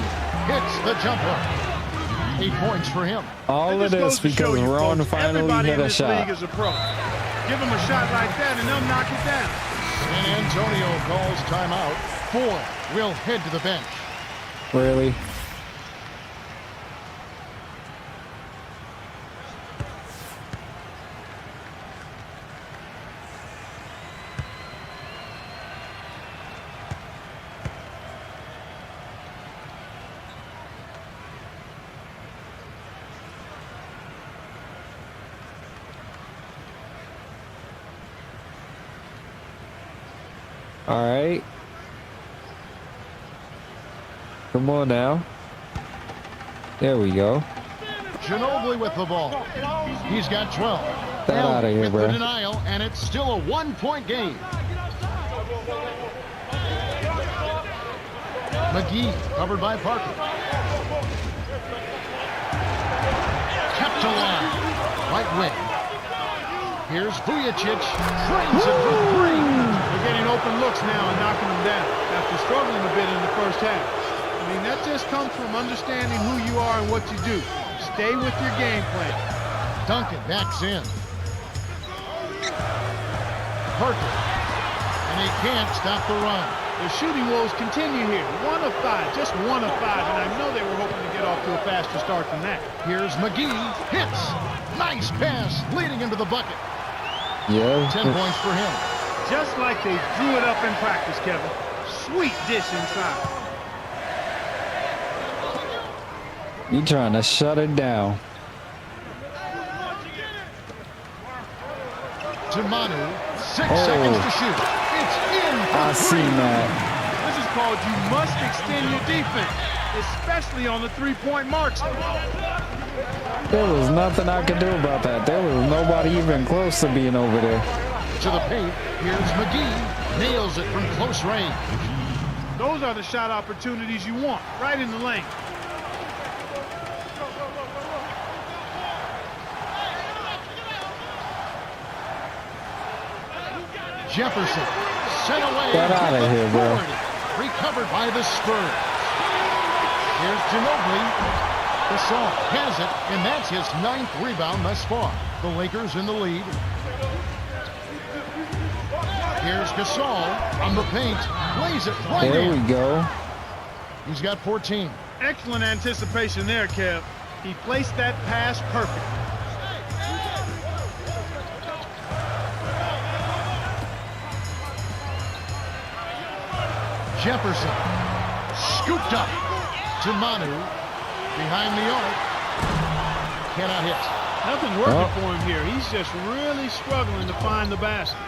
S4: Hits the jumper. 8 points for him.
S1: All
S5: That
S1: of
S5: just
S1: this
S5: goes to show
S1: because
S5: you,
S1: Ron
S5: folks,
S1: finally
S5: everybody
S1: hit
S5: in
S1: a
S5: this
S1: shot.
S5: league is a pro. Give them a shot like that and they'll knock it down.
S4: San Antonio calls timeout. Ford will head to the bench.
S1: Really? All right. Come on now. There we go.
S4: Ginobili with the ball. He's got 12.
S1: Get out of here,
S4: with
S1: bro.
S4: the denial, and it's still a 1-point game. McGee covered by Parker. Kept alive. Right wing. Here's Vujacic. Trains it for 3.
S5: They're getting open looks now and knocking them down after struggling a bit in the first half. I mean, that just comes from understanding who you are and what you do. Stay with your game plan.
S4: Duncan backs in. Parker. And he can't stop the run.
S5: The shooting woes continue here. 1 of 5, just 1 of 5, and I know they were hoping to get off to a faster start than that.
S4: Here's McGee. Hits. Nice pass leading into the bucket.
S1: Yeah.
S4: 10 points for him.
S5: Just like they drew it up in practice, Kevin. Sweet dish inside.
S1: You trying to shut it down.
S4: To Manu. 6 seconds to shoot. It's in for
S1: I
S4: 3.
S1: seen that.
S5: This is called you must extend your defense, especially on the three-point marks.
S1: There was nothing I could do about that. There was nobody even close to being over there.
S4: To the paint. Here's McGee. Nails it from close range.
S5: Those are the shot opportunities you want, right in the lane.
S4: Jefferson. Sent away.
S1: Get out of here, bro.
S4: Recovered by the Spurs. Here's Ginobili. Gasol has it, and that's his 9th rebound thus far. The Lakers in the lead. Here's Gasol on the paint. Lays it right
S1: There
S4: in.
S1: we go.
S4: He's got 14.
S5: Excellent anticipation there, Kev. He placed that pass perfect.
S4: Jefferson. Scooped up to Manu. Behind the arc. Cannot hit.
S5: Nothing's working for him here. He's just really struggling to find the basket.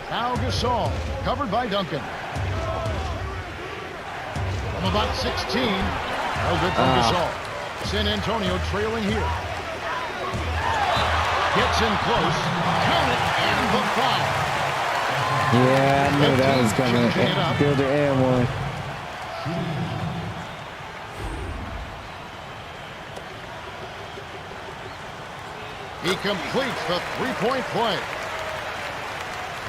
S4: Now Gasol, covered by Duncan. From about 16. No good from Gasol. San Antonio trailing here. Gets in close. Count it, and the foul.
S1: Yeah, I knew that was coming. Good to air one.
S4: He completes the three-point play.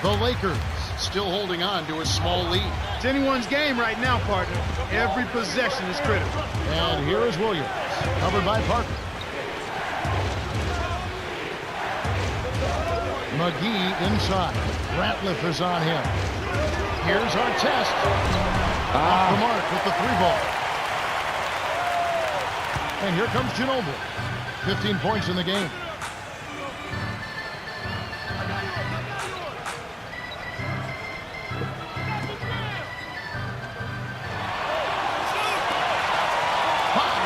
S4: The Lakers still holding on to a small lead.
S5: It's anyone's game right now, partner. Every possession is critical.
S4: And here is Williams, covered by Parker. McGee inside. Ratliff is on him. Here's Artest. Off the mark with the three ball. And here comes Ginobili. 15 points in the game.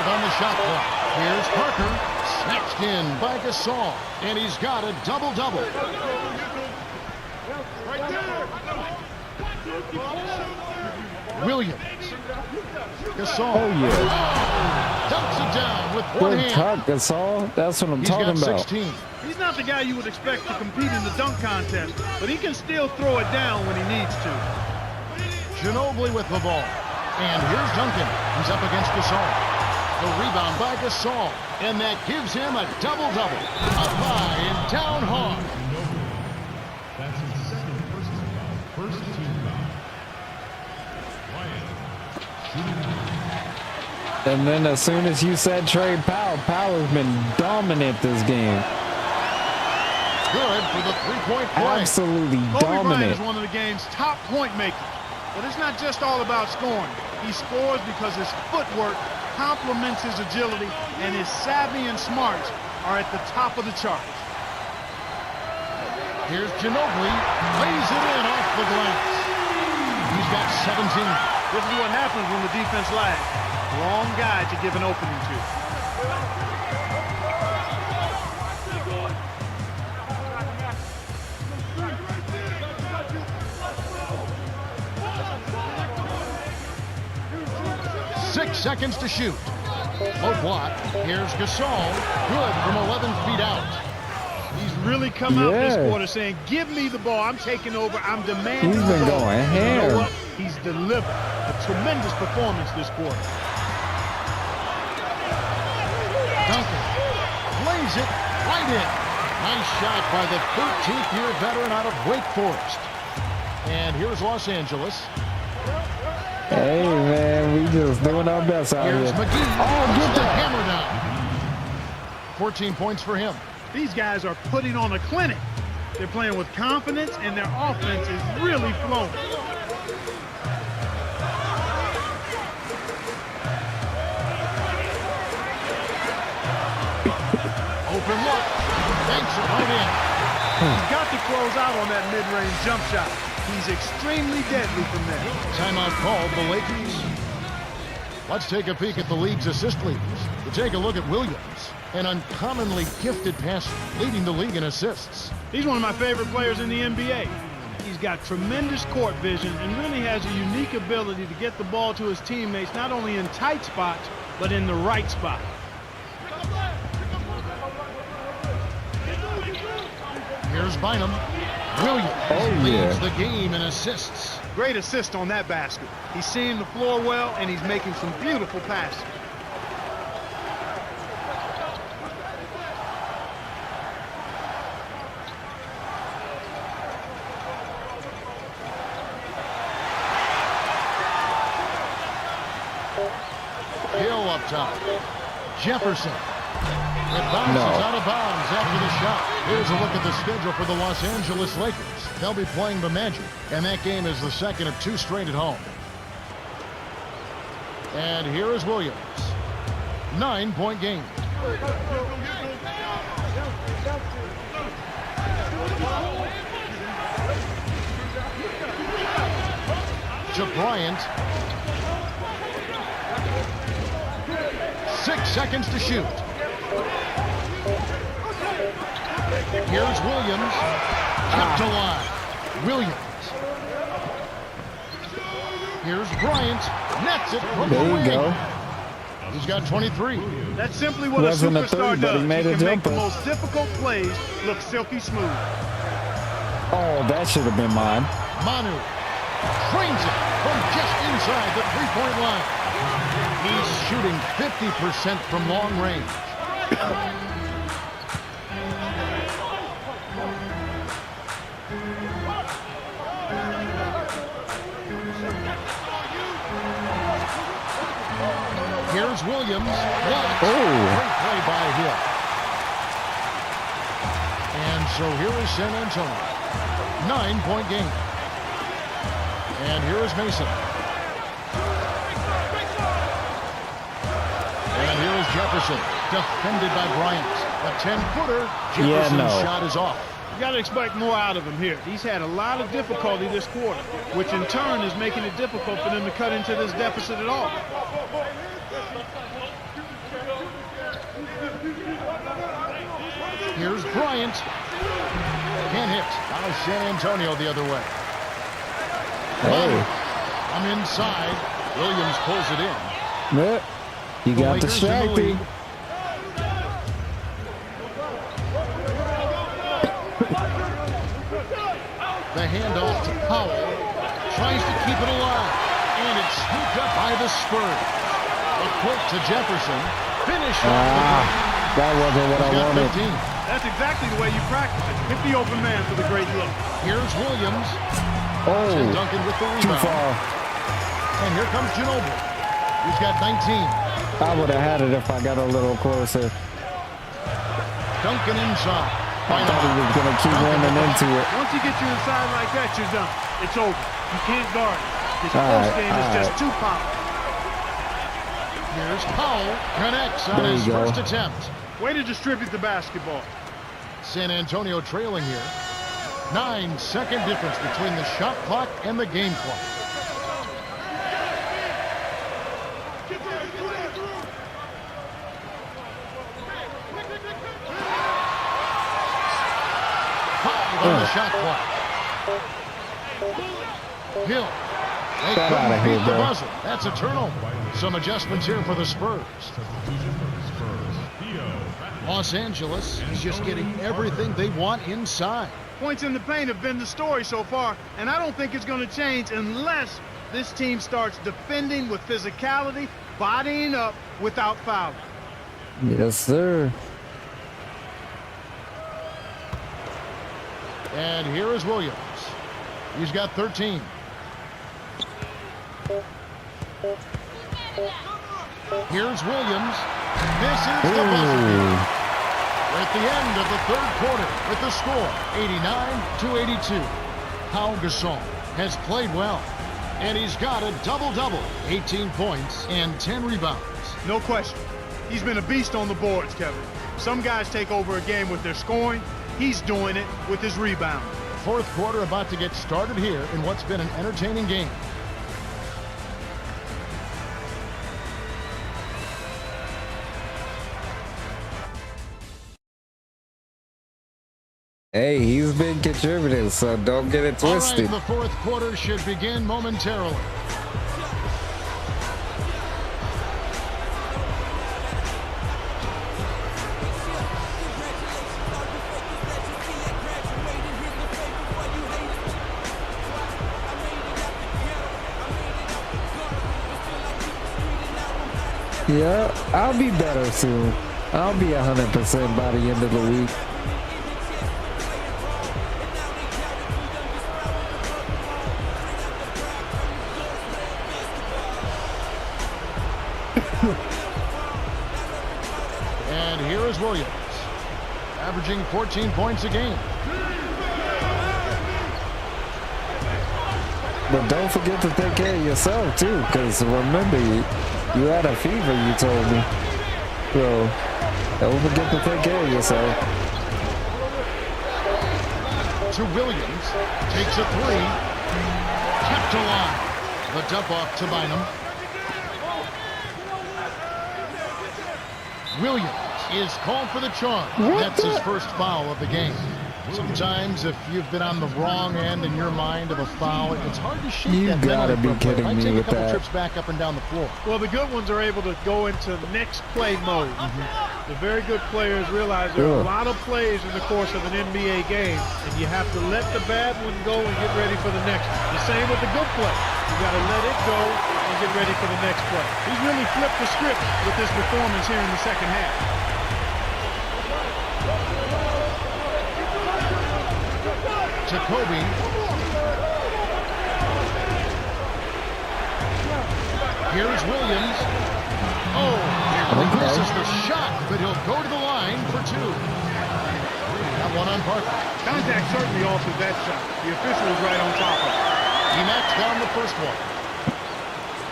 S4: On the shot clock. Here's Parker. Snatched in by Gasol. And he's got a double-double. Williams. Gasol.
S1: Oh, yeah.
S4: Dumps it down with one
S1: Good
S4: hand.
S1: tuck, Gasol. That's what I'm talking
S4: He's got
S1: about.
S4: 16.
S5: He's not the guy you would expect to compete in the dunk contest, but he can still throw it down when he needs to.
S4: Ginobili with the ball. And here's Duncan. He's up against Gasol. The rebound by Gasol. And that gives him a double-double. Up high and down hard.
S7: That's his second personal foul. First team foul.
S1: And then as soon as you said Trey Powell, Powell's been dominant this game.
S4: Good for the three-point play.
S1: Absolutely
S5: Kobe Bryant
S1: dominant.
S5: is one of the game's top point makers. But it's not just all about scoring. He scores because his footwork complements his agility, and his savvy and smarts are at the top of the charts.
S4: Here's Ginobili. Lays it in off the glass. He's got 17.
S5: This is what happens when the defense lags. Wrong guy to give an opening to.
S4: Six seconds to shoot. Low block. Here's Gasol. Good from 11 feet out.
S5: He's really come out this quarter saying, give me the ball. I'm taking over. I'm demanding
S1: He's been
S5: the ball.
S1: going
S5: You know
S1: ham.
S5: what? He's delivered a tremendous performance this quarter.
S4: Duncan lays it right in. Nice shot by the 13th-year veteran out of Wake Forest. And here's Los Angeles.
S1: Hey, man, we just doing our best out
S4: Here's
S1: here.
S4: McGee.
S1: Oh, get
S4: the
S1: that.
S4: hammer down. 14 points for him.
S5: These guys are putting on a clinic. They're playing with confidence, and their offense is really flowing.
S4: Open look. Banks it right in.
S5: He's got to close out on that mid-range jump shot. He's extremely deadly from there.
S4: Timeout called the Lakers. Let's take a peek at the league's assist leaders. To take a look at Williams, an uncommonly gifted passer, leading the league in assists.
S5: He's one of my favorite players in the NBA. He's got tremendous court vision and really has a unique ability to get the ball to his teammates, not only in tight spots, but in the right spot.
S4: Here's Bynum. Williams leads the game in assists.
S5: Great assist on that basket. He's seeing the floor well, and he's making some beautiful passes.
S4: Hill up top. Jefferson. It bounces out of bounds after the shot. Here's a look at the schedule for the Los Angeles Lakers. They'll be playing the Magic, and that game is the second of two straight at home. And here is Williams. 9-point game. To Bryant. 6 seconds to shoot. Here's Williams. Kept to line. Williams. Here's Bryant. Nets it from the
S1: There you
S4: wing.
S1: go.
S5: He's got 23. That's simply what
S1: Wasn't
S5: a
S1: a
S5: superstar
S1: three, but
S5: does.
S1: he made a
S5: can make the
S1: jumper.
S5: most difficult plays look silky smooth.
S1: Oh, that should have been mine.
S4: Manu trains it from just inside the three-point line. He's shooting 50% from long range. Here's Williams. Blocked. Great play by Hill. And so here is San Antonio. 9-point game. And here is Mason. And here is Jefferson. Defended by Bryant. A 10-footer. Jefferson's shot is off.
S5: You got to expect more out of him here. He's had a lot of difficulty this quarter, which in turn is making it difficult for them to cut into this deficit at all.
S4: Here's Bryant. Can't hit. Now San Antonio the other way.
S1: Hey.
S4: I'm inside. Williams pulls it in.
S1: Yep. You got
S4: Lakers in the
S1: distracted.
S4: lead. The handoff to Powell. Tries to keep it alive. And it's scooped up by the Spurs. A quick to Jefferson. Finish off.
S1: That wasn't what I wanted.
S4: 15.
S5: That's exactly the way you practice it. Hit the open man for the great look.
S4: Here's Williams.
S1: Oh,
S4: And Duncan with the
S1: too
S4: rebound.
S1: far.
S4: And here comes Ginobili. He's got 19.
S1: I would have had it if I got a little closer.
S4: Duncan inside.
S1: I thought he was going to keep running into it.
S5: Once you get you inside like that, you're done. It's over. You can't guard it. His
S1: All
S5: post
S1: right,
S5: game is just too powerful.
S4: Here's Powell. Connects on
S1: There
S4: his
S1: you go.
S4: first attempt.
S5: Way to distribute the basketball.
S4: San Antonio trailing here. 9-second difference between the shot clock and the game clock. On the shot clock. Hill. They
S1: Get
S4: couldn't
S1: outta here,
S4: beat the
S1: bro.
S4: buzzer. That's a turnover. Some adjustments here for the Spurs.
S7: Substitution for the Spurs. Theo.
S4: Los Angeles is just getting everything they want inside.
S5: Points in the paint have been the story so far, and I don't think it's going to change unless this team starts defending with physicality, bodying up without fouling.
S1: Yes, sir.
S4: And here is Williams. He's got 13. Here's Williams. This is the buzzer beater. We're at the end of the third quarter with the score 89-82. Pau Gasol has played well, and he's got a double-double, 18 points and 10 rebounds.
S5: No question. He's been a beast on the boards, Kevin. Some guys take over a game with their scoring. He's doing it with his rebound.
S4: Fourth quarter about to get started here in what's been an entertaining game.
S1: Hey, he's been contributing, so don't get it
S4: All
S1: twisted.
S4: right, the fourth quarter should begin momentarily.
S1: Yeah, I'll be better soon. I'll be 100% by the end of the week.
S4: And here is Williams, averaging 14 points a game.
S1: But don't forget to take care of yourself, too, because remember, you had a fever, you told me. So, don't forget to take care of yourself.
S4: To Williams, takes a three, kept alive. The dump off to Bynum. Williams is called for the charge. That's his first foul of the game. Sometimes if you've been on the wrong end in your mind of a foul, it's hard to shake that
S1: gotta
S4: memory
S1: be kidding
S4: me.
S1: me
S4: Take
S1: with
S4: a couple
S1: that.
S4: trips back up and down the floor.
S5: Well, the good ones are able to go into next play mode. The very good players realize there are a lot of plays in the course of an NBA game, and you have to let the bad one go and get ready for the next one. The same with the good play. You got to let it go and get ready for the next play. He's really flipped the script with this performance here in the second half.
S4: Jacoby. Here's Williams. Oh, he misses the shot, but he'll go to the line for two. Got one on Parker.
S5: Contact certainly altered that shot. The official was right on top of it.
S4: He knocks down the first one.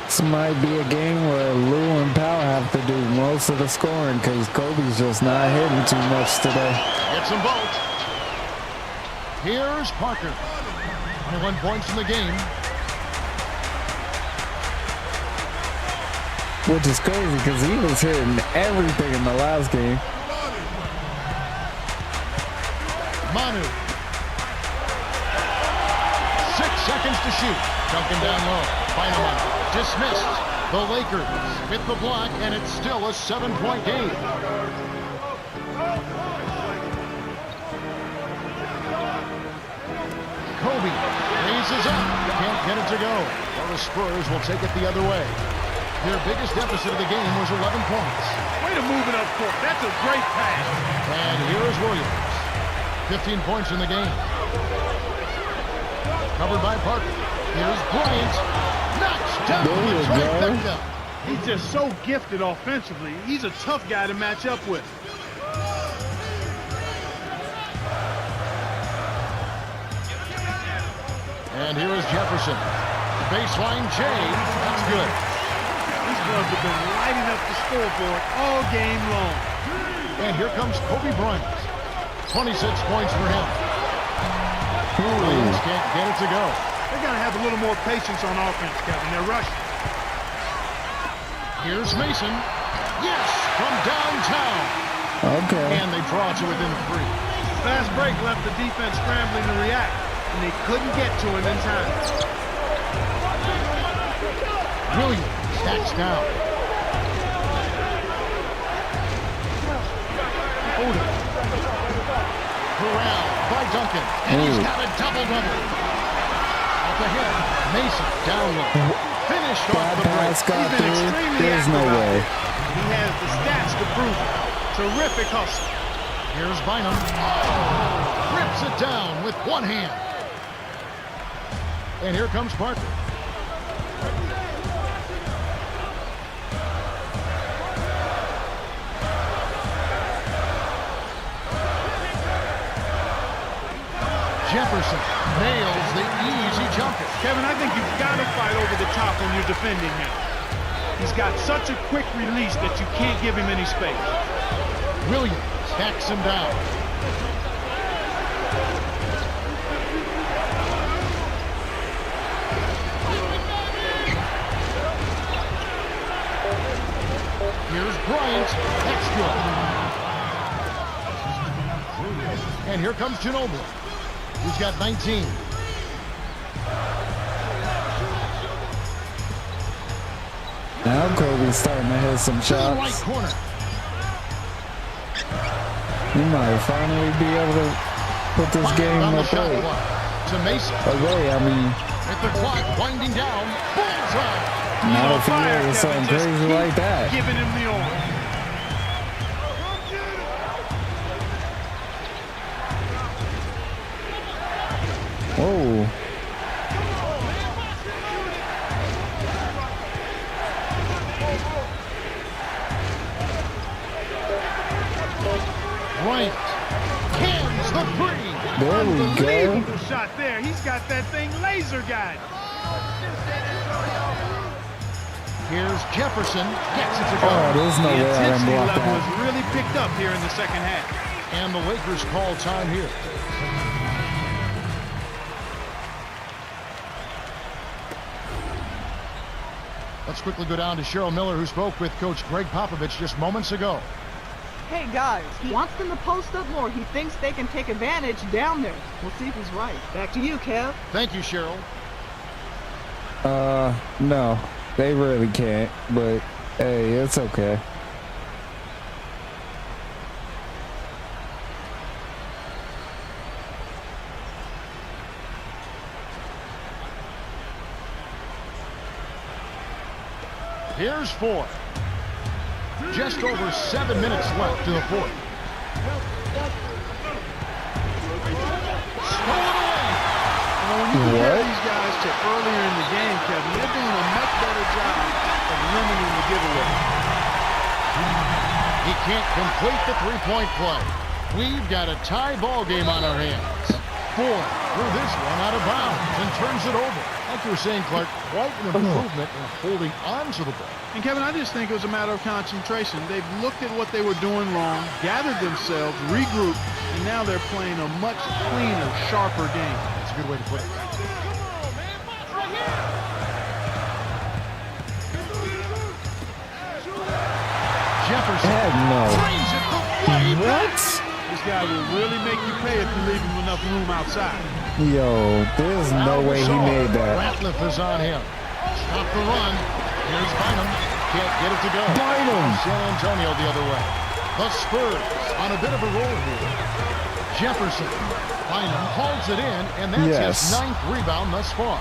S1: This might be a game where Lou and Powell have to do most of the scoring because Kobe's just not hitting too much today.
S4: Gets them both. Here's Parker. 21 points in the game.
S1: Which is crazy because he was hitting everything in the last game.
S4: Manu. 6 seconds to shoot. Duncan down low. Bynum dismissed. The Lakers with the block, and it's still a 7-point game. Kobe raises up. Can't get it to go. Well, the Spurs will take it the other way. Their biggest deficit of the game was 11 points.
S5: Way to move it up court. That's a great pass.
S4: And here is Williams. 15 points in the game. Covered by Parker. Here's Bryant. Knocks down the trifecta.
S5: He's just so gifted offensively. He's a tough guy to match up with.
S4: And here is Jefferson. Baseline J. That's good.
S5: These clubs have been lighting up the scoreboard all game long.
S4: And here comes Kobe Bryant. 26 points for him. Williams can't get it to go.
S5: They got to have a little more patience on offense, Kevin. They're rushing.
S4: Here's Mason. Yes, from downtown.
S1: Okay.
S4: And they draw to within 3.
S5: Fast break left the defense scrambling to react, and they couldn't get to him in time.
S4: Williams stacks down. Odom. Corral by Duncan. And he's got a double-double. At the head, Mason down low. Finished off the break.
S1: Pass got
S5: He's been
S1: through.
S5: extremely
S1: There's no
S5: active out
S1: way.
S5: there. He has the stats to prove it. Terrific hustle.
S4: Here's Bynum. Rips it down with one hand. And here comes Parker. Jefferson nails the easy jumper.
S5: Kevin, I think you've got to fight over the top when you're defending him. He's got such a quick release that you can't give him any space.
S4: Williams backs him down. Here's Bryant. That's good. And here comes Ginobili. He's got 19.
S1: Now Kobe's starting to hit some
S4: To the right
S1: shots.
S4: corner.
S1: He might finally be able to put this game
S4: On the
S1: up
S4: shot clock. To Mason.
S1: away. I mean,
S4: With the clock winding down. Bullseye.
S1: not if he
S5: Fire,
S1: was something
S5: Kevin. Just
S1: crazy
S5: keep
S1: like that.
S5: giving him the arm.
S1: Whoa.
S4: Bryant cans the three.
S1: There we go.
S5: Unbelievable shot there. He's got that thing laser guided.
S4: Here's Jefferson. Gets it to go.
S1: Oh, there's no
S5: The
S1: way I didn't
S5: intensity
S1: block
S5: level
S1: that.
S5: has really picked up here in the second half.
S4: And the Lakers call time here. Let's quickly go down to Cheryl Miller, who spoke with Coach Greg Popovich just moments ago.
S6: Hey guys, he wants them to post up more. He thinks they can take advantage down there. We'll see if he's right. Back to you, Kev.
S4: Thank you, Cheryl.
S1: No, they really can't, but hey, it's okay.
S4: Here's 4. Just over 7 minutes left in the fourth.
S5: When you compare these guys to earlier in the game, Kevin, they're doing a much better job of limiting the giveaway.
S4: He can't complete the three-point play. We've got a tie ball game on our hands. Ford threw this one out of bounds and turns it over. Like you were saying, Clark, quite an improvement in holding on to the ball.
S5: And Kevin, I just think it was a matter of concentration. They've looked at what they were doing wrong, gathered themselves, regrouped, and now they're playing a much cleaner, sharper game.
S4: That's a good way to put it. Jefferson.
S1: Heck no.
S4: Brings it the way back.
S5: This guy will really make you pay if you leave him enough room outside.
S1: Yo, there's no way he made that.
S4: Ratliff is on him. Stop the run. Here's Bynum. Can't get it to go.
S1: Bynum.
S4: San Antonio the other way. The Spurs on a bit of a roll here. Jefferson. Bynum holds it in, and that's his 9th rebound thus far.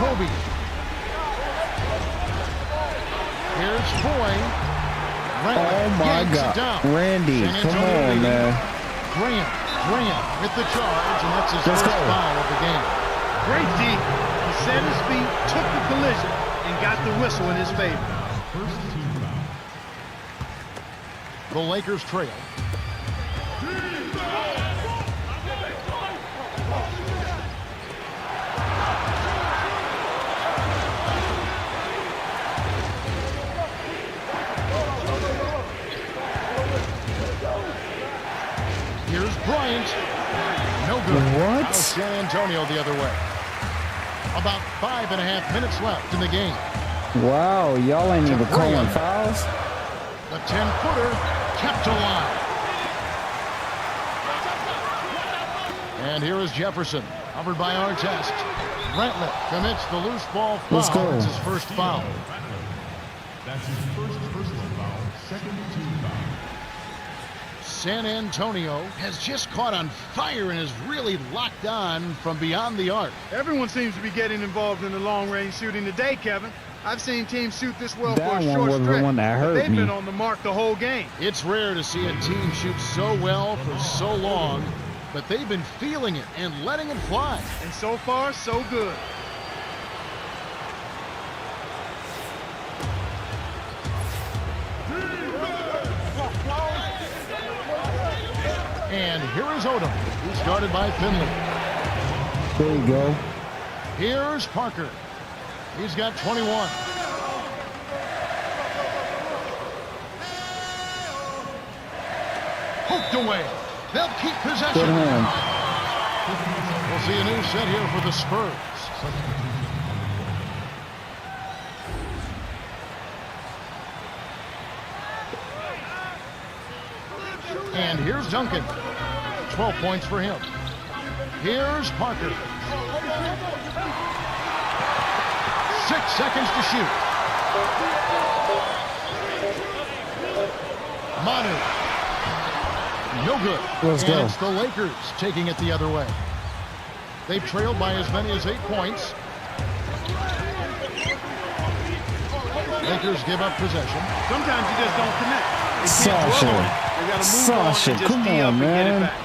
S4: Kobe. Here's Foy.
S1: Oh my God. Randy, come on, man.
S4: Graham with the charge, and that's his first foul of the game.
S5: Great D. He set his feet, took the collision, and got the whistle in his favor.
S7: First team foul.
S4: The Lakers trail. Here's Bryant. No good.
S1: What?
S4: Now San Antonio the other way. About 5.5 minutes left in the game.
S1: Wow, y'all ain't even calling fouls?
S4: The 10-footer kept alive. And here is Jefferson, covered by Artest. Ratliff commits the loose ball foul.
S1: Let's go.
S4: It's his first foul.
S7: That's his first personal foul. Second team foul.
S4: San Antonio has just caught on fire and is really locked on from beyond the arc.
S5: Everyone seems to be getting involved in the long-range shooting today, Kevin. I've seen teams shoot this well
S1: That
S5: for a
S1: one
S5: short
S1: was the
S5: stretch,
S1: one that
S5: but
S1: hurt
S5: they've
S1: me.
S5: been on the mark the whole game.
S4: It's rare to see a team shoot so well for so long, but they've been feeling it and letting it fly.
S5: And so far, so good.
S4: And here is Odom, who's guarded by Finley.
S1: There you go.
S4: Here's Parker. He's got 21. Poked away. They'll keep
S1: Good
S4: possession.
S1: hand.
S4: We'll see a new set here for the Spurs. And here's Duncan. 12 points for him. Here's Parker. 6 seconds to shoot. Manu. No good.
S1: Let's
S4: and
S1: go.
S4: It's the Lakers taking it the other way. They've trailed by as many as 8 points. Lakers give up possession.
S5: Sometimes you just don't connect. They can't dwell on it. They got to move on
S1: Sasha,
S5: and just
S1: come
S5: tee up
S1: on,
S5: and get it
S1: man.
S5: back.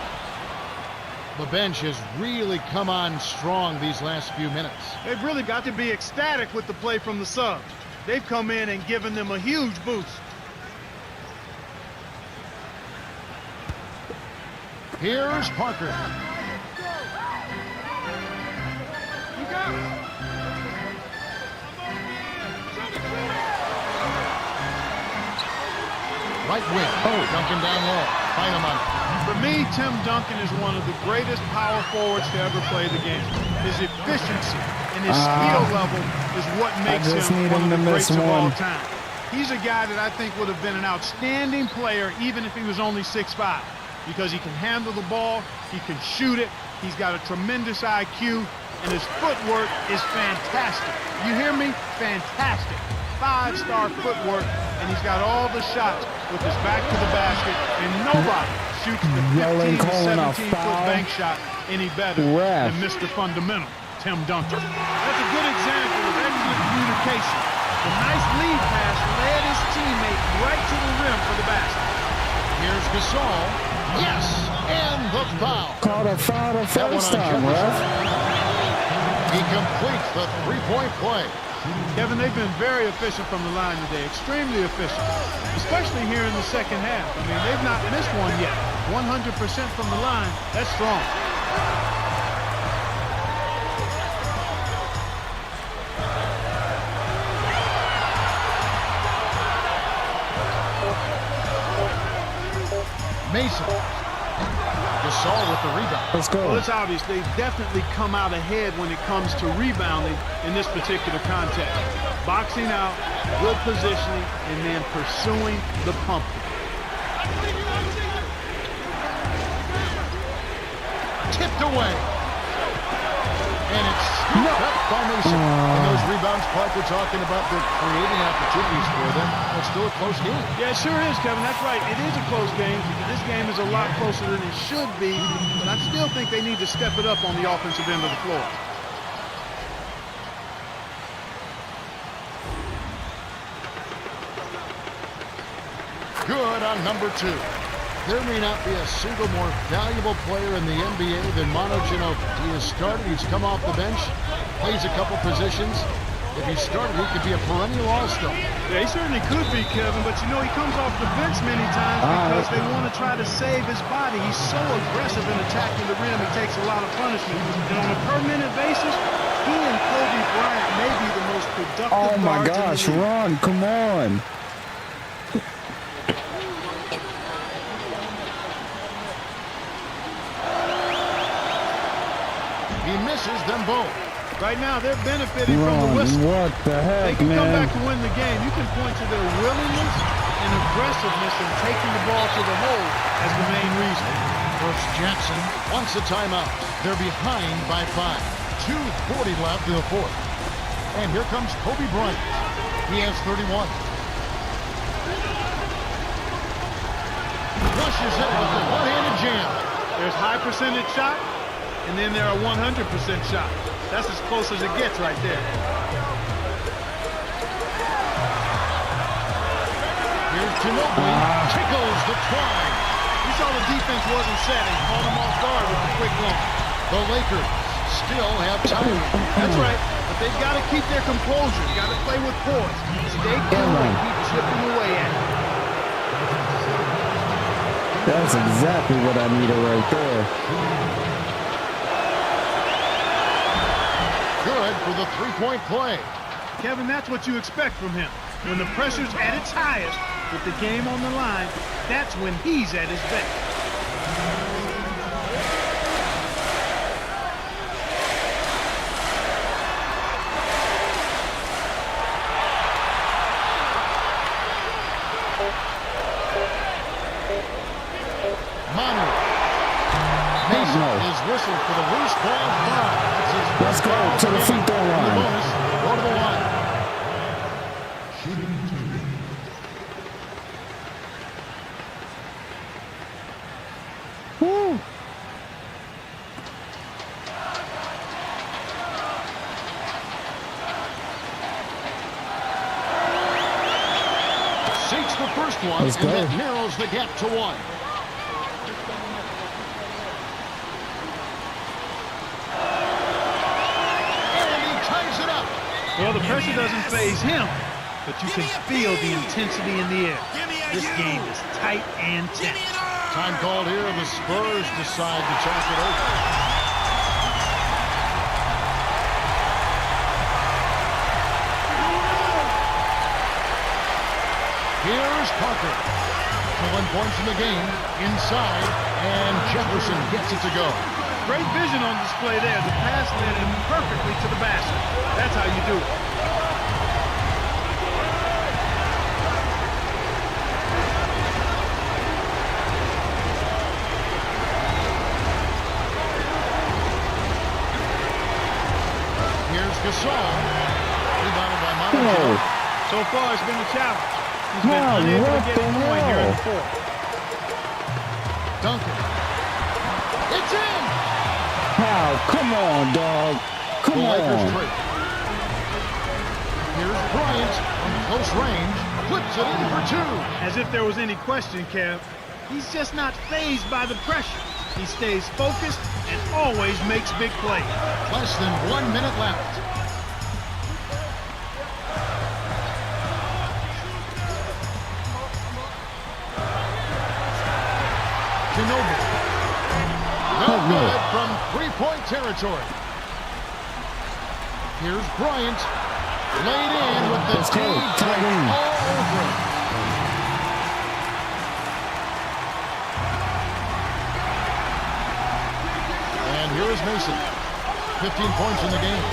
S4: The bench has really come on strong these last few minutes.
S5: They've really got to be ecstatic with the play from the subs. They've come in and given them a huge boost.
S4: Here's Parker. Right wing. Duncan down low. Bynum on it.
S5: For me, Tim Duncan is one of the greatest power forwards to ever play the game. His efficiency and his skill level is what makes him one of the greats of all time. He's a guy that I think would have been an outstanding player even if he was only 6'5", because he can handle the ball, he can shoot it, he's got a tremendous IQ, and his footwork is fantastic. You hear me? Fantastic. 5-star footwork, and he's got all the shots with his back to the basket, and nobody shoots the 15 to 17-foot bank shot any better than Mr. Fundamental, Tim Duncan. That's a good example of excellent communication. The nice lead pass led his teammate right to the rim for the basket.
S4: Here's Gasol. Yes, and the foul.
S1: Called a foul the first time, ref.
S4: He completes the three-point play.
S5: Kevin, they've been very efficient from the line today, extremely efficient, especially here in the second half. I mean, they've not missed one yet. 100% from the line, that's strong.
S4: Mason. Gasol with the rebound.
S1: Let's go.
S5: Well, it's obvious they've definitely come out ahead when it comes to rebounding in this particular contest. Boxing out, good positioning, and then pursuing the pump.
S4: Tipped away. And it's scooped up by Mason. And those rebounds, Clark, we're talking about, they're creating opportunities for them. It's still a close game.
S5: Yeah, it sure is, Kevin. That's right. It is a close game. This game is a lot closer than it should be, but I still think they need to step it up on the offensive end of the floor.
S4: Good on number 2. There may not be a single more valuable player in the NBA than Manu Ginobili. He has started, he's come off the bench, plays a couple positions. If he started, he could be a perennial all-star.
S5: Yeah, he certainly could be, Kevin, but you know, he comes off the bench many times because they want to try to save his body. He's so aggressive in attacking the rim, he takes a lot of punishment. And on a per-minute basis, he and Kobe Bryant may be the most productive
S1: Oh my
S5: guards
S1: gosh,
S5: in the league.
S1: Ron, come on.
S4: He misses them both.
S5: Right now, they're benefiting from the whistle.
S1: What the
S5: They
S1: heck,
S5: can come
S1: man?
S5: back to win the game. You can point to their willingness and aggressiveness in taking the ball to the hole as the main reason.
S4: First Jackson wants a timeout. They're behind by 5. 2:40 left in the fourth. And here comes Kobe Bryant. He has 31. Rushes it with the one-handed jam.
S5: There's high percentage shot, and then there are 100% shots. That's as close as it gets right there.
S4: Here's Ginobili. Tickles the twine.
S5: You saw the defense wasn't set and caught them off guard with the quick look.
S4: The Lakers still have time.
S5: That's right, but they've got to keep their composure. Got to play with poise. Stay cool and keep chipping away at it.
S1: That's exactly what I needed right there.
S4: Good for the three-point play.
S5: Kevin, that's what you expect from him. When the pressure's at its highest, with the game on the line, that's when he's at his best.
S4: Manu. Mason is whistled for the loose ball foul. That's his
S1: Let's go to the free throw line.
S4: Bonus, go to the line.
S7: Shooting 2.
S1: Woo.
S4: Sinks the first one,
S1: Let's
S4: and
S1: go.
S4: that narrows the gap to 1. And he ties it up.
S5: Well, the pressure doesn't faze him, but you can feel the intensity in the air. This game is tight and tense.
S4: Time called here, the Spurs decide to talk it over. Here's Parker. Additional points in the game. Inside, and Jefferson gets it to go.
S5: Great vision on display there. The pass led him perfectly to the basket. That's how you do it.
S4: Here's Gasol. Rebounded by Monticello.
S5: So far, it's been a challenge. He's been unable to get it going here in the fourth.
S4: Duncan. It's in!
S1: Wow, come on, dog. Come
S4: The Lakers
S1: on.
S4: break. Here's Bryant from close range. Flips it in for two.
S5: As if there was any question, Kev. He's just not fazed by the pressure. He stays focused and always makes big plays.
S4: Less than 1 minute left. Ginobili. No good from three-point territory. Here's Bryant. Laid in with the
S1: Let's go.
S4: deep
S1: Tag in.
S4: all over it. And here is Mason. 15 points in the game.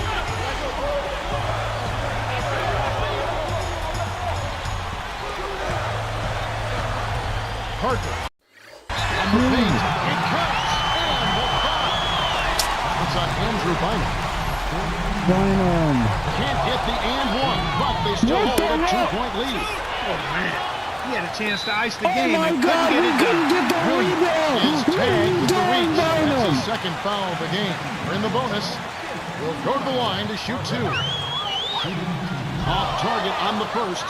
S4: Parker. On the paint. It counts. And the foul. It's on Andrew Bynum. Can't get the and one, but they still hold a 2-point lead.
S5: Oh, man. He had a chance to ice the
S1: Oh
S5: game
S1: my
S5: and
S1: God,
S5: couldn't
S1: we
S5: get it
S1: couldn't
S5: done.
S1: get the rebound.
S4: Is tagged with the reach. That's
S1: Bynum.
S4: his second foul of the game. We're in the bonus. We'll go to the line to shoot two. Off target on the first.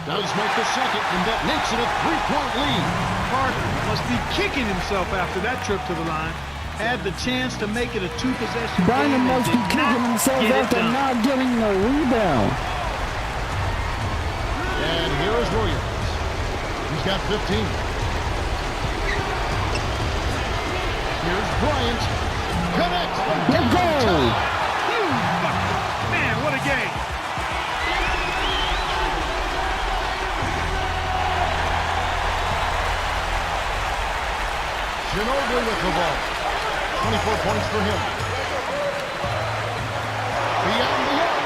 S4: Does make the second, and that makes it a 3-point lead.
S5: Parker must be kicking himself after that trip to the line. Had the chance to make it a two-possession game.
S1: Bynum
S5: and
S1: must be
S5: did
S1: kicking
S5: not
S1: himself
S5: get it
S1: after
S5: done.
S1: not getting the rebound.
S4: And here is Williams. He's got 15. Here's Bryant. Connects.
S1: Let's go.
S5: Huge bucket. Man, what a game.
S4: Ginobili with the ball. 24 points for him. Beyond the arc.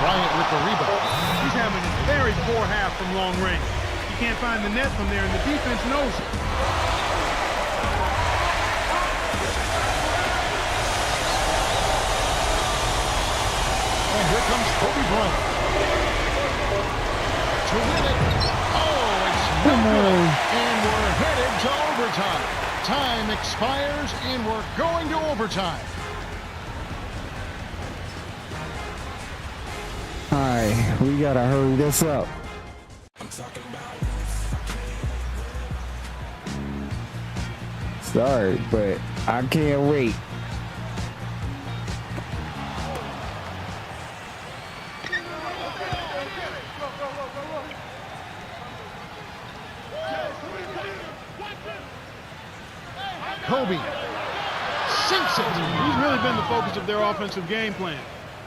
S4: Bryant with the rebound.
S5: He's having a very poor half from long range. He can't find the net from there, and the defense knows it.
S4: And here comes Kobe Bryant. To win it. Oh, it's no good. And we're headed to overtime. Time expires, and we're going to overtime.
S1: All right, we gotta hurry this up. Sorry, but I can't wait.
S4: Kobe sinks it.
S5: He's really been the focus of their offensive game plan.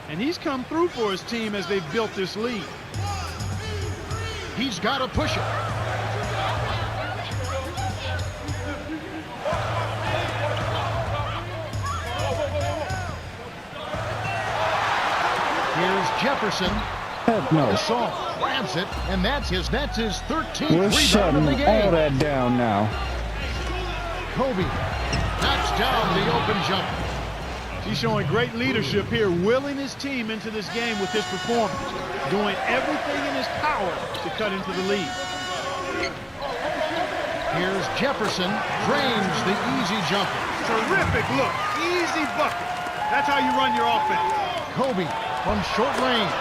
S5: And he's come through for his team as they've built this lead.
S4: He's got to push it. Here's Jefferson.
S1: Heck no.
S4: Gasol grabs it, and that's his 13th
S1: We're
S4: rebound
S1: shutting
S4: of the
S1: all
S4: game.
S1: that down now.
S4: Kobe knocks down the open jumper.
S5: He's showing great leadership here, willing his team into this game with his performance, doing everything in his power to cut into the lead.
S4: Here's Jefferson, drains the easy jumper.
S5: Terrific look, easy bucket. That's how you run your offense.
S4: Kobe from short range,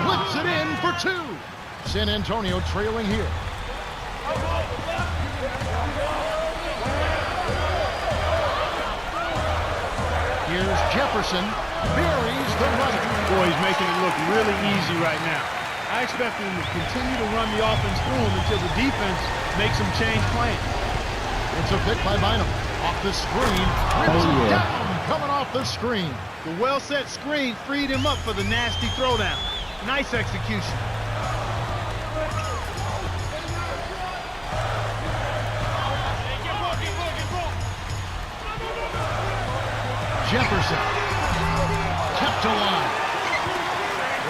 S4: flips it in for two. San Antonio trailing here. Here's Jefferson, buries the runner.
S5: Boy, he's making it look really easy right now. I expect him to continue to run the offense through him until the defense makes him change plans.
S4: It's a pick by Bynum. Off the screen, rips it down, coming off the screen.
S5: The well-set screen freed him up for the nasty throwdown. Nice execution.
S4: Jefferson. Kept alive.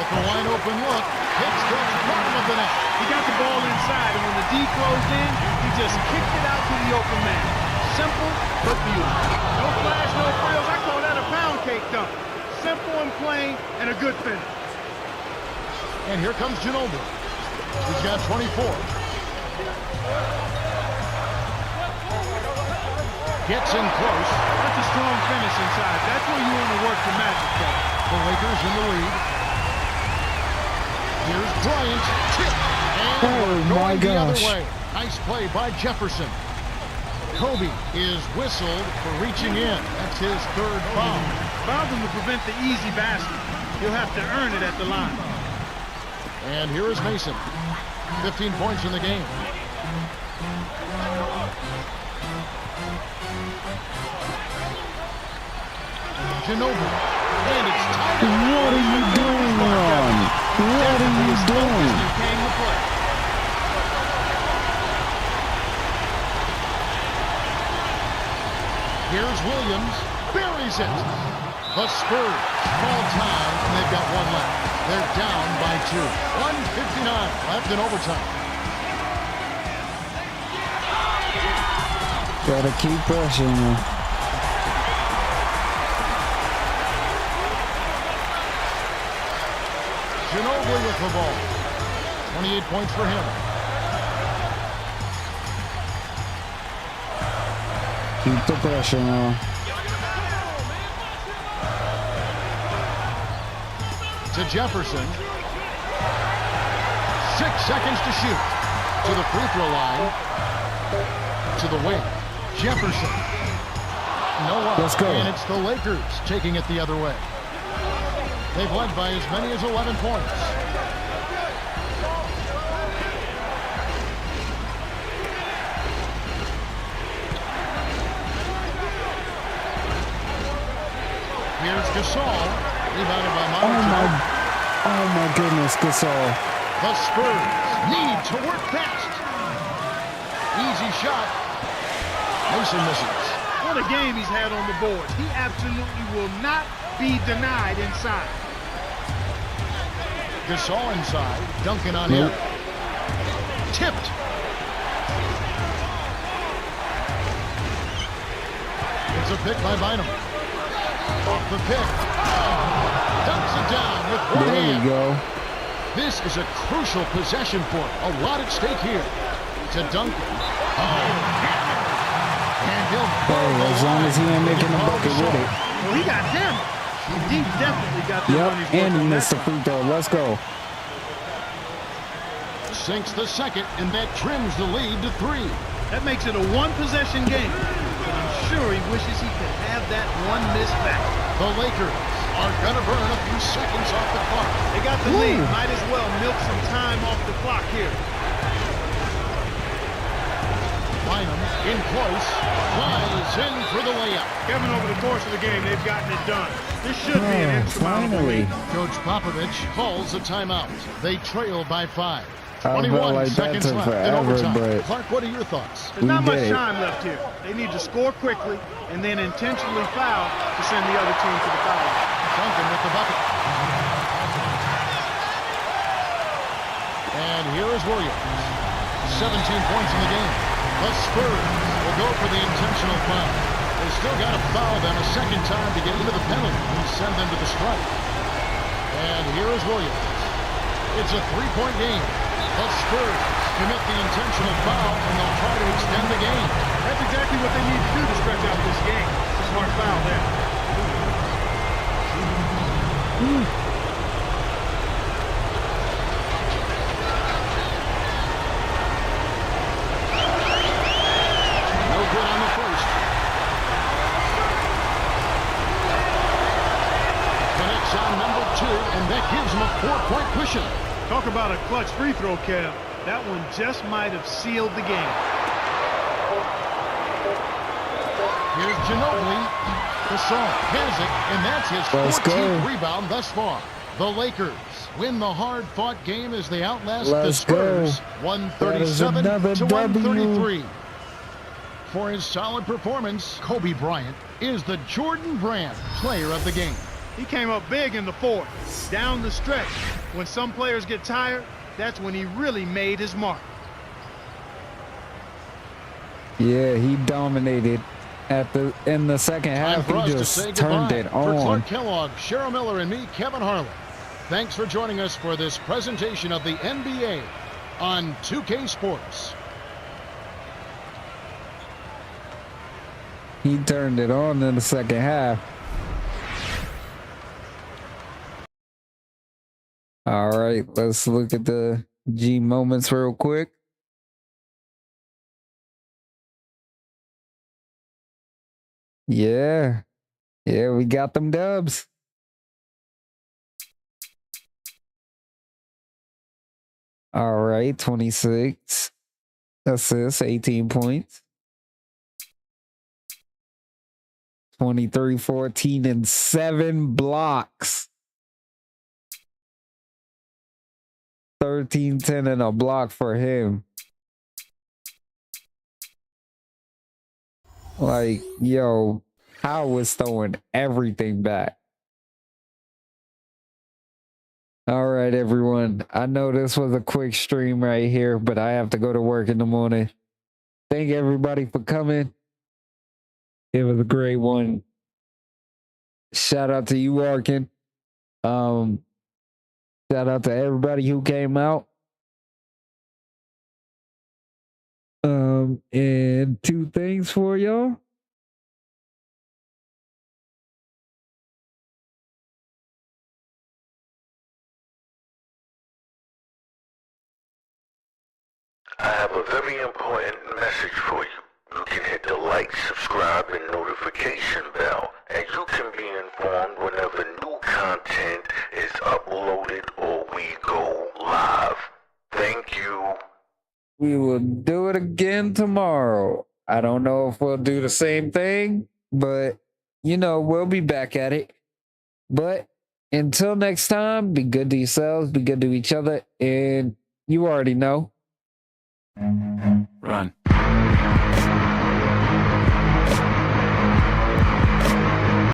S4: With a wide open look. Hits the bottom of the net.
S5: He got the ball inside, and when the D closed in, he just kicked it out to the open man. Simple, but beautiful. No flash, no frills. I call that a pound cake dunk. Simple and plain, and a good finish.
S4: And here comes Ginobili. He's got 24. Gets in close.
S5: That's a strong finish inside. That's where you want to work the magic from.
S4: The Lakers in the lead. Here's Bryant. Tip. And
S1: my
S4: going the other
S1: gosh.
S4: way. Nice play by Jefferson. Kobe is whistled for reaching in. That's his third foul.
S5: Fouled him to prevent the easy basket. He'll have to earn it at the line.
S4: And here is Mason. 15 points in the game. Ginobili. And it's tied up.
S1: What are you doing, Ron? What are you doing?
S5: Came to play.
S4: Here's Williams. Buries it. The Spurs call time, and they've got one left. They're down by 2. 1:59 left in overtime.
S1: Gotta keep pushing him.
S4: Ginobili with the ball. 28 points for him.
S1: Keep the pressure on.
S4: To Jefferson. 6 seconds to shoot. To the free throw line. To the wing. Jefferson. No one.
S1: Let's go.
S4: And it's the Lakers taking it the other way. They've led by as many as 11 points. Here's Gasol. Rebounded by Montrezl.
S1: Oh my goodness, Gasol.
S4: The Spurs need to work fast. Easy shot. Mason misses.
S5: What a game he's had on the boards. He absolutely will not be denied inside.
S4: Gasol inside. Duncan on him. Tipped. It's a pick by Bynum. Off the pick. Dunks it down with one
S1: There
S4: hand.
S1: we go.
S4: This is a crucial possession for him. A lot at stake here. To Duncan. And he'll
S1: Hey, as long as he ain't making a bucket with it.
S5: Well, he got hammered. He definitely got the
S1: Yep,
S5: money's worth
S1: and he
S5: on
S1: missed the
S5: that.
S1: free throw. Let's go.
S4: sinks the second, and that trims the lead to 3.
S5: That makes it a one-possession game. But I'm sure he wishes he could have that one miss back.
S4: The Lakers are going to burn a few seconds off the clock.
S5: They got the lead. Might as well milk some time off the clock here.
S4: Bynum in close. Flies in for the layup.
S5: Kevin, over the course of the game, they've gotten it done. This should be an insurmountable
S1: Finally.
S5: lead.
S4: Coach Popovich calls a timeout. They trail by 5.
S1: I felt
S4: 21
S1: like that
S4: seconds
S1: took
S4: left in
S1: forever,
S4: overtime.
S1: but
S4: Clark, what are your thoughts?
S5: There's not
S1: we
S5: much
S1: did it.
S5: time left here. They need to score quickly and then intentionally foul to send the other team to the foul line.
S4: Duncan with the bucket. And here is Williams. 17 points in the game. The Spurs will go for the intentional foul. They still got to foul them a second time to get into the penalty and send them to the strike. And here is Williams. It's a 3-point game. The Spurs commit the intentional foul, and they'll try to extend the game.
S5: That's exactly what they need to do to stretch out this game. It's a smart foul there.
S4: No good on the first. Connects on number 2, and that gives him a 4-point cushion.
S5: Talk about a clutch free throw, Kev. That one just might have sealed the game.
S4: Here's Ginobili. Gasol has it, and that's his
S1: Let's
S4: 14th
S1: go.
S4: rebound thus far. The Lakers win the hard-fought game as they outlast the
S1: Let's go.
S4: Spurs.
S1: That is
S4: 137
S1: another
S4: to
S1: W.
S4: 133. For his solid performance, Kobe Bryant is the Jordan Brand Player of the Game.
S5: He came up big in the fourth, down the stretch. When some players get tired, that's when he really made his mark.
S1: Yeah, he dominated in the second half. He just turned it on.
S4: For Clark Kellogg, Cheryl Miller, and me, Kevin Harlan. Thanks for joining us for this presentation of the NBA on 2K Sports.
S1: He turned it on in the second half. All right, let's look at the G moments real quick. Yeah, we got them dubs. All right, 26 assists, 18 points. 23, 14, and 7 blocks. 13, 10, and a block for him. Like, yo, Howard was throwing everything back. All right, everyone. I know this was a quick stream right here, but I have to go to work in the morning. Thank everybody for coming. It was a great one. Shout out to you, Arkin. Shout out to everybody who came out. And 2 things for y'all.
S8: I have a very important message for you. You can hit the like, subscribe, and notification bell, and you can be informed whenever new content is uploaded or we go live. Thank you.
S1: We will do it again tomorrow. I don't know if we'll do the same thing, but, you know, we'll be back at it. But until next time, be good to yourselves, be good to each other, and you already know.
S2: Run.